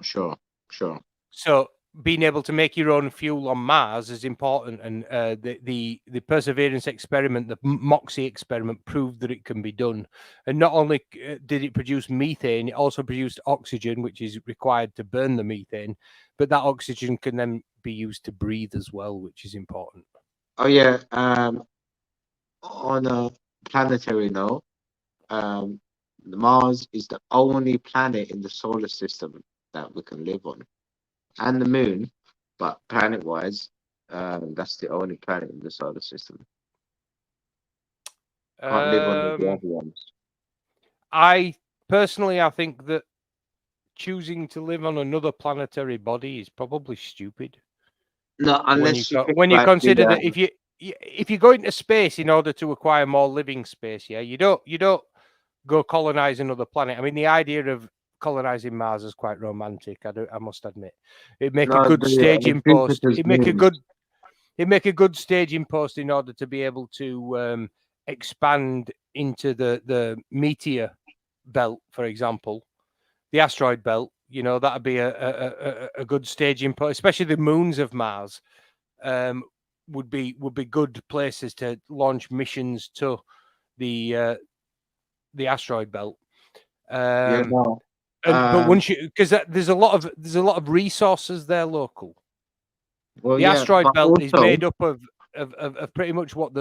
Speaker 1: So being able to make your own fuel on Mars is important, and the Perseverance experiment, the MOXIE experiment, proved that it can be done. And not only did it produce methane, it also produced oxygen, which is required to burn the methane. But that oxygen can then be used to breathe as well, which is important.
Speaker 2: Oh yeah. On a planetary note, Mars is the only planet in the solar system that we can live on, and the Moon. But planet-wise, that's the only planet in the solar system. Can't live on all the other ones.
Speaker 1: I think that choosing to live on another planetary body is probably stupid.
Speaker 2: No, unless
Speaker 1: when you consider that if you go into space in order to acquire more living space, yeah, you don't go colonize another planet. I mean, the idea of colonizing Mars is quite romantic. I must admit, it'd make a good staging post. It'd make a good staging post in order to be able to expand into the meteor belt, for example, the asteroid belt. You know, that'd be a good staging post, especially the moons of Mars. Would be good places to launch missions to the asteroid belt. But once because there's a lot of resources there local.
Speaker 2: Well,
Speaker 1: the asteroid belt is made up of pretty much what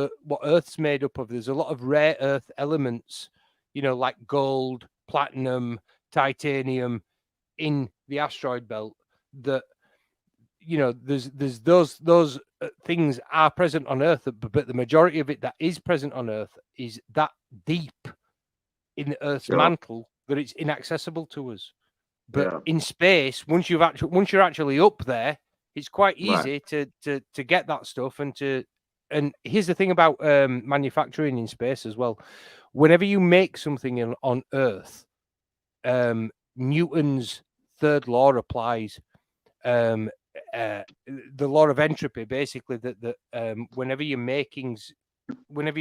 Speaker 1: Earth's made up of. There's a lot of rare earth elements, you know, like gold, platinum, titanium in the asteroid belt that, you know, there's those things are present on Earth, but the majority of it that is present on Earth is that deep in the Earth's mantle that it's inaccessible to us. But in space, once you're actually up there, it's quite easy to get that stuff. And here's the thing about manufacturing in space as well. Whenever you make something on Earth, Newton's third law applies. The law of entropy, basically, that whenever you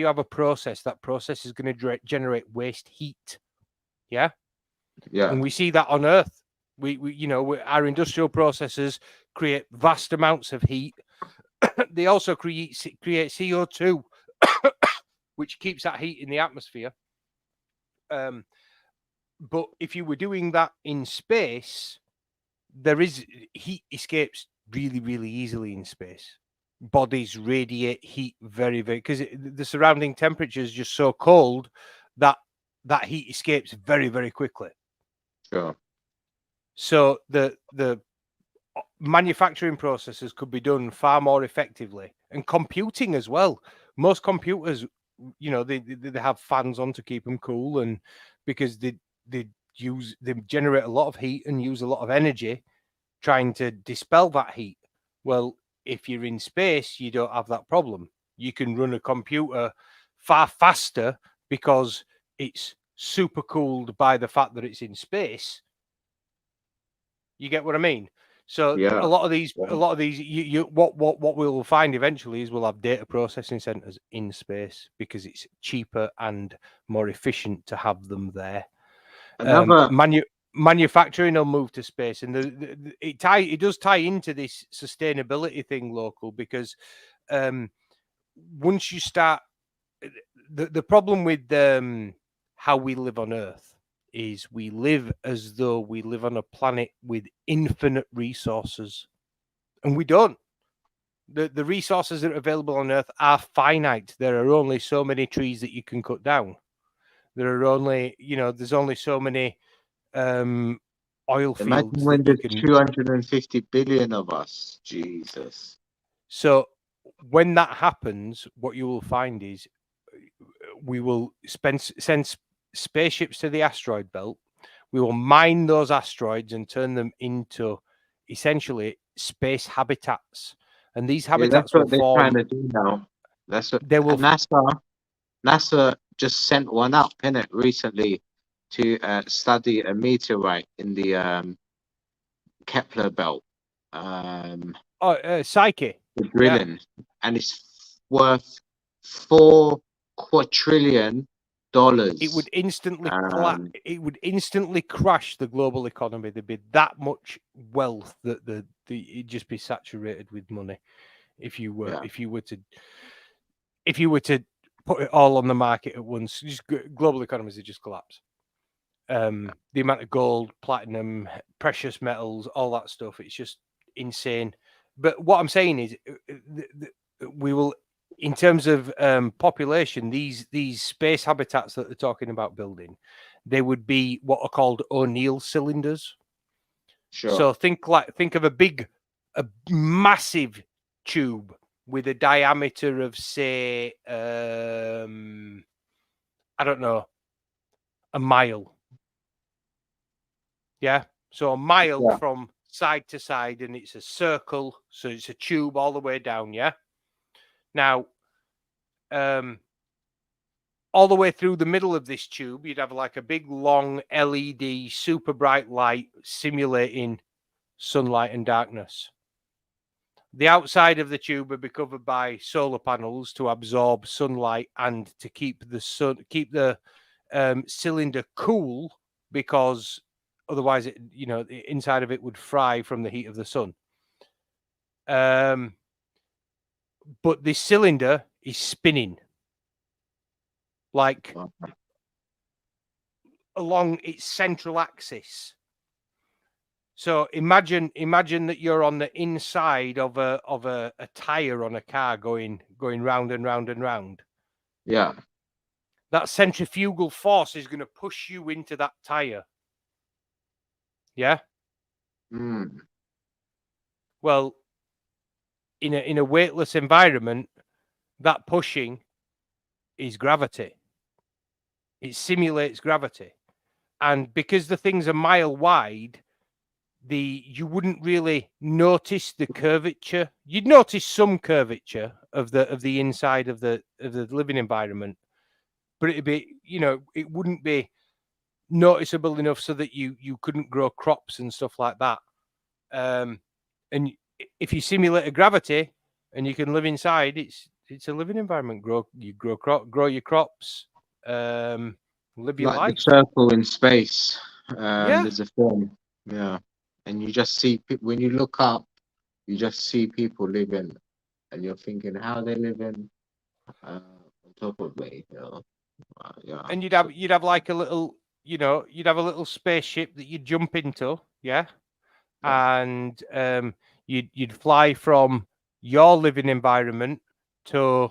Speaker 1: have a process, that process is going to generate waste heat. Yeah. And we see that on Earth. We our industrial processes create vast amounts of heat. They also create CO2, which keeps that heat in the atmosphere. But if you were doing that in space, heat escapes really, really easily in space. Bodies radiate heat very, very, because the surrounding temperature is just so cold that heat escapes very, very quickly.
Speaker 2: Sure.
Speaker 1: So the manufacturing processes could be done far more effectively, and computing as well. Most computers, you know, they have fans on to keep them cool, and because they generate a lot of heat and use a lot of energy trying to dispel that heat. Well, if you're in space, you don't have that problem. You can run a computer far faster because it's super cooled by the fact that it's in space. You get what I mean? So a lot of these, what we'll find eventually is we'll have data processing centers in space because it's cheaper and more efficient to have them there. Manufacturing will move to space, and it does tie into this sustainability thing local, because once you start, the problem with how we live on Earth is we live as though we live on a planet with infinite resources, and we don't. The resources that are available on Earth are finite. There are only so many trees that you can cut down. There are only, there's only so many oil
Speaker 2: Imagine
Speaker 1: fields
Speaker 2: when
Speaker 1: that you
Speaker 2: there's
Speaker 1: can.
Speaker 2: 250 billion of us. Jesus.
Speaker 1: So when that happens, what you will find is we will send spaceships to the asteroid belt. We will mine those asteroids and turn them into essentially space habitats. And these
Speaker 2: Yeah, that's
Speaker 1: habitats will
Speaker 2: what they're trying
Speaker 1: form.
Speaker 2: to do now. That's what
Speaker 1: They will.
Speaker 2: NASA just sent one up, innit, recently to study a meteorite in the Kepler belt.
Speaker 1: Psyche.
Speaker 2: The drilling, and it's worth $4 quadrillion.
Speaker 1: It would instantly it would instantly crash the global economy. There'd be that much wealth that it'd just be saturated with money if you were to put it all on the market at once. Just global economies would just collapse. The amount of gold, platinum, precious metals, all that stuff, it's just insane. But what I'm saying is we will, in terms of population, these space habitats that they're talking about building, they would be what are called O'Neill cylinders.
Speaker 2: Sure.
Speaker 1: So think of a massive tube with a diameter of, say, I don't know, a mile. Yeah. So a mile from side to side, and it's a circle. So it's a tube all the way down. Yeah. Now, all the way through the middle of this tube, you'd have like a big, long LED, super bright light simulating sunlight and darkness. The outside of the tube would be covered by solar panels to absorb sunlight and to keep the cylinder cool, because otherwise, the inside of it would fry from the heat of the sun. But this cylinder is spinning like along its central axis. So imagine that you're on the inside of a tire on a car going round and round and round.
Speaker 2: Yeah.
Speaker 1: That centrifugal force is going to push you into that tire. Yeah. Well, in a weightless environment, that pushing is gravity. It simulates gravity, and because the thing's a mile wide, you wouldn't really notice the curvature. You'd notice some curvature of the inside of the living environment, but it'd be, it wouldn't be noticeable enough so that you couldn't grow crops and stuff like that. And if you simulate a gravity and you can live inside, it's a living environment. Grow your crops, live your
Speaker 2: like
Speaker 1: life.
Speaker 2: The circle in space.
Speaker 1: Yeah.
Speaker 2: There's a film. Yeah. And you just see, when you look up, you just see people living, and you're thinking how they're living on top of me. Yeah.
Speaker 1: And you'd have like a little, you'd have a little spaceship that you'd jump into, yeah. And you'd fly from your living environment to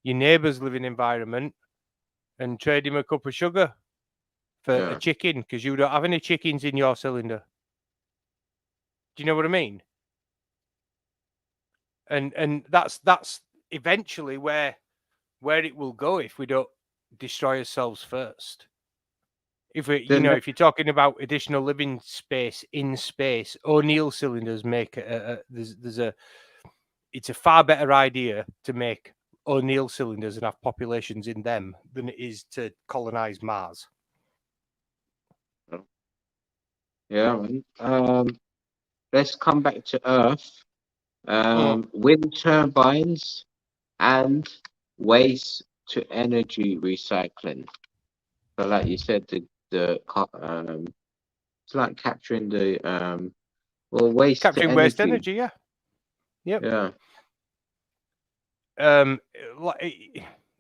Speaker 1: your neighbour's living environment and trade him a cup of sugar for a chicken, because you don't have any chickens in your cylinder. Do you know what I mean? And that's eventually where it will go if we don't destroy ourselves first. If we, if you're talking about additional living space in space, O'Neill cylinders make it's a far better idea to make O'Neill cylinders and have populations in them than it is to colonize Mars.
Speaker 2: Yeah. Let's come back to Earth. Wind turbines and waste to energy recycling. So, like you said, it's like capturing the waste.
Speaker 1: Capturing waste energy, yeah. Yep.
Speaker 2: Yeah.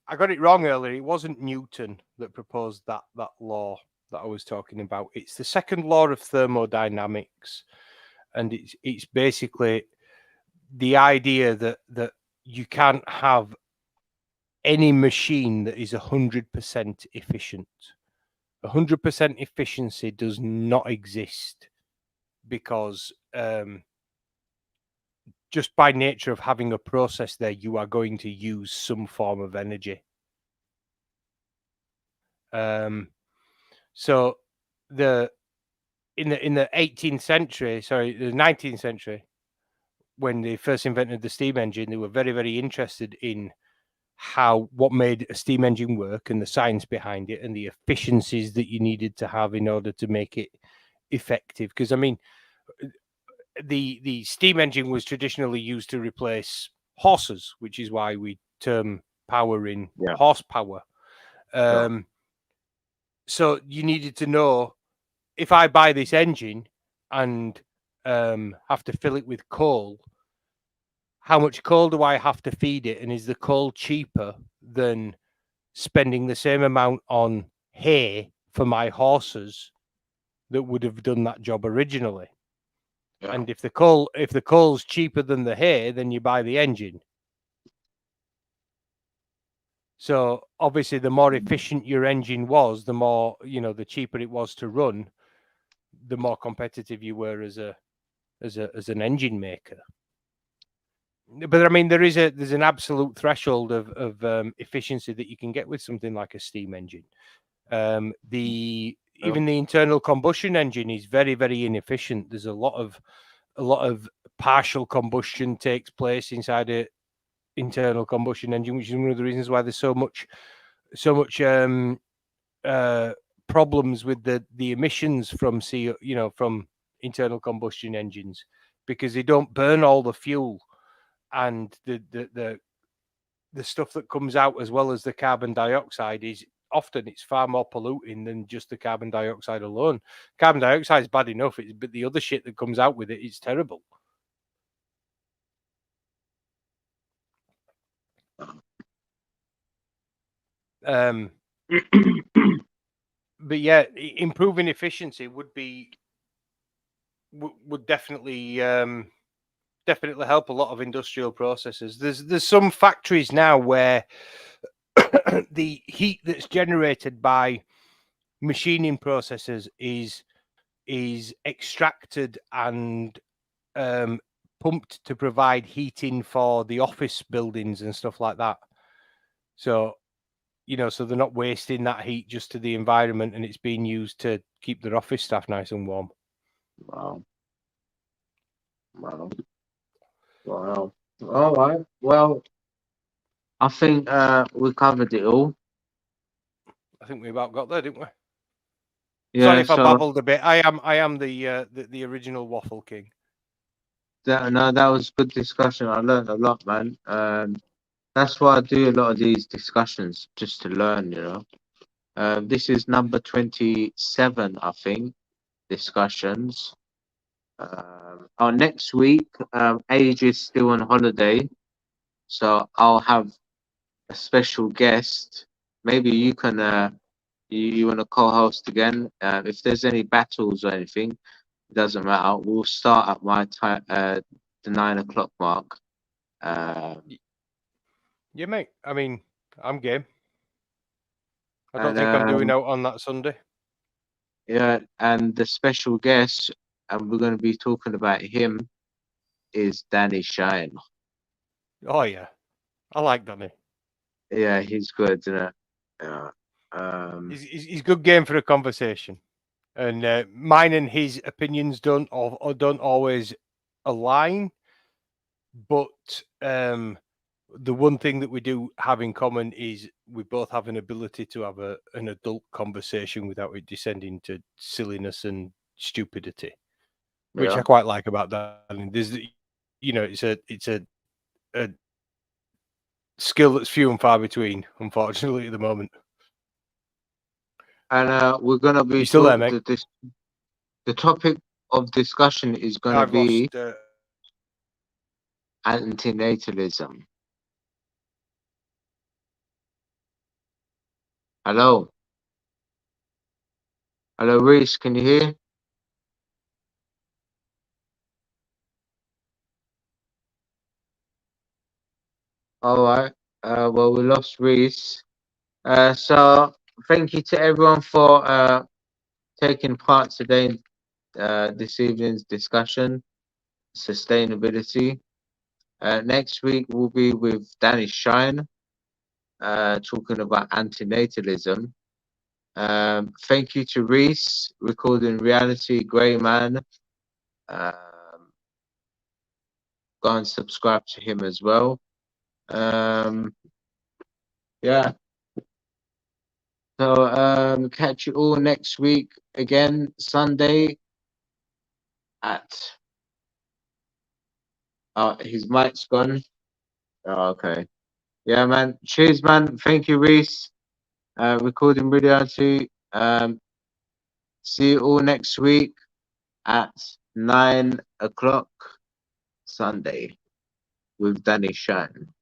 Speaker 1: I got it wrong earlier. It wasn't Newton that proposed that law that I was talking about. It's the second law of thermodynamics, and it's basically the idea that you can't have any machine that is 100% efficient. 100% efficiency does not exist because just by nature of having a process there, you are going to use some form of energy. So in the 18th century, sorry, the 19th century, when they first invented the steam engine, they were very, very interested in what made a steam engine work and the science behind it and the efficiencies that you needed to have in order to make it effective. Because I mean, the steam engine was traditionally used to replace horses, which is why we term power in horsepower. So you needed to know, if I buy this engine and have to fill it with coal, how much coal do I have to feed it? And is the coal cheaper than spending the same amount on hay for my horses that would have done that job originally? Yeah. And if the coal's cheaper than the hay, then you buy the engine. So obviously, the more efficient your engine was, the more, the cheaper it was to run, the more competitive you were as an engine maker. But I mean, there's an absolute threshold of efficiency that you can get with something like a steam engine. Even the internal combustion engine is very, very inefficient. There's a lot of partial combustion takes place inside a internal combustion engine, which is one of the reasons why there's so much problems with the emissions from from internal combustion engines, because they don't burn all the fuel, and the stuff that comes out, as well as the carbon dioxide, is often it's far more polluting than just the carbon dioxide alone. Carbon dioxide is bad enough, but the other shit that comes out with it is terrible. But yeah, improving efficiency would definitely definitely help a lot of industrial processes. There's some factories now where the heat that's generated by machining processes is extracted and pumped to provide heating for the office buildings and stuff like that. So, so they're not wasting that heat just to the environment, and it's being used to keep their office staff nice and warm.
Speaker 2: Wow. All right. Well, I think we covered it all.
Speaker 1: I think we about got there, didn't we?
Speaker 2: Yeah,
Speaker 1: sorry if I babbled a bit. I am the original waffle king.
Speaker 2: That was good discussion. I learned a lot, man. That's why I do a lot of these discussions, just to learn, This is number 27, I think, discussions. Our next week, Age is still on holiday, so I'll have a special guest. Maybe you can you want to co-host again. If there's any battles or anything, it doesn't matter. We'll start at my time, the 9 o'clock mark.
Speaker 1: Yeah, mate. I mean, I'm game. I don't think I'm doing out on that Sunday.
Speaker 2: Yeah, and the special guest, and we're going to be talking about him, is Danny Shine.
Speaker 1: Oh yeah, I like Danny.
Speaker 2: Yeah, he's good, isn't it?
Speaker 1: Yeah. He's good game for a conversation, and mine and his opinions don't always align, but the one thing that we do have in common is we both have an ability to have an adult conversation without it descending to silliness and stupidity, which I quite like about that. And there's, it's a skill that's few and far between, unfortunately, at the moment.
Speaker 2: And we're gonna be
Speaker 1: still there, mate?
Speaker 2: The topic of discussion is gonna be antinatalism. Hello, Reese, can you hear? All right. Well, we lost Reese. So thank you to everyone for taking part today in this evening's discussion, sustainability. Next week we'll be with Danny Shine, talking about antinatalism. Thank you to Reese, recording reality, Grey Man. Go and subscribe to him as well. Yeah. So catch you all next week again, Sunday at his mic's gone. Oh, okay. Yeah, man. Cheers, man. Thank you, Reese. Recording reality. See you all next week at 9 o'clock Sunday with Danny Shine.